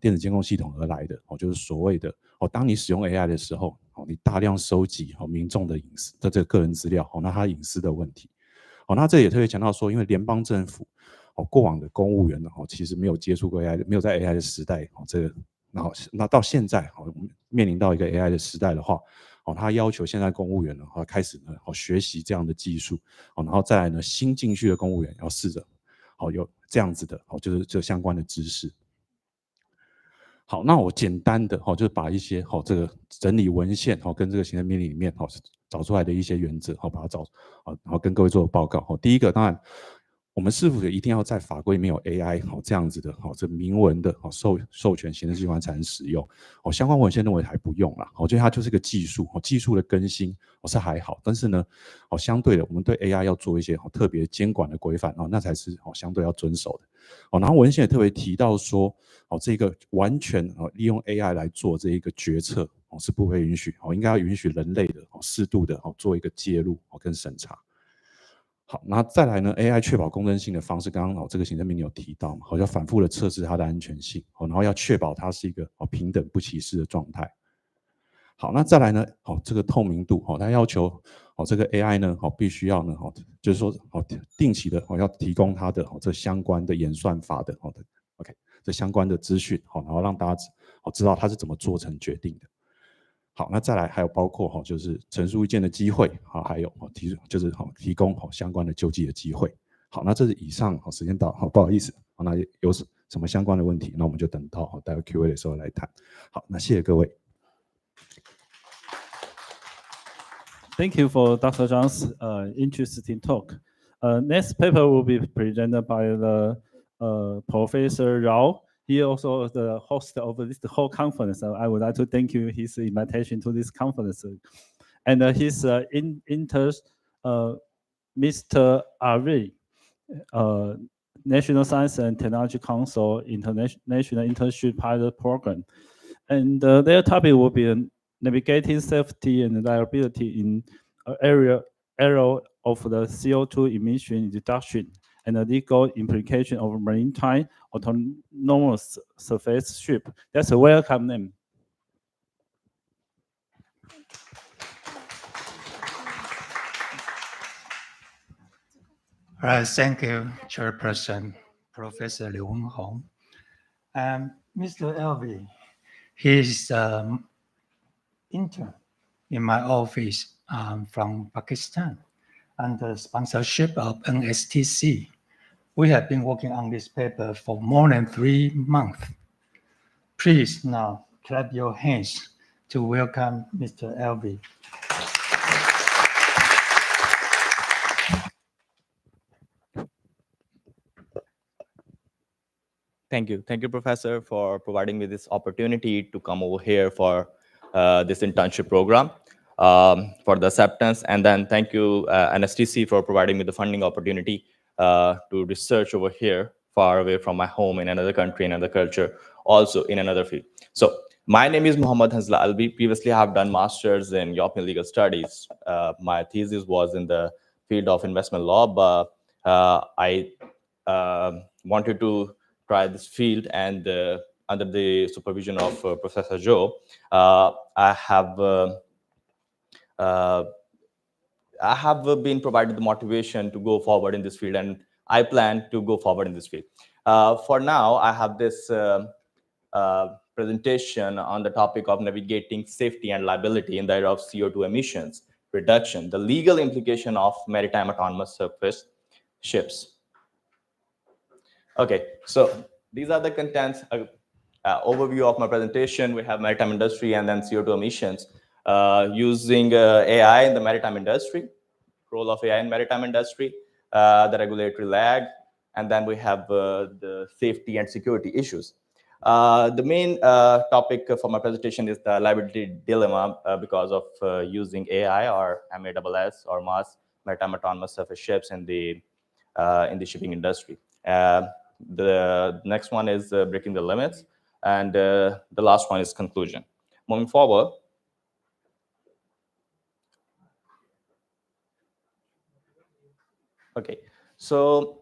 Speaker 14: 电子监控系统而来的就是所谓的当你使用 AI 的时候，你大量收集民众的隐私的这个个人资料，那他隐私的问题。那这也特别强调说，因为联邦政府过往的公务员其实没有接触过 AI， 没有在 AI 的时代这个，那到现在面临到一个 AI 的时代的话，他要求现在公务员呢开始呢学习这样的技术，然后再来呢新进去的公务员要试着有这样子的就是这相关的知识。好，那我简单的就是把一些这个整理文献跟这个行政命令里面找出来的一些原则把它然后跟各位做报告。第一个，当然我们是否一定要在法规里面有 AI 这样子的这明文的授权行政机关才能使用？相关文献认为还不用啦，我觉得它就是个技术，技术的更新是还好，但是呢相对的我们对 AI 要做一些特别监管的规范，那才是相对要遵守的。然后文献也特别提到说这个完全利用 AI 来做这一个决策是不会允许，应该要允许人类的适度的做一个介入跟审查。好，那再来呢 ，AI 确保公正性的方式，刚刚这个行政命令有提到嘛，要反复的测试它的安全性，然后要确保它是一个平等不歧视的状态。好，那再来呢，这个透明度，它要求这个 AI 呢，必须要呢，就是说定期的要提供它的这相关的演算法的OK 这相关的资讯，然后让大家知道它是怎么做成决定的。好，那再来还有包括就是陈述意见的机会，还有提供相关的救济的机会。好，那这是以上时间到，不好意思，那有什么相关的问题，那我们就等到待会 Q&A 的时候来谈。好，那谢谢各位。
Speaker 13: Thank you for Dr. Zhang's interesting talk. Next paper will be presented by the Professor Rao. He also is the host of this whole conference. I would like to thank you his invitation to this conference. And his Mr. Ari, National Science and Technology Council International Internship Pilot Program. And their topic will be navigating safety and reliability in area of the CO2 emission reduction and the legal implication of maritime autonomous surface ship. That's a welcome name.
Speaker 15: All right, thank you, Chairperson, Professor Liu Wenhong. Mr. Elvi, he's intern in my office from Pakistan under sponsorship of NSTC. We have been working on this paper for more than 3 months. Please now clap your hands to welcome Mr. Elvi.
Speaker 16: Thank you, Professor, for providing me this opportunity to come over here for this internship program, for the acceptance, and then thank you NSTC for providing me the funding opportunity to research over here, far away from my home in another country, another culture, also in another field. So my name is Muhammad Hazla Alvi. Previously, I have done master's in European legal studies. My thesis was in the field of investment law, but I wanted to try this field, and under the supervision of Professor Joe, I have been provided the motivation to go forward in this field, and I plan to go forward in this field. For now, I have this presentation on the topic of navigating safety and liability in the era of CO2 emissions reduction, the legal implication of maritime autonomous surface ships. Okay, so these are the contents, overview of my presentation. We have maritime industry and then CO2 emissions, using AI in the maritime industry, role of AI in maritime industry, the regulatory lag, and then we have the safety and security issues. The main topic for my presentation is the liability dilemma because of using AI or MASS or maritime autonomous surface ships in the shipping industry. The next one is breaking the limits, and the last one is conclusion. Moving forward. Okay, so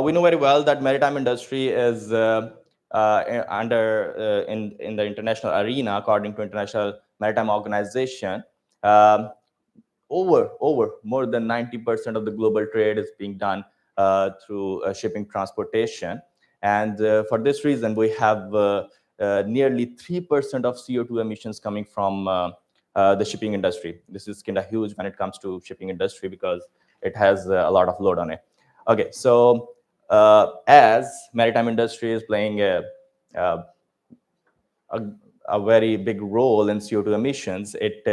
Speaker 16: we know very well that maritime industry is in the international arena, according to International Maritime Organization, over more than 90% of the global trade is being done through shipping transportation. And for this reason, we have nearly 3% of CO2 emissions coming from the shipping industry. This is kind of huge when it comes to shipping industry because it has a lot of load on it. Okay, so as maritime industry is playing a very big role in CO2 emissions, it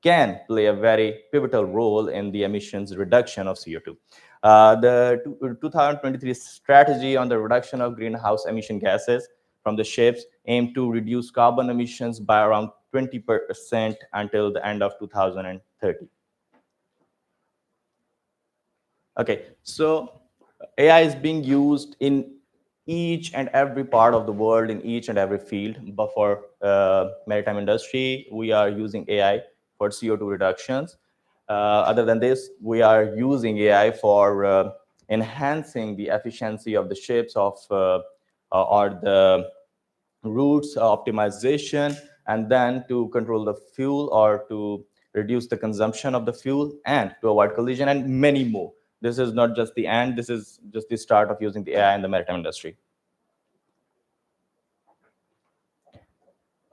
Speaker 16: can play a very pivotal role in the emissions reduction of CO2. The 2023 strategy on the reduction of greenhouse emission gases from the ships aim to reduce carbon emissions by around 20% until the end of 2030. Okay, so AI is being used in each and every part of the world, in each and every field. But for maritime industry, we are using AI for CO2 reductions. Other than this, we are using AI for enhancing the efficiency of the ships or the routes optimization, and then to control the fuel or to reduce the consumption of the fuel and to avoid collision and many more. This is not just the end, this is just the start of using the AI in the maritime industry.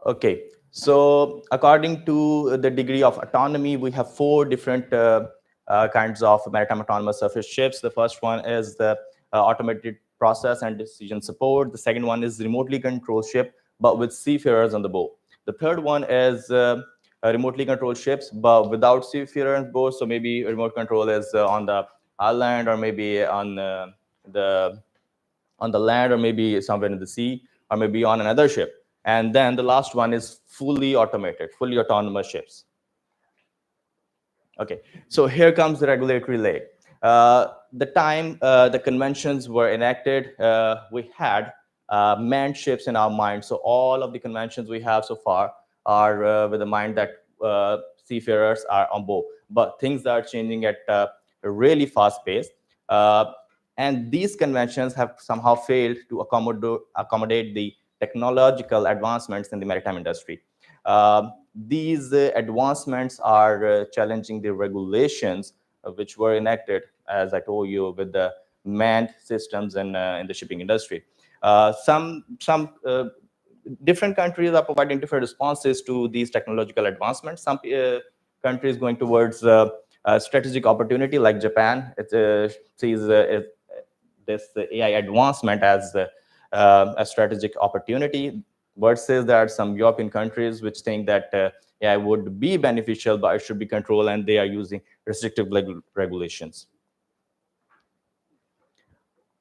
Speaker 16: Okay, so according to the degree of autonomy, we have 4 different kinds of maritime autonomous surface ships. The first one is the automated process and decision support. The second one is remotely controlled ship, but with seafarers on the board. The third one is remotely controlled ships, but without seafarers on board. So maybe remote control is on the island, or maybe on the land, or maybe somewhere in the sea, or maybe on another ship. And then the last one is fully automated, fully autonomous ships. Okay, so here comes the regulatory lag. The time the conventions were enacted, we had manned ships in our mind. So all of the conventions we have so far are with the mind that seafarers are on board. But things are changing at a really fast pace. And these conventions have somehow failed to accommodate the technological advancements in the maritime industry. These advancements are challenging the regulations which were enacted, as I told you, with the manned systems in the shipping industry. Some different countries are providing different responses to these technological advancements. Some countries going towards strategic opportunity, like Japan. It sees this AI advancement as a strategic opportunity, versus there are some European countries which think that AI would be beneficial, but it should be controlled, and they are using restrictive regulations.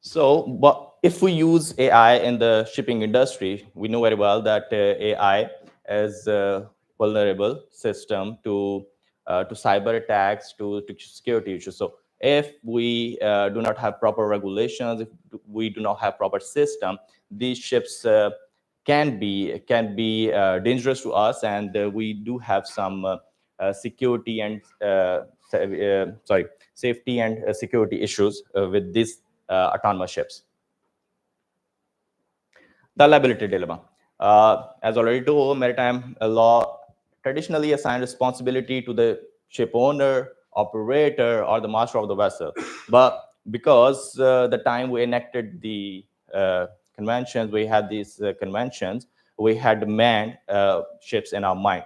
Speaker 16: So, but if we use AI in the shipping industry, we know very well that AI is a vulnerable system to cyber attacks, to security issues. So if we do not have proper regulations, if we do not have proper system, these ships can be dangerous to us, and we do have some security and safety and security issues with these autonomous ships. The liability dilemma. As already told, maritime law traditionally assigns responsibility to the ship owner, operator, or the master of the vessel. But because the time we enacted the conventions, we had these conventions, we had manned ships in our mind.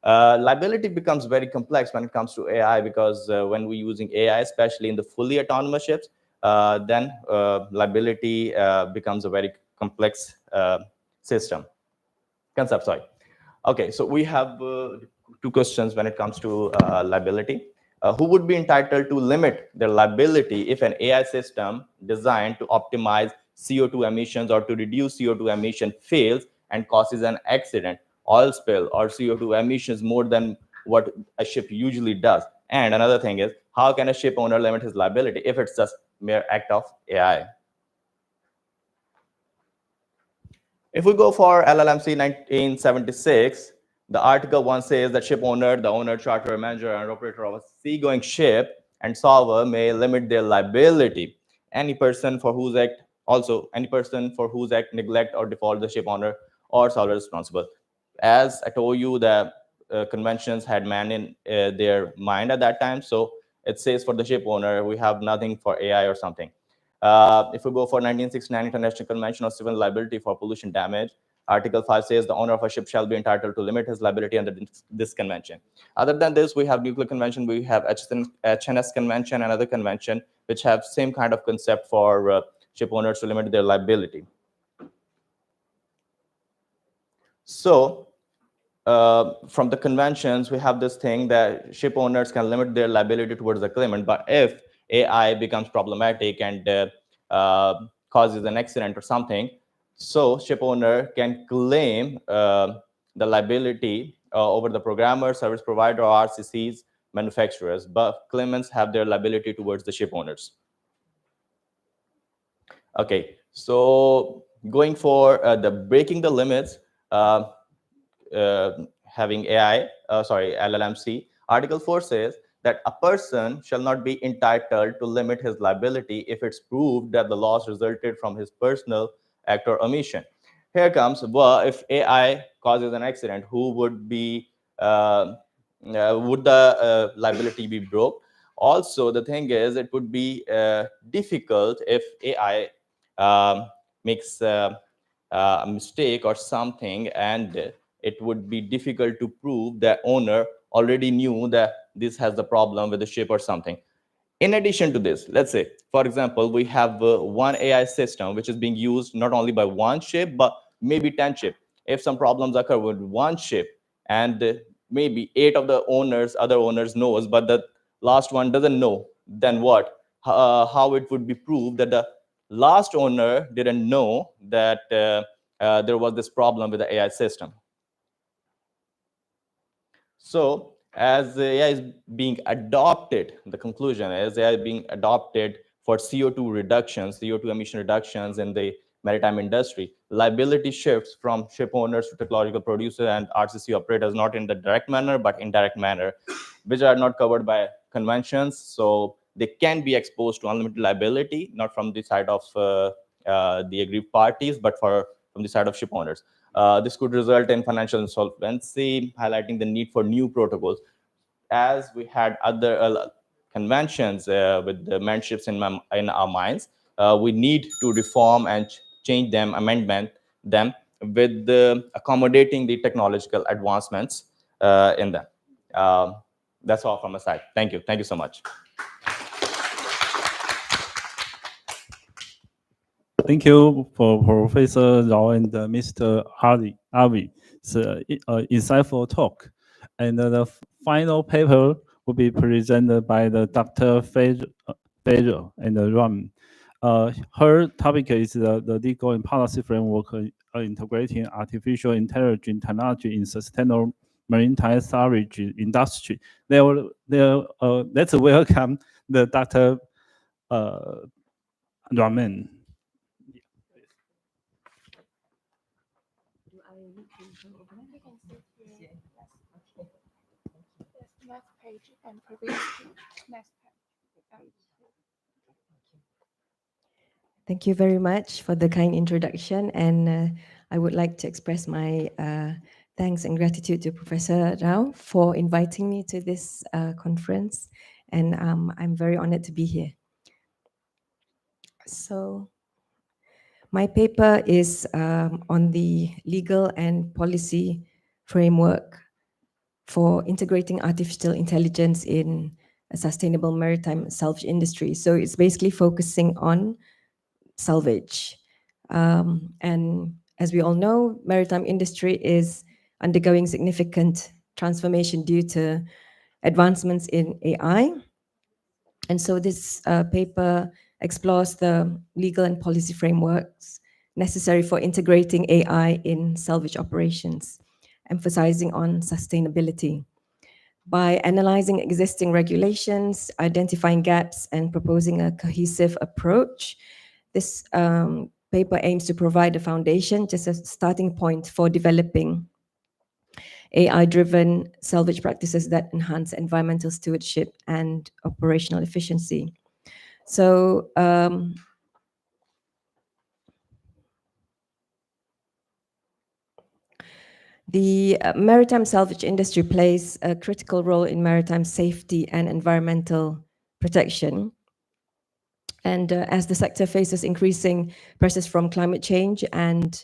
Speaker 16: Liability becomes very complex when it comes to AI, because when we're using AI, especially in the fully autonomous ships, then liability becomes a very complex concept. Sorry. Okay, so we have two questions when it comes to liability. Who would be entitled to limit their liability if an AI system designed to optimize CO2 emissions or to reduce CO2 emission fails and causes an accident, oil spill, or CO2 emissions more than what a ship usually does? And another thing is, how can a ship owner limit his liability if it's just mere act of AI? If we go for LLMC 1976, the Article 1 says that ship owner, the owner, charterer, manager, and operator of a seagoing ship and solver may limit their liability. Any person for whose act, neglect, or default the ship owner or solver is responsible. As I told you, the conventions had man in their mind at that time. So it says for the ship owner, we have nothing for AI or something. If we go for 1969 International Convention on Civil Liability for Pollution Damage, Article 5 says the owner of a ship shall be entitled to limit his liability under this convention. Other than this, we have Nuclear Convention, we have HNS Convention, and other convention, which have same kind of concept for ship owners to limit their liability. So from the conventions, we have this thing that ship owners can limit their liability towards the claimant, but if AI becomes problematic and causes an accident or something, so ship owner can claim the liability over the programmer, service provider, or RCCs, manufacturers, but claimants have their liability towards the ship owners. Okay, so going for the breaking the limits, having AI, LLMC, Article 4 says that a person shall not be entitled to limit his liability if it's proved that the loss resulted from his personal act or omission. Here comes, well, if AI causes an accident, who would be, would the liability be broke? Also, the thing is, it would be difficult if AI makes a mistake or something, and it would be difficult to prove that owner already knew that this has the problem with the ship or something. In addition to this, let's say, for example, we have one AI system which is being used not only by one ship, but maybe 10 ships. If some problems occur with one ship and maybe 8 of the other owners knows, but the last one doesn't know, then what? How it would be proved that the last owner didn't know that there was this problem with the AI system? So as AI is being adopted, the conclusion is AI is being adopted for CO2 reductions, CO2 emission reductions in the maritime industry. Liability shifts from ship owners to technological producers and RCC operators, not in the direct manner, but indirect manner, which are not covered by conventions. So they can be exposed to unlimited liability, not from the side of the aggrieved parties, but from the side of ship owners. This could result in financial insolvency, highlighting the need for new protocols. As we had other conventions with the manned ships in our minds, we need to reform and change them, amend them with accommodating the technological advancements in them. That's all from my side. Thank you. Thank you so much.
Speaker 13: Thank you for Professor Rao and Mr. Avi. It's an insightful talk. And the final paper will be presented by the Dr. Fedor and Ram. Her topic is the legal and policy framework integrating artificial intelligence technology in sustainable maritime storage industry. Let's welcome the Dr. Raman.
Speaker 1: Next page and previous next page.
Speaker 17: Thank you very much for the kind introduction, and I would like to express my thanks and gratitude to Professor Rao for inviting me to this conference, and I'm very honored to be here. So, My paper is on the legal and policy framework for integrating artificial intelligence in a sustainable maritime salvage industry. So it's basically focusing on salvage. And as we all know, maritime industry is undergoing significant transformation due to advancements in AI. And so this paper explores the legal and policy frameworks necessary for integrating AI in salvage operations, emphasizing on sustainability. By analyzing existing regulations, identifying gaps, and proposing a cohesive approach, this paper aims to provide a foundation, just a starting point for developing AI-driven salvage practices that enhance environmental stewardship and operational efficiency. So the maritime salvage industry plays a critical role in maritime safety and environmental protection. And as the sector faces increasing pressures from climate change and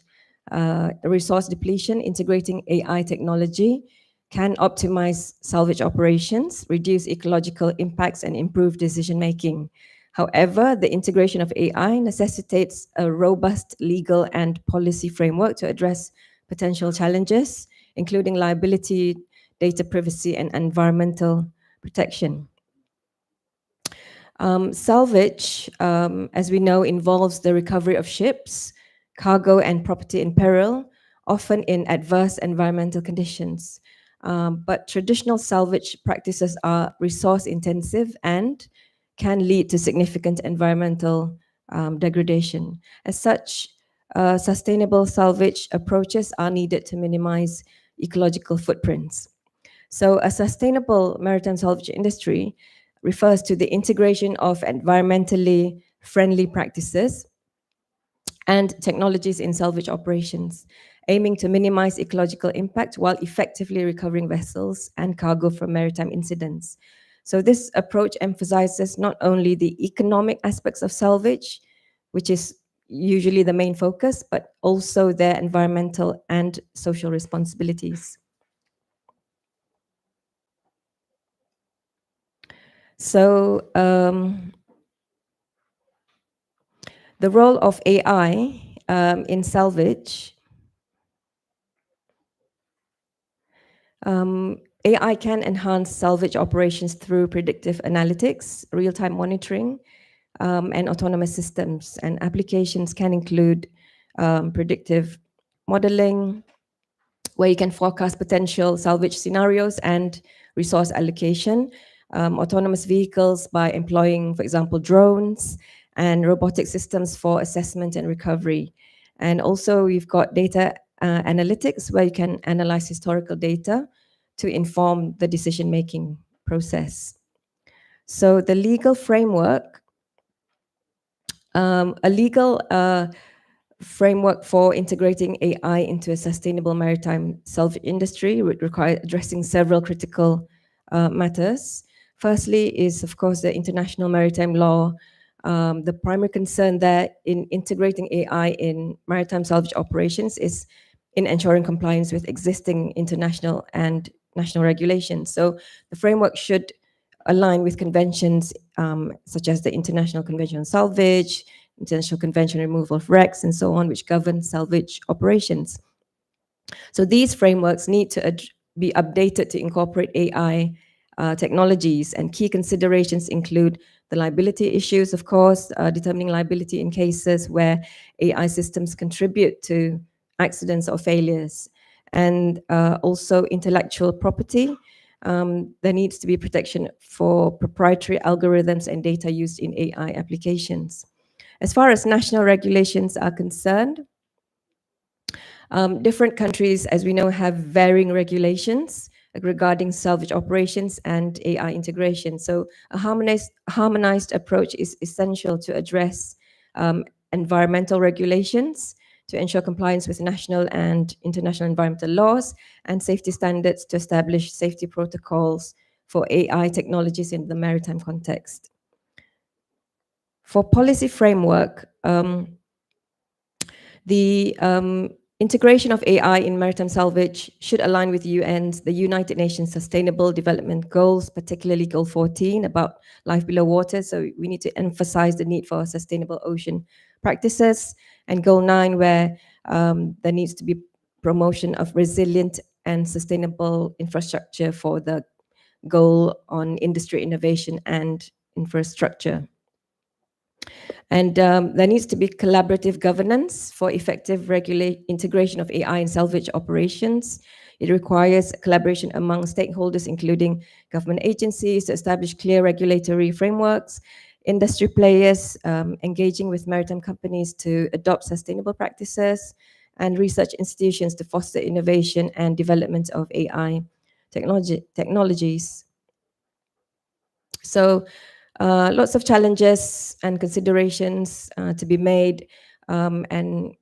Speaker 17: resource depletion, integrating AI technology can optimize salvage operations, reduce ecological impacts, and improve decision-making. However, the integration of AI necessitates a robust legal and policy framework to address potential challenges, including liability, data privacy, and environmental protection. Salvage, as we know, involves the recovery of ships, cargo, and property in peril, often in adverse environmental conditions. But traditional salvage practices are resource-intensive and can lead to significant environmental degradation. As such, sustainable salvage approaches are needed to minimize ecological footprints. So a sustainable maritime salvage industry refers to the integration of environmentally friendly practices and technologies in salvage operations, aiming to minimize ecological impact while effectively recovering vessels and cargo from maritime incidents. So this approach emphasizes not only the economic aspects of salvage, which is usually the main focus, but also their environmental and social responsibilities. So the role of AI in salvage. AI can enhance salvage operations through predictive analytics, real-time monitoring, and autonomous systems. And applications can include predictive modeling, where you can forecast potential salvage scenarios and resource allocation, autonomous vehicles by employing, for example, drones, and robotic systems for assessment and recovery. And also we've got data analytics, where you can analyze historical data to inform the decision-making process. So the legal framework, a legal framework for integrating AI into a sustainable maritime salvage industry would require addressing several critical matters. Firstly is, of course, the international maritime law. The primary concern there in integrating AI in maritime salvage operations is in ensuring compliance with existing international and national regulations. So the framework should align with conventions such as the International Convention on Salvage, International Convention on Removal of Wrecks, and so on, which govern salvage operations. So these frameworks need to be updated to incorporate AI technologies, and key considerations include the liability issues, of course, determining liability in cases where AI systems contribute to accidents or failures, and also intellectual property. There needs to be protection for proprietary algorithms and data used in AI applications. As far as national regulations are concerned, different countries, as we know, have varying regulations regarding salvage operations and AI integration. So a harmonized approach is essential to address environmental regulations, to ensure compliance with national and international environmental laws, and safety standards to establish safety protocols for AI technologies in the maritime context. For policy framework, The integration of AI in maritime salvage should align with the United Nations Sustainable Development Goals, particularly Goal 14 about life below water. So we need to emphasize the need for sustainable ocean practices, and Goal 9, where there needs to be promotion of resilient and sustainable infrastructure for the goal on industry innovation and infrastructure. And there needs to be collaborative governance for effective integration of AI in salvage operations. It requires collaboration among stakeholders, including government agencies, to establish clear regulatory frameworks, industry players engaging with maritime companies to adopt sustainable practices, and research institutions to foster innovation and development of AI technologies. So lots of challenges and considerations to be made, and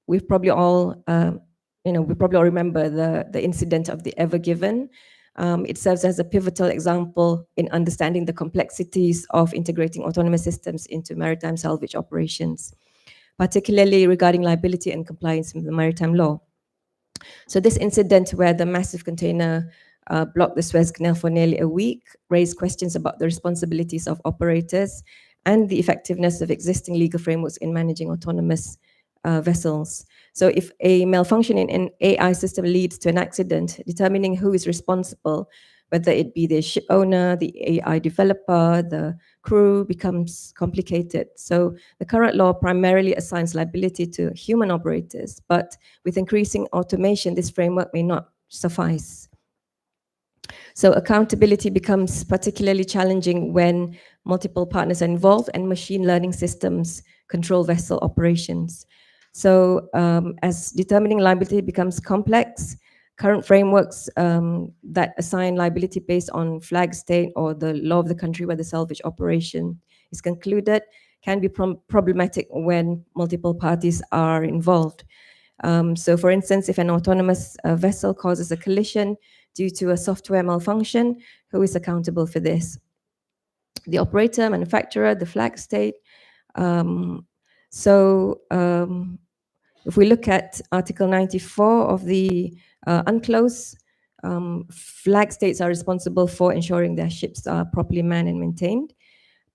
Speaker 17: we've probably all, we probably all remember the incident of the Ever Given. It serves as a pivotal example in understanding the complexities of integrating autonomous systems into maritime salvage operations, particularly regarding liability and compliance with the maritime law. So this incident, where the massive container blocked the Suez Canal for nearly a week, raised questions about the responsibilities of operators and the effectiveness of existing legal frameworks in managing autonomous vessels. So if a malfunction in an AI system leads to an accident, determining who is responsible, whether it be the ship owner, the AI developer, the crew, becomes complicated. So the current law primarily assigns liability to human operators, but with increasing automation, this framework may not suffice. So accountability becomes particularly challenging when multiple partners are involved and machine learning systems control vessel operations. So as determining liability becomes complex, current frameworks that assign liability based on flag state or the law of the country where the salvage operation is concluded can be problematic when multiple parties are involved. So for instance, if an autonomous vessel causes a collision due to a software malfunction, who is accountable for this? The operator, manufacturer, the flag state. If we look at Article 94 of the UNCLOS, flag states are responsible for ensuring their ships are properly manned and maintained.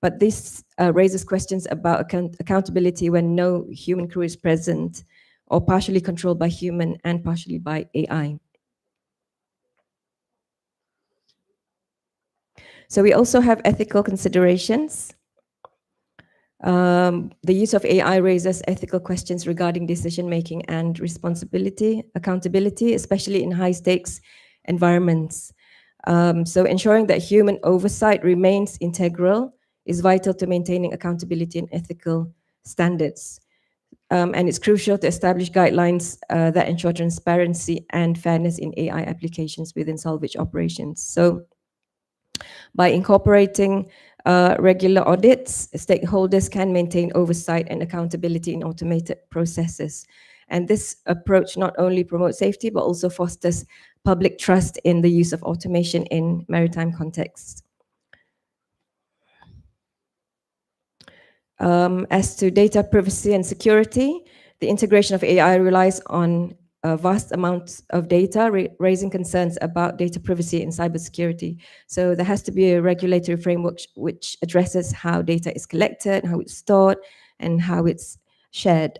Speaker 17: But this raises questions about accountability when no human crew is present, or partially controlled by human and partially by AI. So we also have ethical considerations. The use of AI raises ethical questions regarding decision-making and accountability, especially in high-stakes environments. So ensuring that human oversight remains integral is vital to maintaining accountability and ethical standards. And it's crucial to establish guidelines that ensure transparency and fairness in AI applications within salvage operations. So by incorporating regular audits, stakeholders can maintain oversight and accountability in automated processes. And this approach not only promotes safety, but also fosters public trust in the use of automation in maritime contexts. As to data privacy and security, the integration of AI relies on a vast amount of data, raising concerns about data privacy and cybersecurity. So there has to be a regulatory framework which addresses how data is collected, how it's stored, and how it's shared.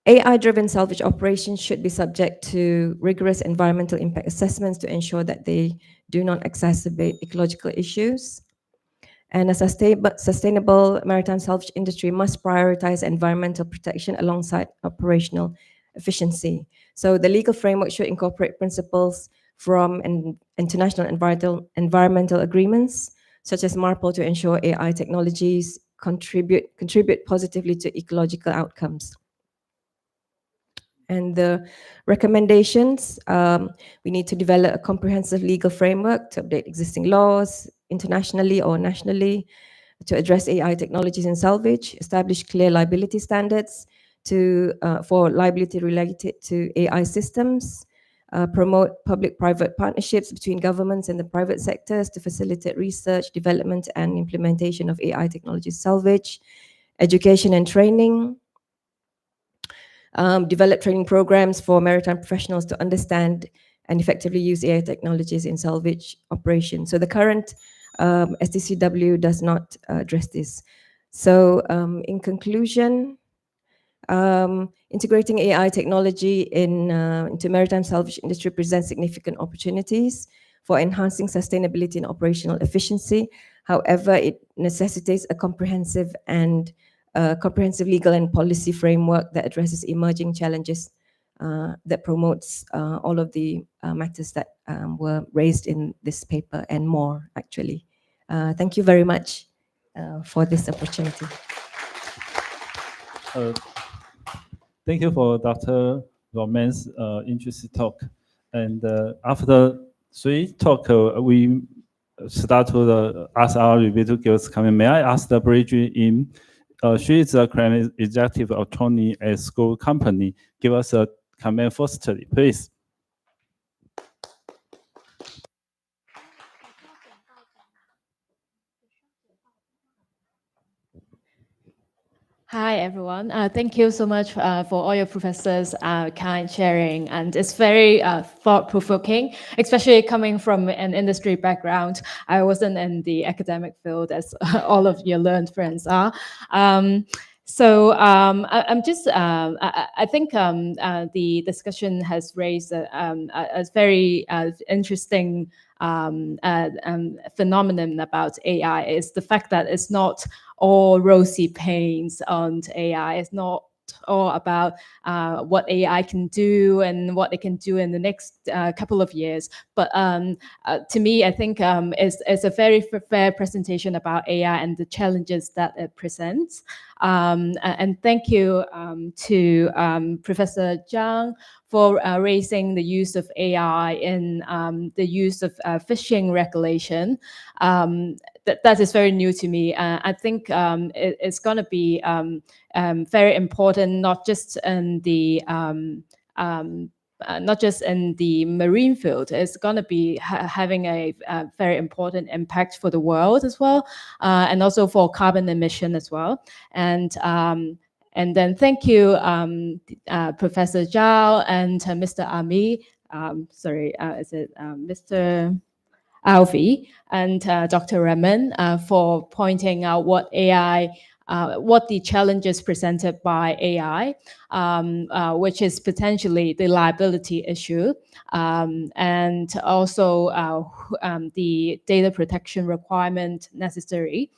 Speaker 17: AI-driven salvage operations should be subject to rigorous environmental impact assessments to ensure that they do not exacerbate ecological issues. And a sustainable maritime salvage industry must prioritize environmental protection alongside operational efficiency. So the legal framework should incorporate principles from international environmental agreements, such as MARPOL, to ensure AI technologies contribute positively to ecological outcomes. And the recommendations, we need to develop a comprehensive legal framework to update existing laws internationally or nationally to address AI technologies in salvage, establish clear liability standards for liability related to AI systems, promote public-private partnerships between governments and the private sectors to facilitate research, development, and implementation of AI technology salvage, education and training, develop training programs for maritime professionals to understand and effectively use AI technologies in salvage operations. So the current STCW does not address this. So in conclusion, integrating AI technology into maritime salvage industry presents significant opportunities for enhancing sustainability and operational efficiency. However, it necessitates a comprehensive legal and policy framework that addresses emerging challenges that promotes all of the matters that were raised in this paper and more, actually. Thank you very much for this opportunity.
Speaker 13: Thank you for Dr. Roman's interesting talk. And after 3 talk, we start to ask our review to give us comment. May I ask the Bridget in? She is the current executive attorney at school company. Give us a comment firstly, please.
Speaker 18: Hi, everyone. Thank you so much for all your professors' kind sharing. And it's very thought-provoking, especially coming from an industry background. I wasn't in the academic field, as all of your learned friends are. I think the discussion has raised a very interesting phenomenon about AI, is the fact that it's not all rosy paints on AI. It's not all about what AI can do and what it can do in the next couple of years. But to me, I think it's a very fair presentation about AI and the challenges that it presents. And thank you to Professor Zhang for raising the use of AI in the use of fishing regulation. That is very new to me. I think it's going to be very important, not just in the marine field. It's going to be having a very important impact for the world as well, and also for carbon emission as well. And then thank you, Professor Zhao and Mr. Ami. Mr. Alvi and Dr. Raman for pointing out what the challenges presented by AI, which is potentially the liability issue, and also the data protection requirement necessary.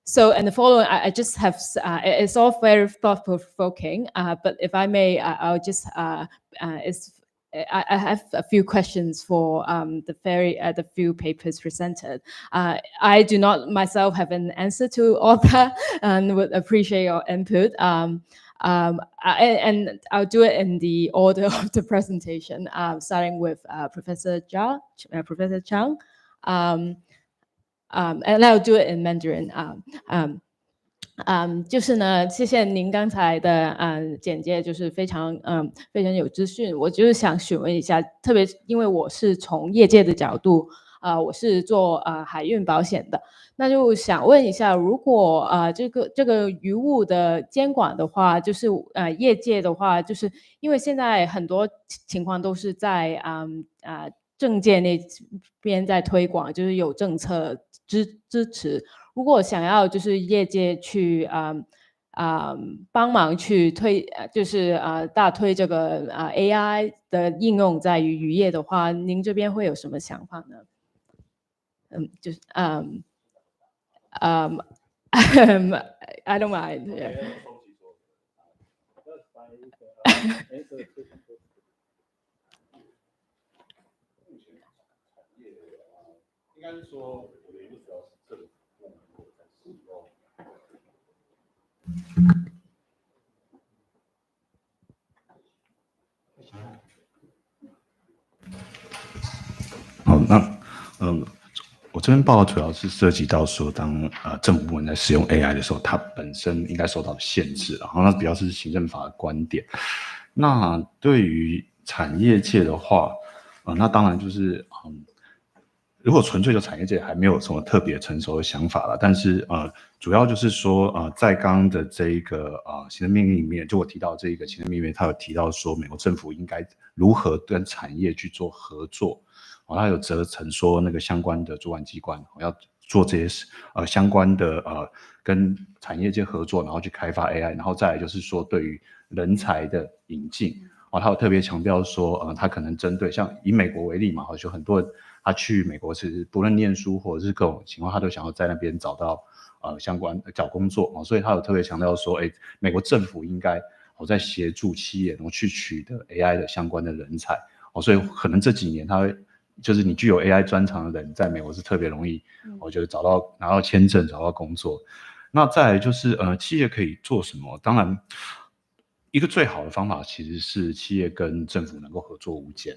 Speaker 18: So in the following, I just have, it's all very thought-provoking, but if I may, I'll just, I have a few questions for the few papers presented. I do not myself have an answer to all that and would appreciate your input. And I'll do it in the order of the presentation, starting with Professor Chang. And I'll do it in Mandarin. 就是呢，谢谢您刚才的简介，就是非常有资讯。我就是想询问一下，特别因为我是从业界的角度，我是做海运保险的，那就想问一下，如果这个渔务的监管的话，就是业界的话，就是因为现在很多情况都是在政界那边在推广，就是有政策支持。如果想要就是业界去帮忙去推，就是大推这个AI 的应用在于渔业的话，您这边会有什么想法呢？就是I don't mind. Yeah.
Speaker 14: 应该是说，我的一个主要是这个部门我在使用。好，那我这边报告主要是涉及到说，当政府部门在使用 AI 的时候，它本身应该受到的限制，然后那比较是行政法的观点。那对于产业界的话，那当然就是
Speaker 19: 如果纯粹就产业界还没有什么特别成熟的想法了，但是主要就是说在刚刚的这一个行政命令里面，就我提到这一个行政命令，它有提到说美国政府应该如何跟产业去做合作，它有责成说那个相关的主管机关要做这些相关的跟产业界合作，然后去开发 AI， 然后再来就是说对于人才的引进，他有特别强调说他可能针对像以美国为例嘛，就很多人他去美国是不论念书或者是各种情况，他都想要在那边找到相关找工作，所以他有特别强调说，美国政府应该在协助企业然后去取得 AI 的相关的人才，所以可能这几年他会就是你具有 AI 专长的人，在美国是特别容易，我觉得拿到签证，找到工作。那再来就是企业可以做什么？当然，一个最好的方法其实是企业跟政府能够合作无间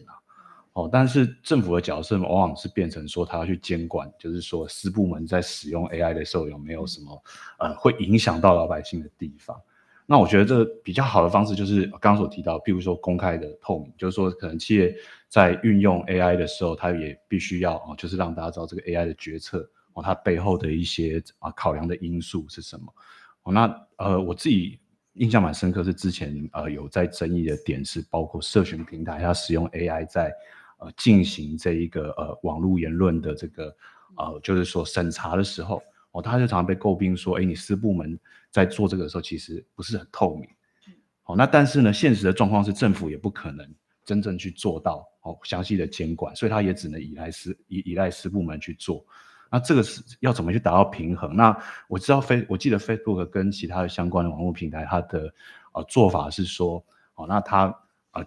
Speaker 19: 但是政府的角色往往是变成说他要去监管，就是说私部门在使用 AI 的时候有没有什么会影响到老百姓的地方。那我觉得这比较好的方式就是刚刚所提到，譬如说公开的透明，就是说可能企业在运用 AI 的时候，它也必须要就是让大家知道这个 AI 的决策它背后的一些考量的因素是什么。那我自己印象蛮深刻是之前有在争议的点是包括社群平台它使用 AI 在进行这一个网络言论的这个就是说审查的时候他就常常被诟病说你私部门在做这个的时候其实不是很透明。那但是呢现实的状况是政府也不可能真正去做到详细的监管，所以他也只能依赖私部门去做。那这个是要怎么去达到平衡？那我记得 Facebook 跟其他的相关的网络平台，它的做法是说，那它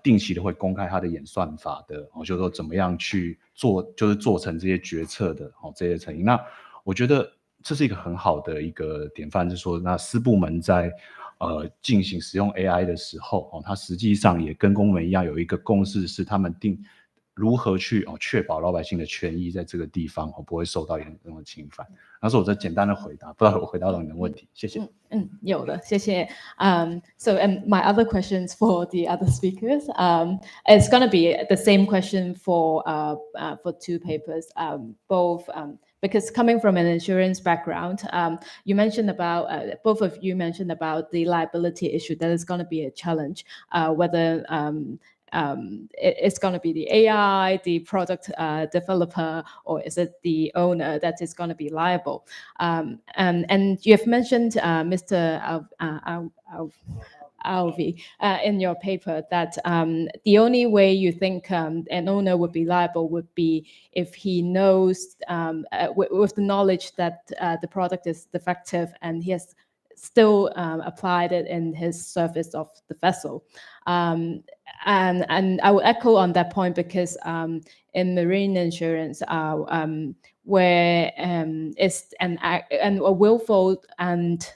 Speaker 19: 定期的会公开它的演算法的，就是说怎么样去做，就是做成这些决策的这些成因。那我觉得这是一个很好的一个典范，就是说，那私部门在进行使用 AI 的时候，它实际上也跟公部门一样有一个共识，是他们如何去确保老百姓的权益在这个地方不会受到严重的侵犯。那是我这简单的回答，不知道我回答到你的问题，谢谢。
Speaker 18: 有的，谢谢。So my other questions for the other speakers, it's going to be the same question for two papers, both. Because coming from an insurance background, you mentioned about both of you mentioned about the liability issue that is going to be a challenge, whether it's going to be the AI, the product developer, or is it the owner that is going to be liable? And you have mentioned, Mr. Alvi, in your paper that the only way you think an owner would be liable would be if he knows, with the knowledge that the product is defective and he has still applied it in his service of the vessel. And I will echo on that point because in marine insurance, where it's a willful and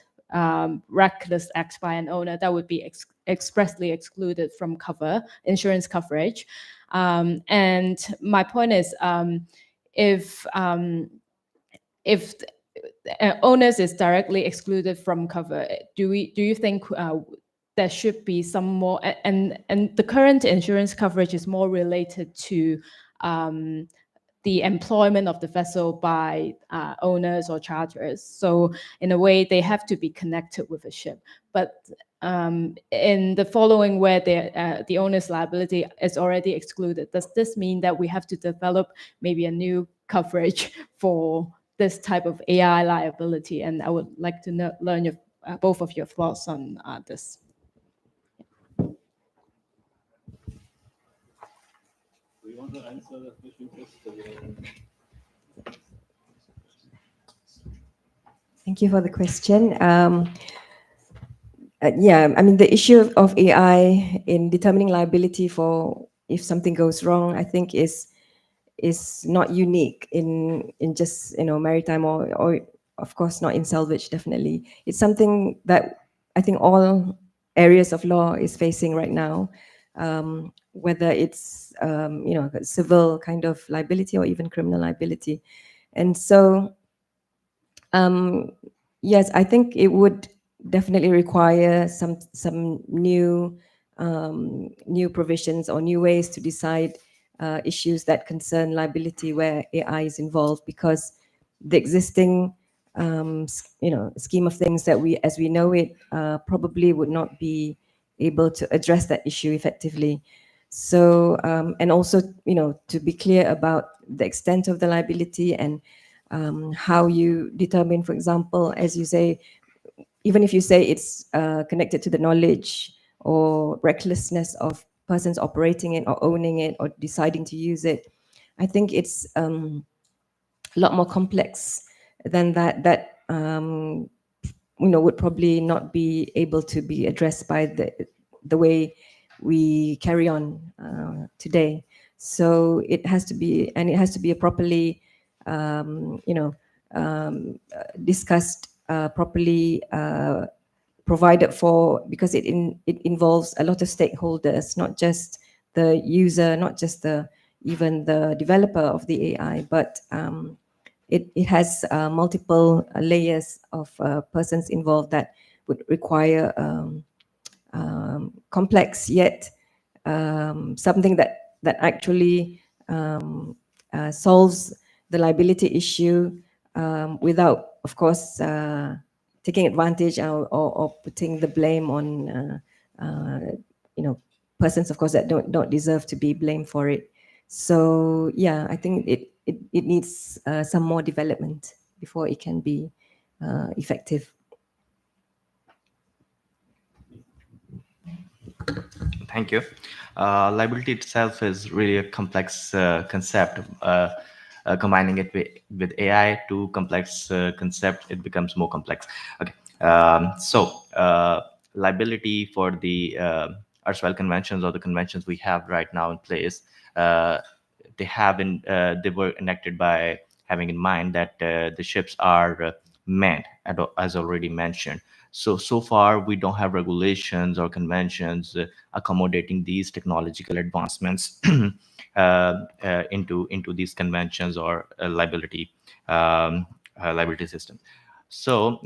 Speaker 18: reckless act by an owner, that would be expressly excluded from insurance coverage. And my point is, if owners is directly excluded from cover, do you think there should be some more, and the current insurance coverage is more related to the employment of the vessel by owners or charters. So in a way, they have to be connected with a ship. But in the following, where the owner's liability is already excluded, does this mean that we have to develop maybe a new coverage for this type of AI liability? And I would like to learn both of your thoughts on this.
Speaker 13: Do you want to answer the question first?
Speaker 17: Thank you for the question. Yeah, I mean, the issue of AI in determining liability for if something goes wrong, I think is not unique in just maritime or of course not in salvage. Definitely, it's something that I think all areas of law is facing right now, whether it's civil kind of liability or even criminal liability. And so yes, I think it would definitely require some new provisions or new ways to decide issues that concern liability where AI is involved, because the existing scheme of things that as we know it probably would not be able to address that issue effectively. So and also to be clear about the extent of the liability and how you determine, for example, as you say, even if you say it's connected to the knowledge or recklessness of persons operating it or owning it or deciding to use it, I think it's a lot more complex than that would probably not be able to be addressed by the way we carry on today. So it has to be a properly discussed, properly provided for, because it involves a lot of stakeholders, not just the user, not just even the developer of the AI, but it has multiple layers of persons involved that would require complex yet something that actually solves the liability issue without, of course, taking advantage or putting the blame on persons, of course, that don't deserve to be blamed for it. So yeah, I think it needs some more development before it can be effective.
Speaker 16: Thank you. Liability itself is really a complex concept. Combining it with AI to complex concept, it becomes more complex. Okay. So liability for the erstwhile conventions or the conventions we have right now in place, they were enacted by having in mind that the ships are manned, as already mentioned. So far, we don't have regulations or conventions accommodating these technological advancements into these conventions or liability system. So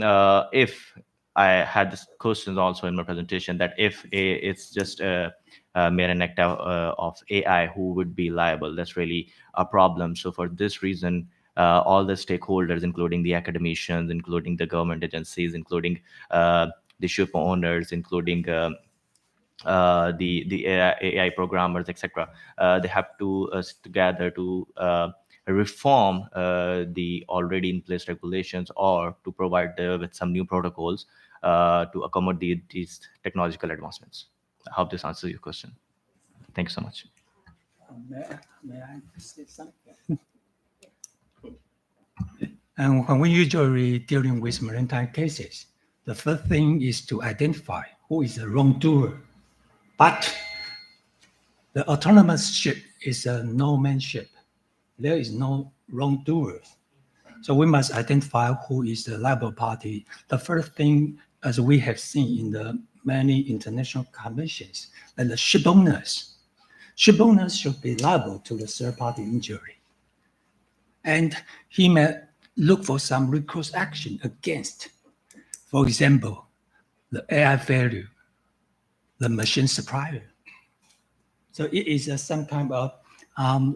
Speaker 16: if I had this question also in my presentation, that if it's just a mere an act of AI, who would be liable? That's really a problem. So for this reason, all the stakeholders, including the academicians, including the government agencies, including the ship owners, including the AI programmers, etc., they have to sit together to reform the already in place regulations, or to provide with some new protocols to accommodate these technological advancements. I hope this answers your question. Thank you so much.
Speaker 15: May I say something? And when we usually dealing with maritime cases, the first thing is to identify who is the wrongdoer. But the autonomous ship is a no-man ship. There is no wrongdoer. So we must identify who is the liable party. The first thing, as we have seen in the many international conventions, that the ship owners should be liable to the third-party injury. And he may look for some recourse action against, for example, the AI failure, the machine supplier. So it is some kind of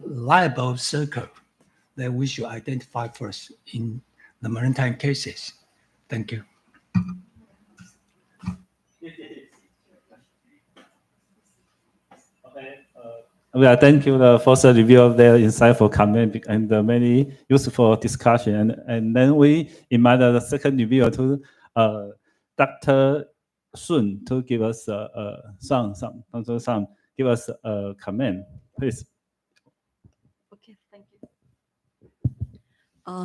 Speaker 15: liable circle that we should identify first in the maritime cases. Thank you.
Speaker 13: Thank you for the review of their insightful comment and the many useful discussion. And then we invite the second reviewer to Dr. Sun to give us give us a comment, please.
Speaker 20: Okay, thank you.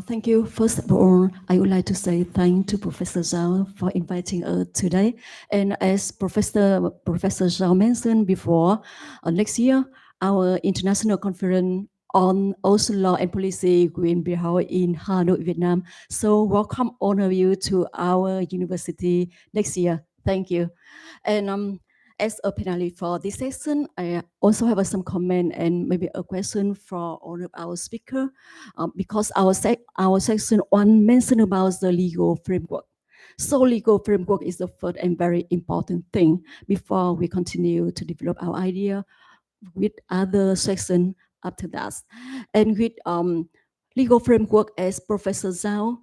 Speaker 20: Thank you. First of all, I would like to say thank to Professor Zhao for inviting us today. And as Professor Zhao mentioned before, next year, our international conference on ocean law and policy will be held in Hanoi, Vietnam. So welcome all of you to our university next year. Thank you. And as a panelist for this session, I also have some comment and maybe a question for all of our speakers, because our section 1 mentioned about the legal framework. So legal framework is the first and very important thing before we continue to develop our idea with other section after that. And with legal framework, as Professor Zhao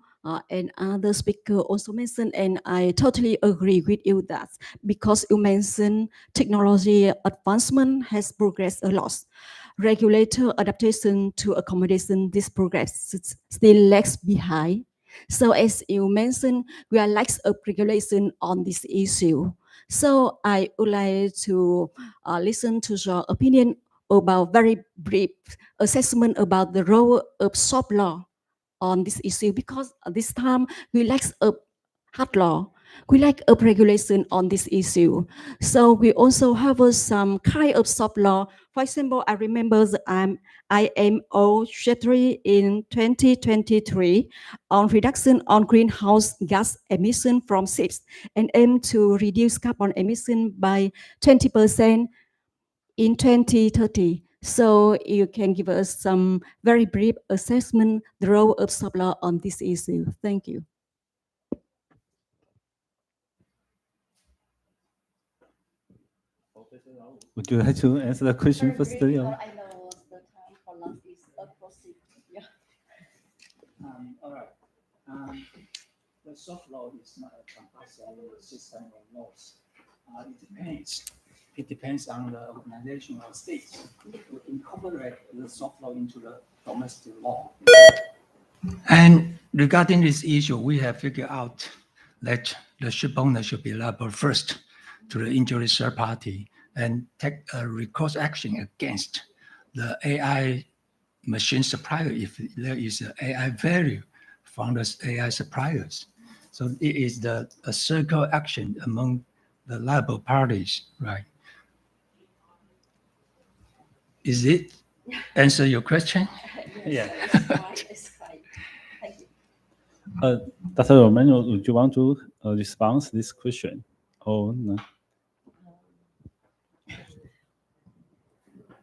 Speaker 20: and other speaker also mentioned, and I totally agree with you that because you mentioned technology advancement has progressed a lot. Regulator adaptation to accommodation this progress still lags behind. So as you mentioned, we are lax of regulation on this issue. So I would like to listen to your opinion about very brief assessment about the role of soft law on this issue, because this time we lack a hard law, we lack a regulation on this issue. So we also have some kind of soft law. For example, I remember the IMO Treaty in 2023 on reduction on greenhouse gas emission from ships and aim to reduce carbon emission by 20% in 2030. So you can give us some very brief assessment, the role of soft law on this issue. Thank you.
Speaker 13: Would you like to answer the question first?
Speaker 20: I know the time for lunch is approaching. Yeah.
Speaker 15: All right. The soft law is not a compulsory system of laws. It depends on the organization or states to incorporate the soft law into the domestic law. And regarding this issue, we have figured out that the ship owner should be liable first to the injured third party and take a recourse action against the AI machine supplier if there is an AI value from the AI suppliers. So it is a circle action among the liable parties, right? Is it answer your question?
Speaker 20: Yes,
Speaker 15: Yeah.
Speaker 20: it's fine. Thank you.
Speaker 13: Dr. Emmanuel, would you want to respond to this question? Oh, no.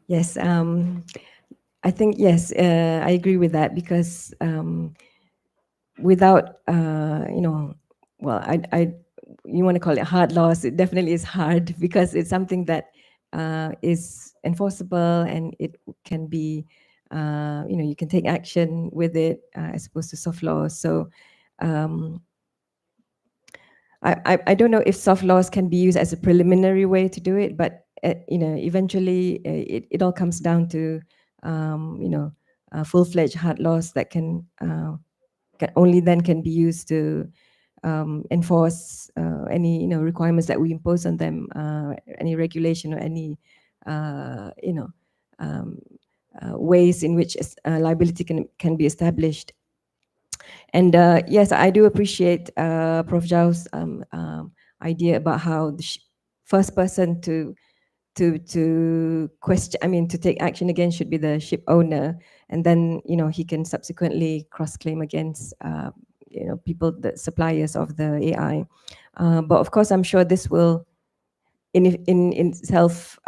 Speaker 17: Yes, I think, yes, I agree with that because without, well, you want to call it hard laws, it definitely is hard because it's something that is enforceable and it can be, you can take action with it as opposed to soft laws. So I don't know if soft laws can be used as a preliminary way to do it, but eventually it all comes down to full-fledged hard laws that can only then can be used to enforce any requirements that we impose on them, any regulation or any ways in which liability can be established. And yes, I do appreciate Prof. Zhao's idea about how the first person to question, to take action again should be the ship owner, and then he can subsequently cross-claim against people, the suppliers of the AI. But of course, I'm sure this will in itself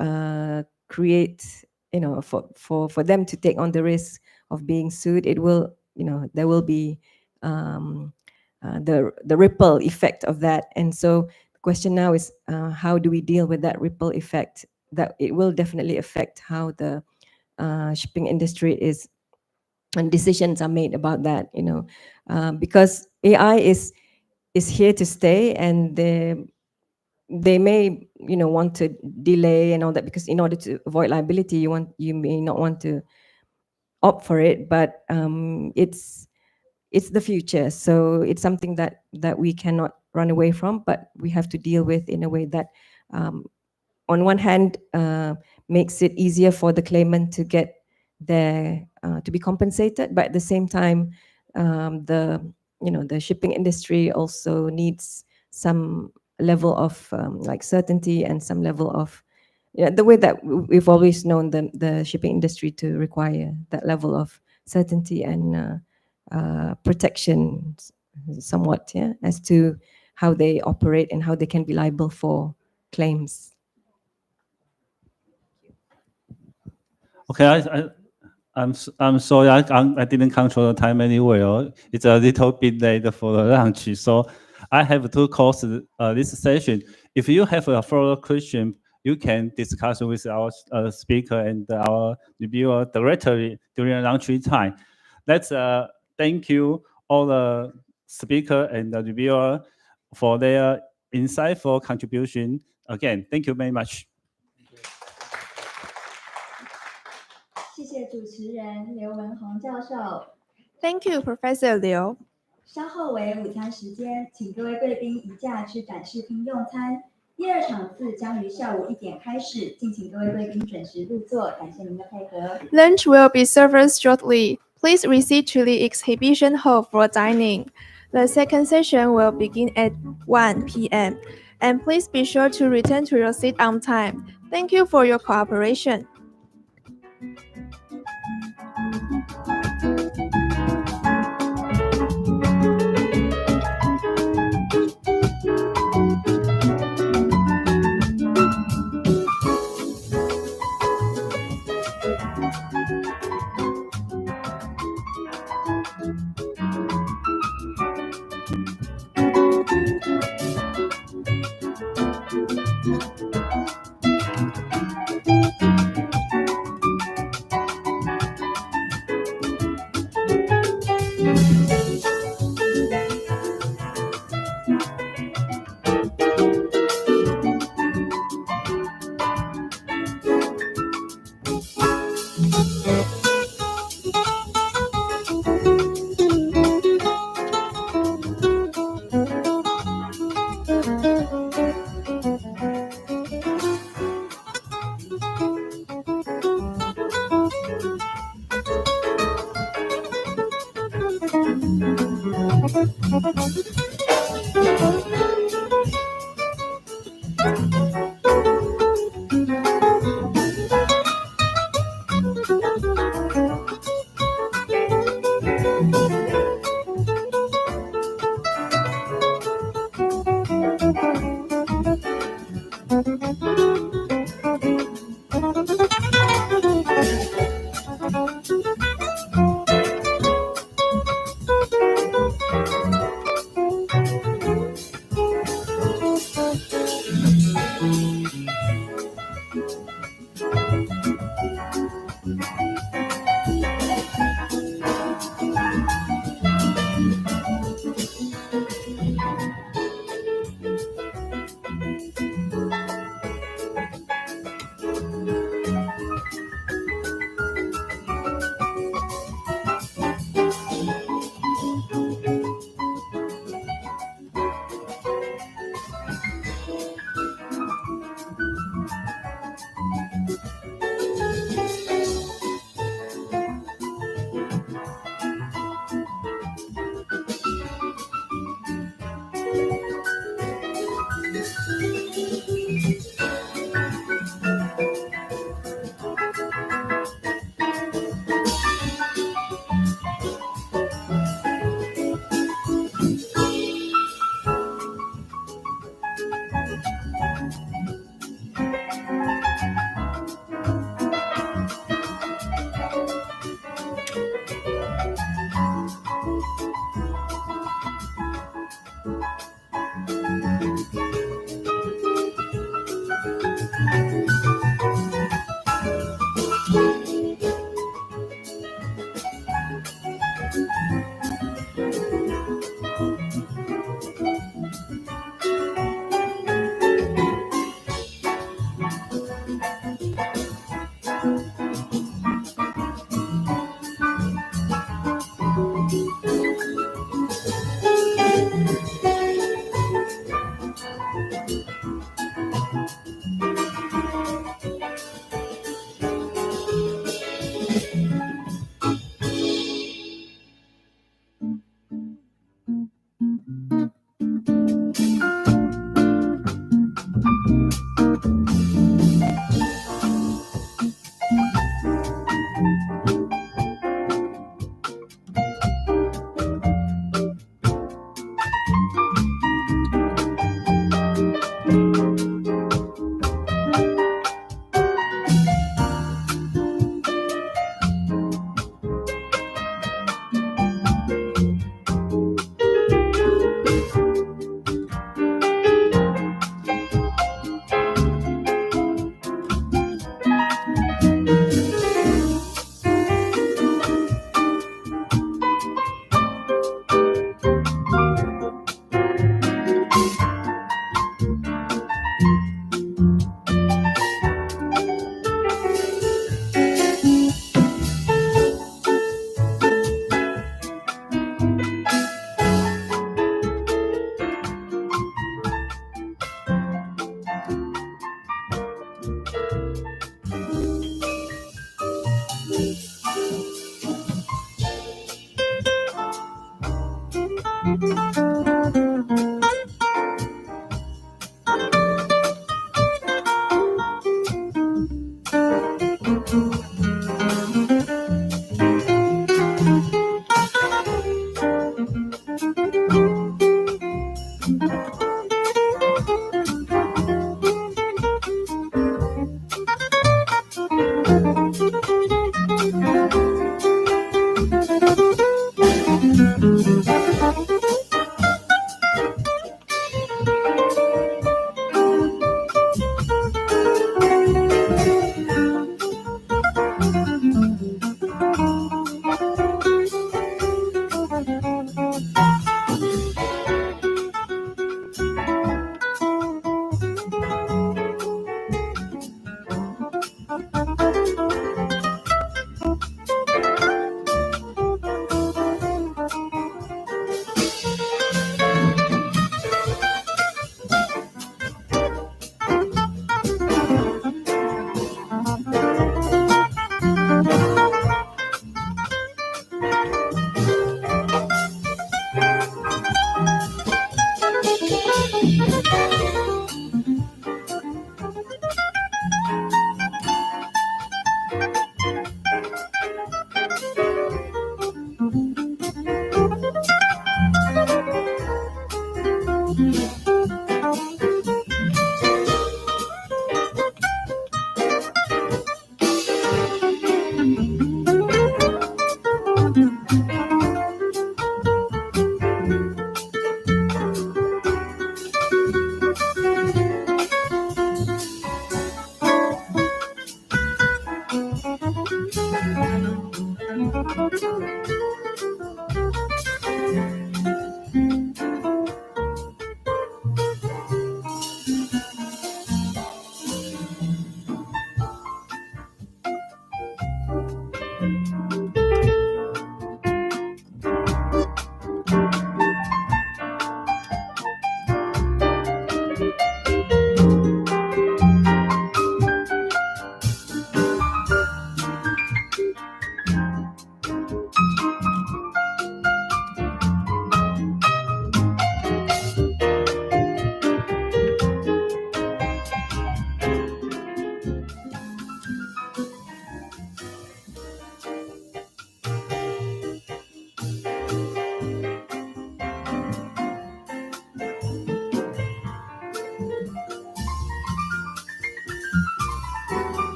Speaker 17: create, for them to take on the risk of being sued. It will, there will be the ripple effect of that. And so the question now is, how do we deal with that ripple effect? That it will definitely affect how the shipping industry is, and decisions are made about that, because AI is here to stay, and they may want to delay and all that, because in order to avoid liability, you may not want to opt for it, but it's the future. So it's something that we cannot run away from, but we have to deal with in a way that on one hand makes it easier for the claimant to get their to be compensated, but at the same time the shipping industry also needs some level of like certainty and some level of the way that we've always known the shipping industry to require that level of certainty and protection somewhat, as to how they operate and how they can be liable for claims.
Speaker 13: Okay, I'm sorry, I didn't control the time anyway. It's a little bit late for the lunch, so I have to close this session. If you have a further question, you can discuss with our speaker and our reviewer directly during lunch time. Let's thank you all the speaker and the reviewer for their insightful contribution. Again, thank you very much.
Speaker 2: 谢谢主持人刘文宏教授。
Speaker 1: Thank you, Professor Liu.
Speaker 2: 稍后为午餐时间，请各位贵宾移驾至展示厅用餐。第二场次将于下午1点开始，敬请各位贵宾准时入座，感谢您的配合。
Speaker 1: Lunch will be served shortly. Please recede to the exhibition hall for dining. The second session will begin at 1 p.m. And please be sure to return to your seat on time. Thank you for your cooperation.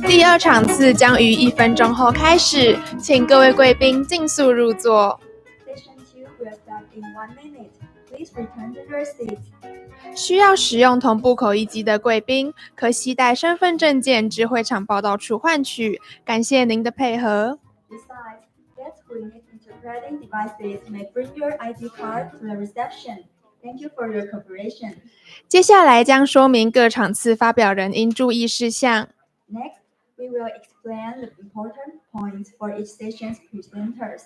Speaker 1: 第二场次将于1分钟后开始，请各位贵宾尽速入座。
Speaker 2: Session 2 will start in 1 minute. Please return to your seats.
Speaker 1: 需要使用同步口译机的贵宾，可携带身份证件至会场报到处换取。感谢您的配合。
Speaker 2: Besides, guests who need interpreting devices may bring your ID card to the reception. Thank you for your cooperation.
Speaker 1: 接下来将说明各场次发表人应注意事项。
Speaker 2: Next, we will explain the important points for each session's presenters.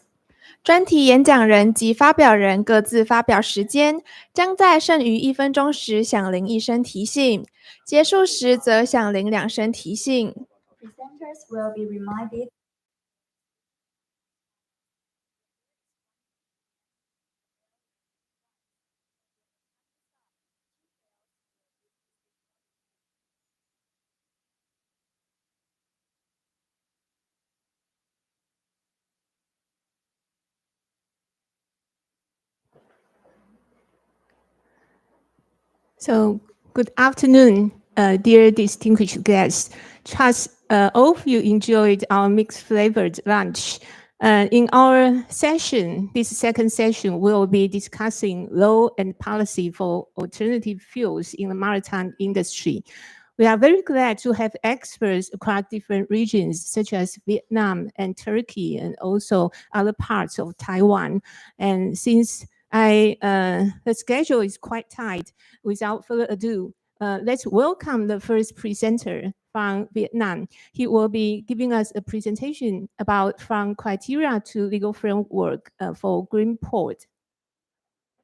Speaker 1: 专题演讲人及发表人各自发表时间，将在剩余1分钟时响铃1声提醒，结束时则响铃2声提醒。
Speaker 2: Presenters will be reminded.
Speaker 21: So, good afternoon, dear distinguished guests. Trust all of you enjoyed our mixed-flavored lunch. In our session, this second session, we'll be discussing law and policy for alternative fuels in the maritime industry. We are very glad to have experts across different regions, such as Vietnam and Turkey, and also other parts of Taiwan. And since the schedule is quite tight, without further ado, let's welcome the first presenter from Vietnam. He will be giving us a presentation about from criteria to legal framework for green port.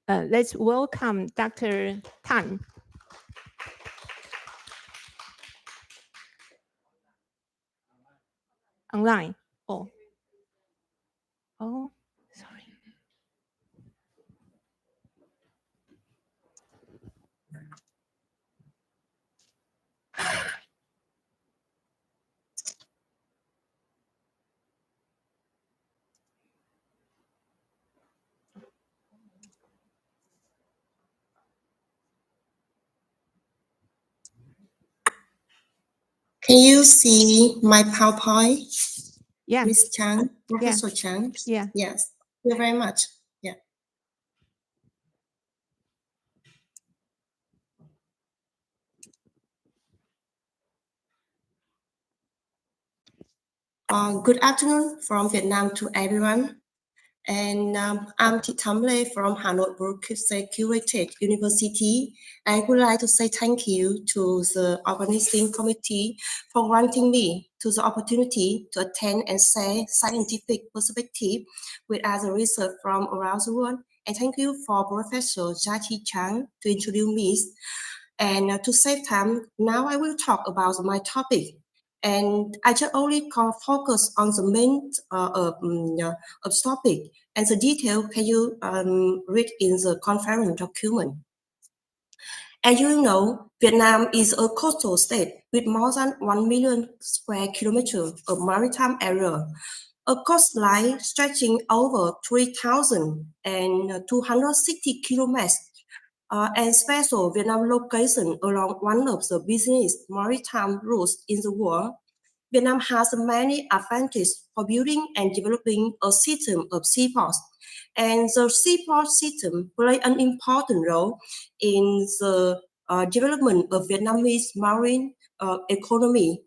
Speaker 21: Let's welcome Dr. Tan. Online. Oh, sorry.
Speaker 22: Can you see my PowerPoint?
Speaker 21: Yeah.
Speaker 22: Ms. Chang, Professor Chang?
Speaker 21: Yeah.
Speaker 22: Yes. Thank you very much. Yeah. Good afternoon from Vietnam to everyone. And I'm Thị Thắm Lê from Hanoi Brookes University. I would like to say thank you to the organizing committee for granting me to the opportunity to attend and share scientific perspective with other research from around the world. And thank you for Professor Jachi Chang to introduce me. And to save time, now I will talk about my topic. And I just only focus on the main of topic, and the detail can you read in the conference document. As you know, Vietnam is a coastal state with more than 1 million square kilometers of maritime area, a coastline stretching over 3,260 kilometers. And special Vietnam location along one of the busiest maritime routes in the world. Vietnam has many advantages for building and developing a system of seaports, and the seaport system plays an important role in the development of Vietnamese marine economy.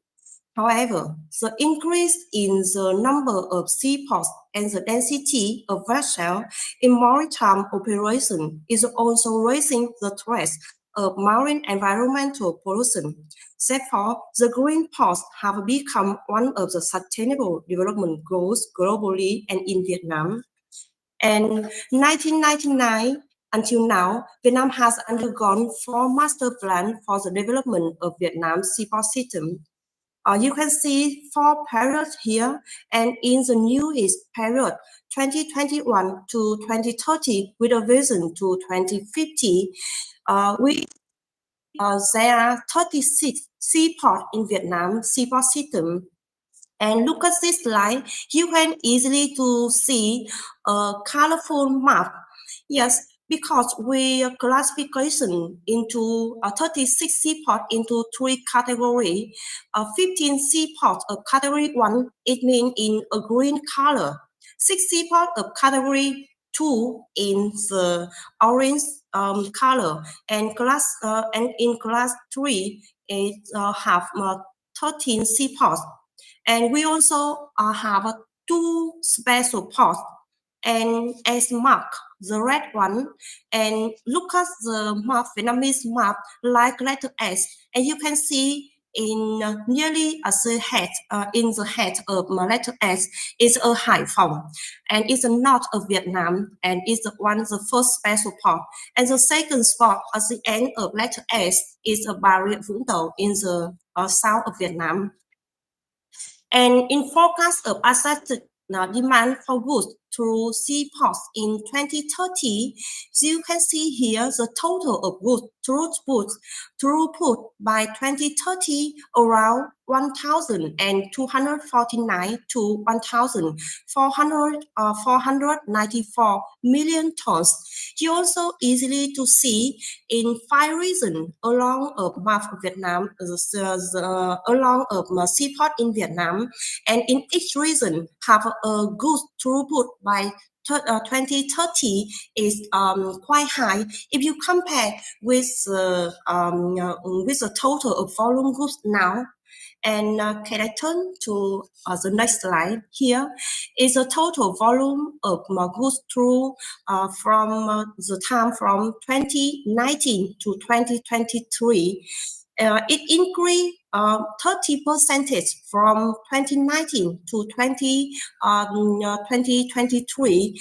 Speaker 22: However, the increase in the number of seaports and the density of vessels in maritime operation is also raising the threat of marine environmental pollution. Therefore, the green ports have become one of the sustainable development goals globally and in Vietnam. And 1999 until now, Vietnam has undergone 4 master plans for the development of Vietnam's seaport system. You can see 4 periods here, and in the newest period, 2021 to 2030, with a vision to 2050, there are 36 seaports in Vietnam seaport system, And look at this slide. You can easily to see a colorful map. Yes, because we classification into 36 seaports into 3 categories. 15 seaports of category 1, it means in a green color. 6 seaports of category 2 in the orange color, and in class 3 it have 13 seaports. And we also have 2 special ports, and as mark the red one, and look at the map, Vietnamese map, like letter S, and you can see in nearly the head, in the head of letter S is a Hải Phòng, and it's not of Vietnam, and it's the first special port. And the second spot at the end of letter S is a Bà Rịa Vũng Tàu in the south of Vietnam. And in forecast of asset demand for goods through seaports in 2030, so you can see here the total of goods throughput by 2030 around 1,249 to 1,494 million tons. You also easily to see in 5 regions along a map of Vietnam, along a seaport in Vietnam, and in each region have a good throughput by 2030 is quite high if you compare with the total of volume goods now. And can I turn to the next slide? Here is the total volume of goods through from the time from 2019 to 2023. It increased 30% from 2019 to 2023,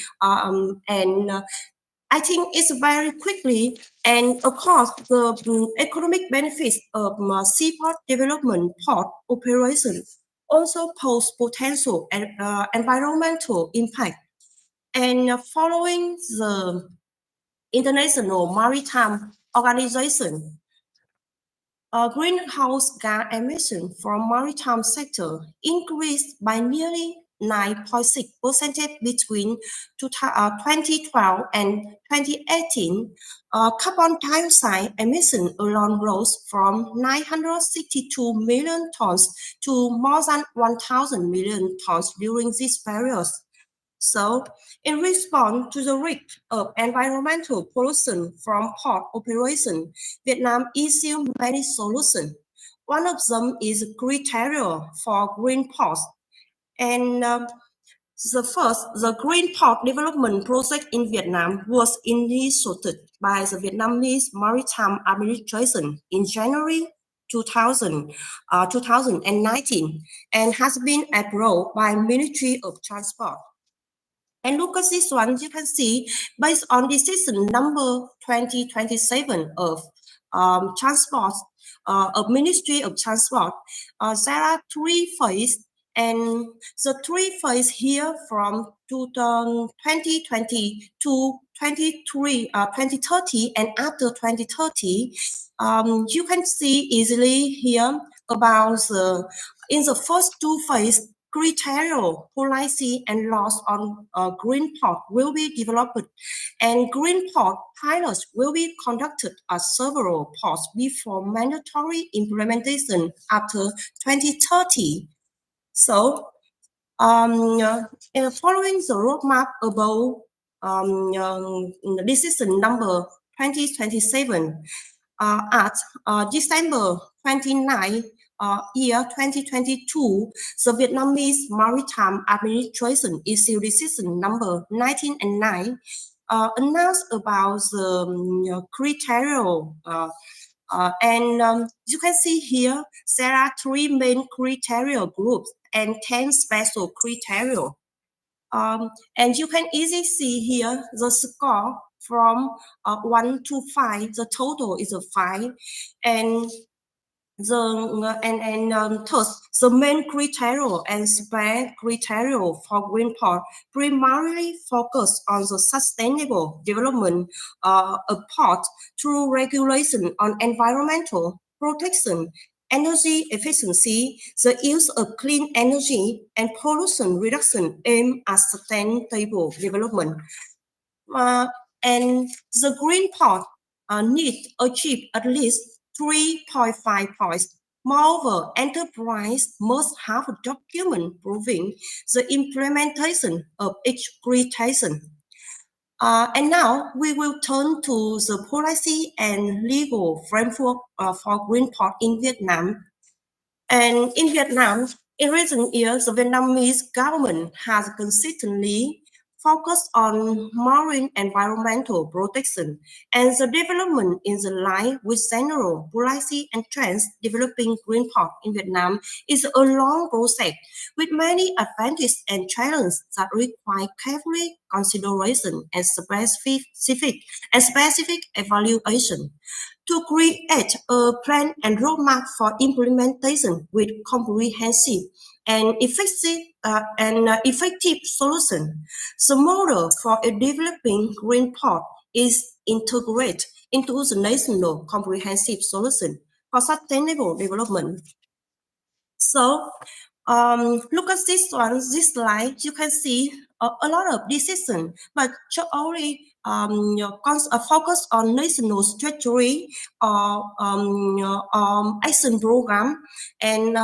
Speaker 22: and I think it's very quickly, and of course the economic benefits of seaport development port operation also pose potential and environmental impact. And following the International Maritime Organization, greenhouse gas emission from maritime sector increased by nearly 9.6% between 2012 and 2018. Carbon dioxide emission alone rose from 962 million tons to more than 1,000 million tons during this period. So, in response to the risk of environmental pollution from port operation, Vietnam issued many solutions. One of them is criteria for green ports. And the Green Port Development Project in Vietnam was initiated by the Vietnamese Maritime Administration in January 2019 and has been approved by Ministry of Transport. And look at this one, you can see based on decision number 2027 of transport, of Ministry of Transport, there are 3 phases, and the 3 phases here from 2020 to 2030 and after 2030, you can see easily here about in the first 2 phases, criteria, policy, and laws on green port will be developed, and green port pilots will be conducted at several ports before mandatory implementation after 2030. So, following the roadmap above, decision number 2027, at December 29, year 2022, the Vietnamese Maritime Administration issued decision number 19 and 9, announced about the criteria. You can see here, there are 3 main criteria groups and 10 special criteria. And you can easily see here the score from 1 to 5, the total is a 5, and thus the main criteria and spare criteria for green port primarily focus on the sustainable development of port through regulation on environmental protection energy efficiency, the use of clean energy, and pollution reduction aimed at sustainable development. And the green part need achieve at least 3.5 points. Moreover, enterprise must have a document proving the implementation of each criterion. And now we will turn to the policy and legal framework for green port in Vietnam. And in Vietnam, in recent years, the Vietnamese government has consistently focused on marine environmental protection, and the development in the line with general policy and trends developing green port in Vietnam is a long process with many advantages and challenges that require carefully consideration and specific evaluation. To create a plan and roadmap for implementation with comprehensive and effective solution. The model for a developing green port is integrated into the national comprehensive solution for sustainable development. So look at this one, this slide, you can see a lot of decisions, but just only focus on national strategy or action program. And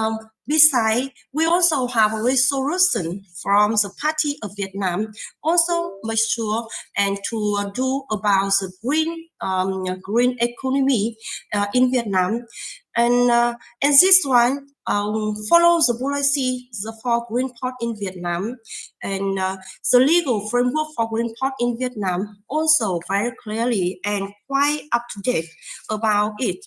Speaker 22: besides, we also have a resolution from the Party of Vietnam, also make sure and to do about the green economy in Vietnam. And this one follows the policy for green port in Vietnam, and the legal framework for green port in Vietnam also very clearly and quite up to date about it.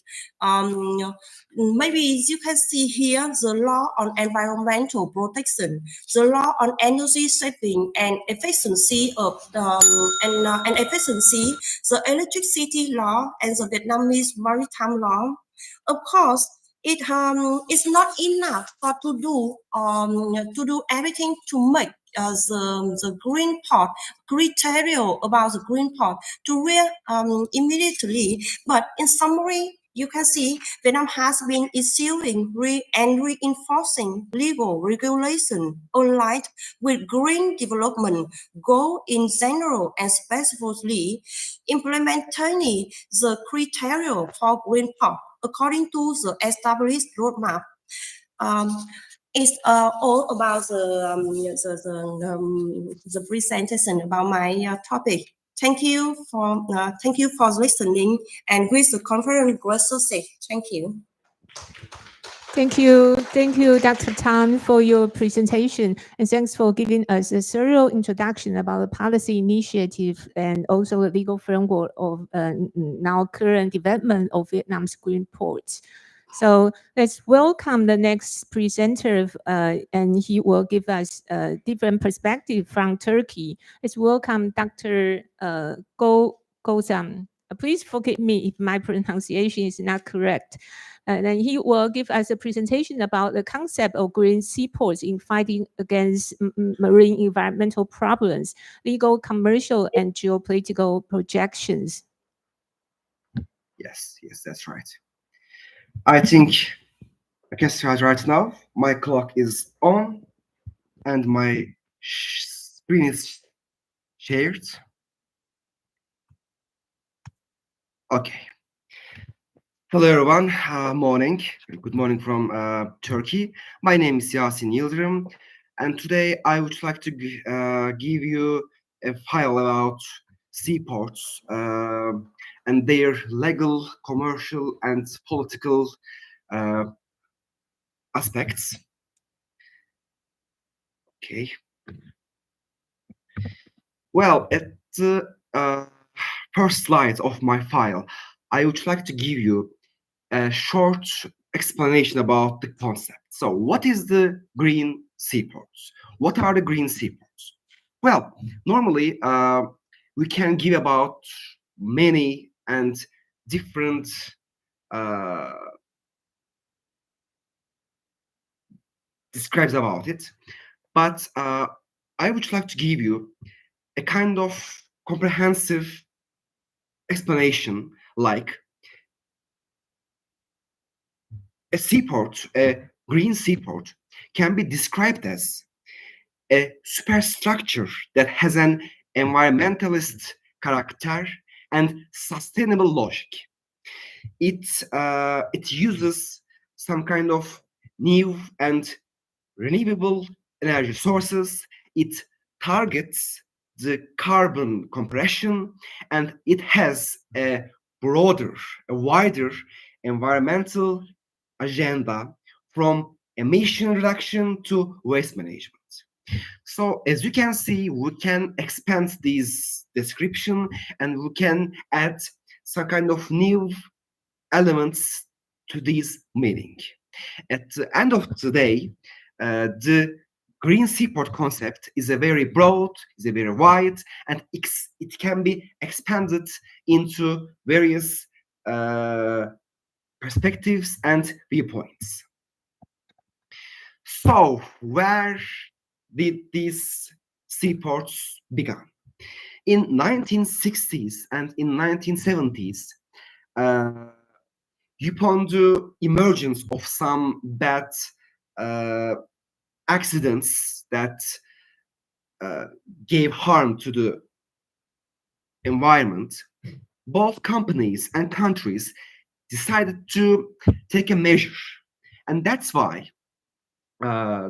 Speaker 22: Maybe you can see here the law on environmental protection, the law on energy saving and efficiency of and efficiency, the electricity law, and the Vietnamese maritime law. Of course, it's not enough to do everything to make the green port criteria about the green port to real immediately. But in summary, you can see Vietnam has been issuing and reinforcing legal regulation aligned with green development goal in general and specifically implementing the criteria for green port according to the established roadmap. It's all about the presentation about my topic. Thank you for listening, and with the conference great success. Thank you.
Speaker 21: Thank you, Dr. Tan, for your presentation, and thanks for giving us a thorough introduction about the policy initiative and also the legal framework of now current development of Vietnam's green ports. So let's welcome the next presenter, and he will give us a different perspective from Turkey. Let's welcome Dr. Gozan. Please forgive me if my pronunciation is not correct. And then he will give us a presentation about the concept of green seaports in fighting against marine environmental problems, legal, commercial, and geopolitical projections.
Speaker 3: Yes, that's right. I think I can start right now. My clock is on and my screen is shared. Okay. Hello everyone, good morning from Turkey. My name is Yasin Yildirim, and today I would like to give you a file about seaports and their legal, commercial, and political aspects. Okay. Well, at the first slide of my file, I would like to give you a short explanation about the concept. So what is the green seaports? What are the green seaports? Well, normally we can give about many and different describes about it, but I would like to give you a kind of comprehensive explanation, like a seaport, a green seaport, can be described as a superstructure that has an environmentalist character and sustainable logic. It uses some kind of new and renewable energy sources. It targets the carbon compression, and it has a broader, a wider environmental agenda, from emission reduction to waste management. So as you can see, we can expand this description and we can add some kind of new elements to this meeting. At the end of the day, the green seaport concept is a very broad, is a very wide, and it can be expanded into various perspectives and viewpoints. So where did these seaports begin? In 1960s and in 1970s, upon the emergence of some bad accidents that gave harm to the environment, both companies and countries decided to take a measure. And that's why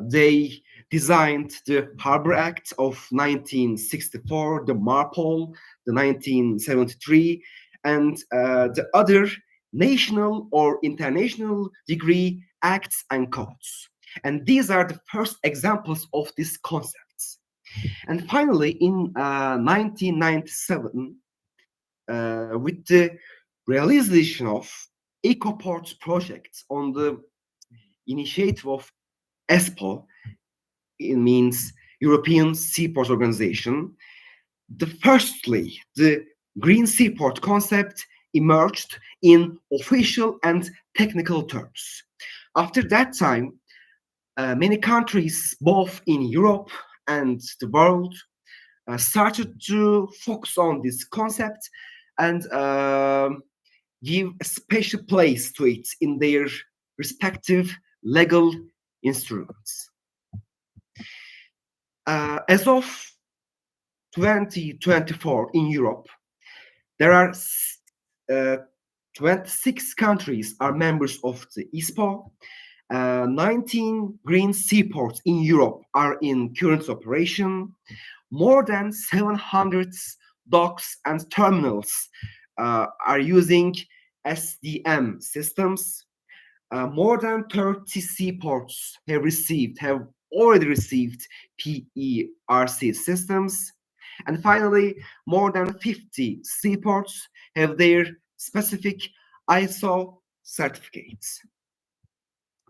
Speaker 3: they designed the Harbor Act of 1964, the MARPOL, the 1973, and the other national or international degree acts and codes. And these are the first examples of these concepts. And finally, in 1997, with the realization of EcoPort projects on the initiative of ESPO, it means European Seaport Organization, the green seaport concept emerged in official and technical terms. After that time, many countries, both in Europe and the world, started to focus on this concept and give a special place to it in their respective legal instruments. As of 2024 in Europe, there are 26 countries are members of the ESPO. 19 green seaports in Europe are in current operation. More than 700 docks and terminals are using SDM systems. More than 30 seaports have already received PERC systems. And finally, more than 50 seaports have their specific ISO certificates.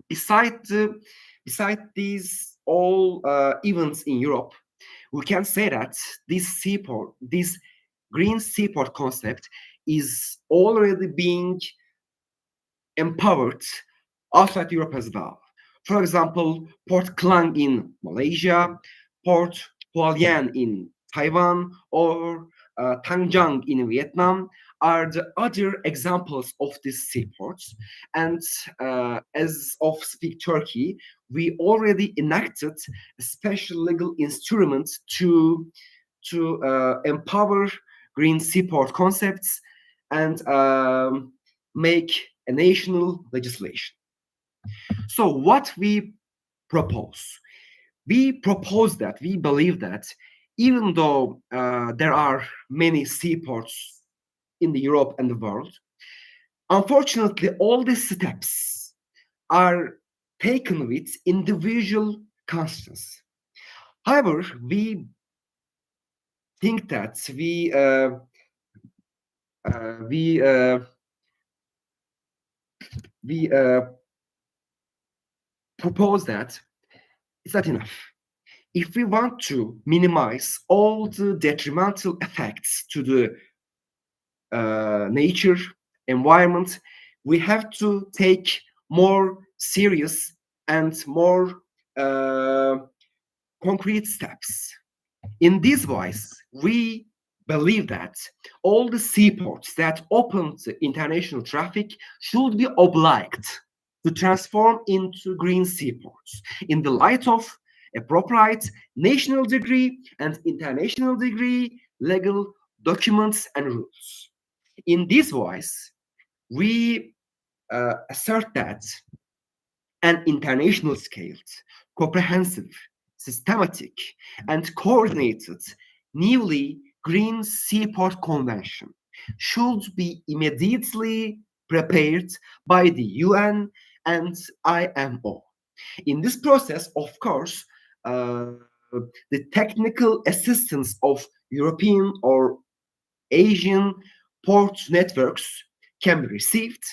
Speaker 3: Besides these all events in Europe, we can say that this green seaport concept is already being empowered outside Europe as well. For example, Port Klang in Malaysia, Port Hualien in Taiwan, or Tangiang in Vietnam are the other examples of these seaports. And as of Speak Turkey, we already enacted a special legal instrument to empower green seaport concepts and make a national legislation. So what we propose? We propose that, we believe that even though there are many seaports in the Europe and the world, unfortunately, all these steps are taken with individual constants. However, we think that we propose that it's not enough. If we want to minimize all the detrimental effects to the nature, environment, we have to take more serious and more concrete steps. In this wise, we believe that all the seaports that open to international traffic should be obliged to transform into green seaports in the light of appropriate national degree and international degree legal documents and rules. In this wise, we assert that an international scaled, comprehensive, systematic, and coordinated newly green seaport convention should be immediately prepared by the UN and IMO. In this process, of course, the technical assistance of European or Asian port networks can be received,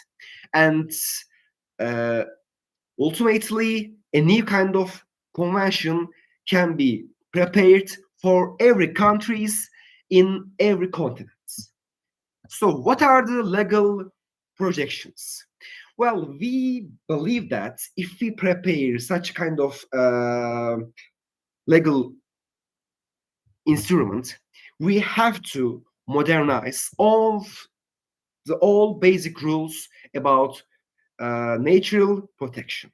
Speaker 3: and ultimately a new kind of convention can be prepared for every countries in every continent. So what are the legal projections? Well, we believe that if we prepare such kind of legal instrument, we have to modernize all basic rules about natural protection.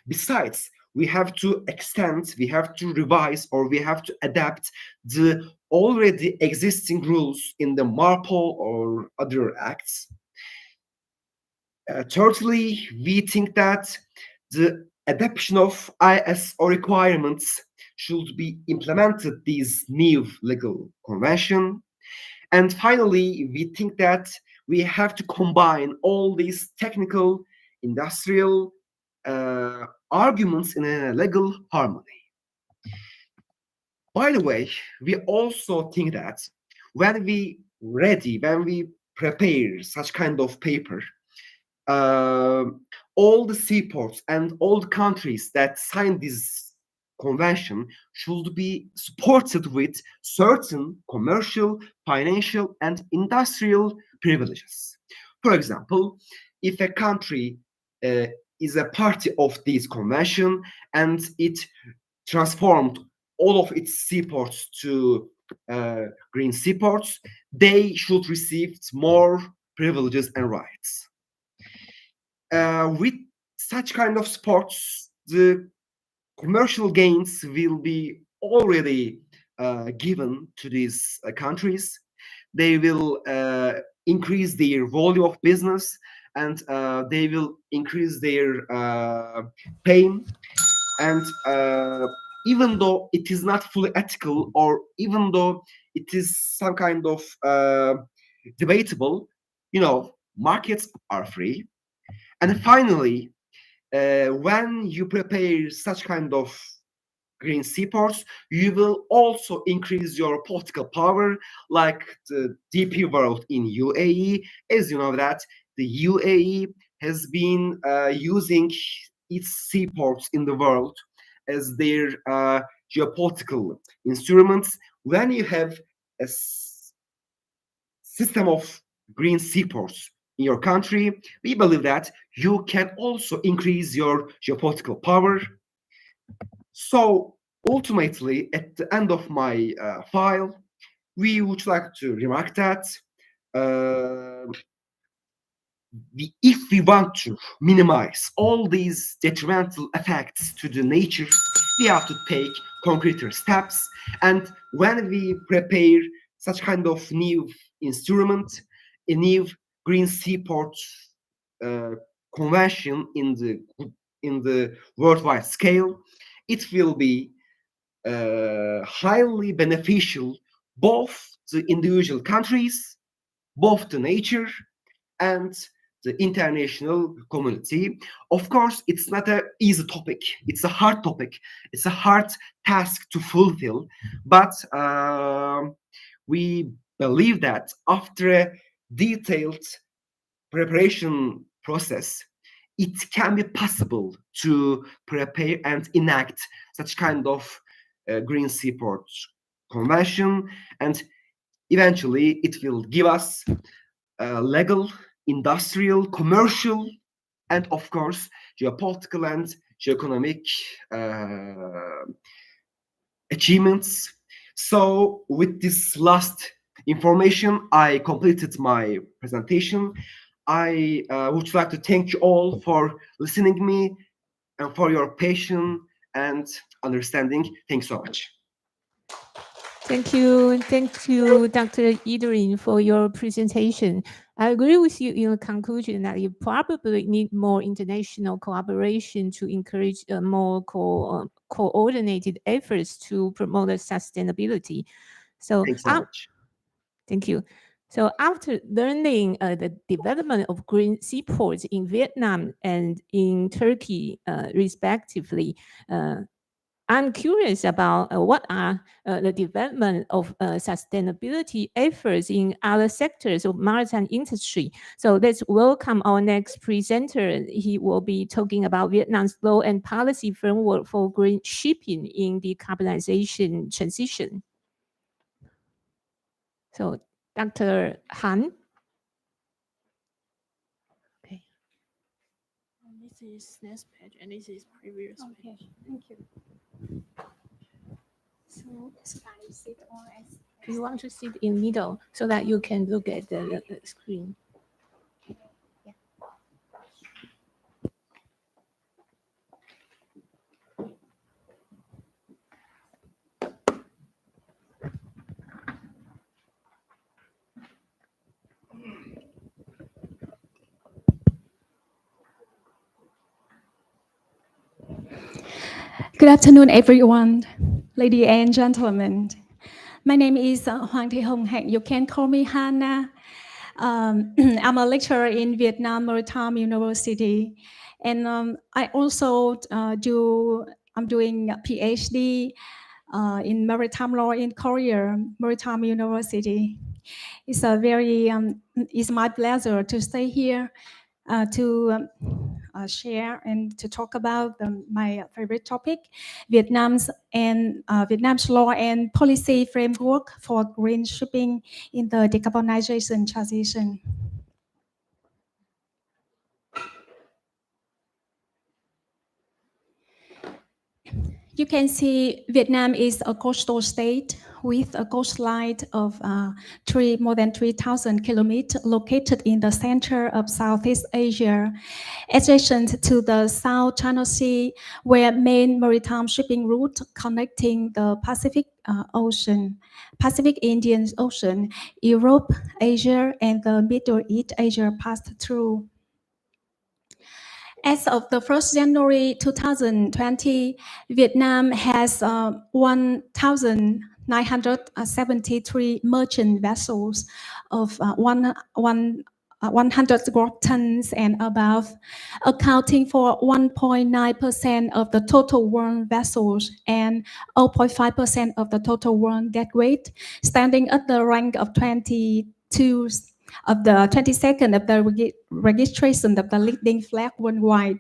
Speaker 3: Besides, we have to extend, we have to revise, or we have to adapt the already existing rules in the MARPOL or other acts. Thirdly, we think that the adoption of ISO requirements should be implemented these new legal convention. And finally, we think that we have to combine all these technical, industrial arguments in a legal harmony. By the way, we also think that when we prepare such kind of paper, all the seaports and all the countries that signed this convention should be supported with certain commercial, financial, and industrial privileges. For example, if a country is a party of this convention and it transformed all of its seaports to green seaports, they should receive more privileges and rights. With such kind of sports, the commercial gains will be already given to these countries. They will increase their volume of business, and they will increase their pain. And even though it is not fully ethical, or even though it is some kind of debatable, markets are free. And finally, when you prepare such kind of green seaports, you will also increase your political power, like the DP World in UAE. As you know that the UAE has been using its seaports in the world as their geopolitical instruments. When you have a system of green seaports in your country, we believe that you can also increase your geopolitical power. So ultimately, at the end of my file, we would like to remark that if we want to minimize all these detrimental effects to the nature, we have to take concrete steps. And when we prepare such kind of new instrument, a new green seaport convention in the worldwide scale, it will be highly beneficial both the individual countries, both the nature, and the international community. Of course, it's not an easy topic. It's a hard topic. It's a hard task to fulfill. But we believe that after a detailed preparation process, it can be possible to prepare and enact such kind of green seaport convention, and eventually it will give us legal, industrial, commercial, and of course geopolitical and geoeconomic achievements. So with this last information, I completed my presentation. I would like to thank you all for listening to me and for your patience and understanding. Thanks so much.
Speaker 21: Thank you, Dr. Idrin, for your presentation. I agree with you in the conclusion that you probably need more international collaboration to encourage more coordinated efforts to promote sustainability. So,
Speaker 3: Thanks so much.
Speaker 21: Thank you. So after learning the development of green seaports in Vietnam and in Turkey, respectively, I'm curious about what are the development of sustainability efforts in other sectors of maritime industry. So let's welcome our next presenter. He will be talking about Vietnam's law and policy framework for green shipping in decarbonization transition. So Dr. Han. Okay.
Speaker 5: This is next page, and this is previous page.
Speaker 21: Thank you.
Speaker 5: So, should I sit or as?
Speaker 21: You want to sit in middle so that you can look at the screen.
Speaker 6: Good afternoon, everyone, ladies and gentlemen. My name is Hoàng Thị Hồng Hạnh. You can call me Hannah. I'm a lecturer in Vietnam Maritime University, and I also I'm doing a PhD in maritime law in Korea Maritime University. It's my pleasure to stay here to share and to talk about my favorite topic, Vietnam's law and policy framework for green shipping in the decarbonization transition. You can see Vietnam is a coastal state with a coastline of more than 3,000 kilometers located in the center of Southeast Asia, adjacent to the South China Sea, where main maritime shipping route connecting the Pacific Indian Ocean, Europe, Asia, and the Middle East Asia passed through. As of the 1st January 2020, Vietnam has 1,973 merchant vessels of 100 gross tons and above, accounting for 1.9% of the total world vessels and 0.5% of the total world deadweight, standing at the rank of 22 of the 22nd of the registration of the leading flag worldwide.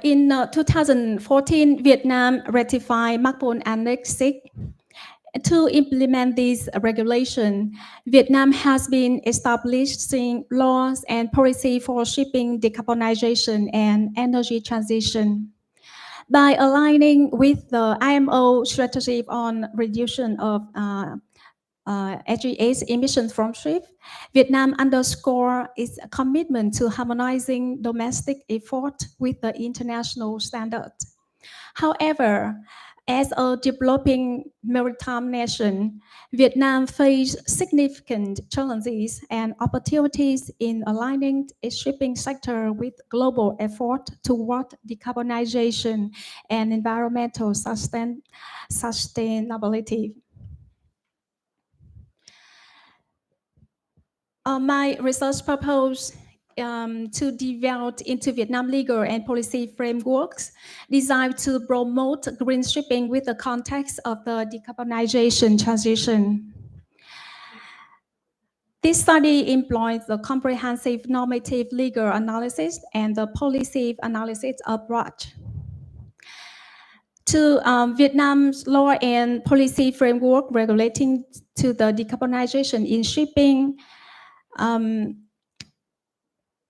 Speaker 6: In 2014, Vietnam ratified MARPOL Annex 6. To implement this regulation, Vietnam has been establishing laws and policy for shipping decarbonization and energy transition. By aligning with the IMO strategy on reduction of HGH emissions from ships, Vietnam underscores its commitment to harmonizing domestic effort with the international standards. However, as a developing maritime nation, Vietnam faces significant challenges and opportunities in aligning its shipping sector with global effort toward decarbonization and environmental sustainability. My research purpose to develop into Vietnam legal and policy frameworks designed to promote green shipping with the context of the decarbonization transition. This study employs the comprehensive normative legal analysis and the policy analysis approach. To Vietnam's law and policy framework regulating to the decarbonization in shipping,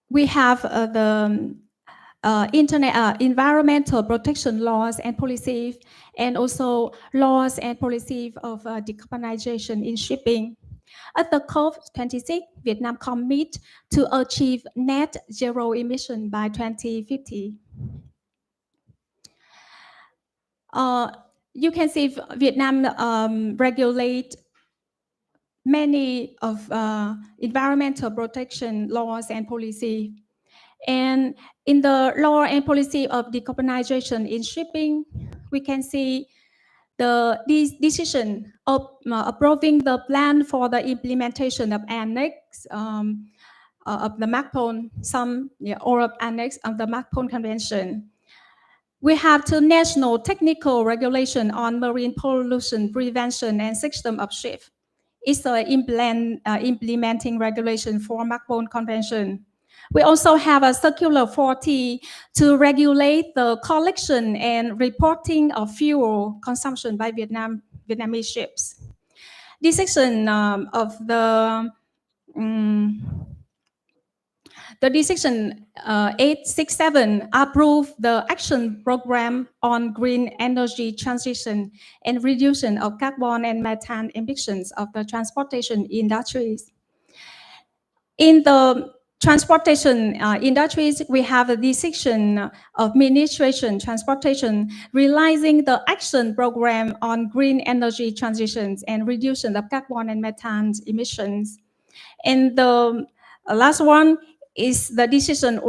Speaker 6: we have the environmental protection laws and policies, and also laws and policies of decarbonization in shipping. At the COP26, Vietnam commit to achieve net zero emission by 2050. You can see Vietnam regulate many of environmental protection laws and policy. And in the law and policy of decarbonization in shipping, we can see this decision of approving the plan for the implementation of Annex of the MACPON, or of Annex of the MACPON Convention. We have two national technical regulation on marine pollution prevention and system of shift. It's an implementing regulation for MACPON Convention. We also have a Circular 40 to regulate the collection and reporting of fuel consumption by Vietnamese ships. Decision of the decision 867 approved the action program on green energy transition and reduction of carbon and methane emissions of the transportation industries. In the transportation industries, we have a decision of administration transportation realizing the action program on green energy transitions and reduction of carbon and methane emissions. And the last one is the decision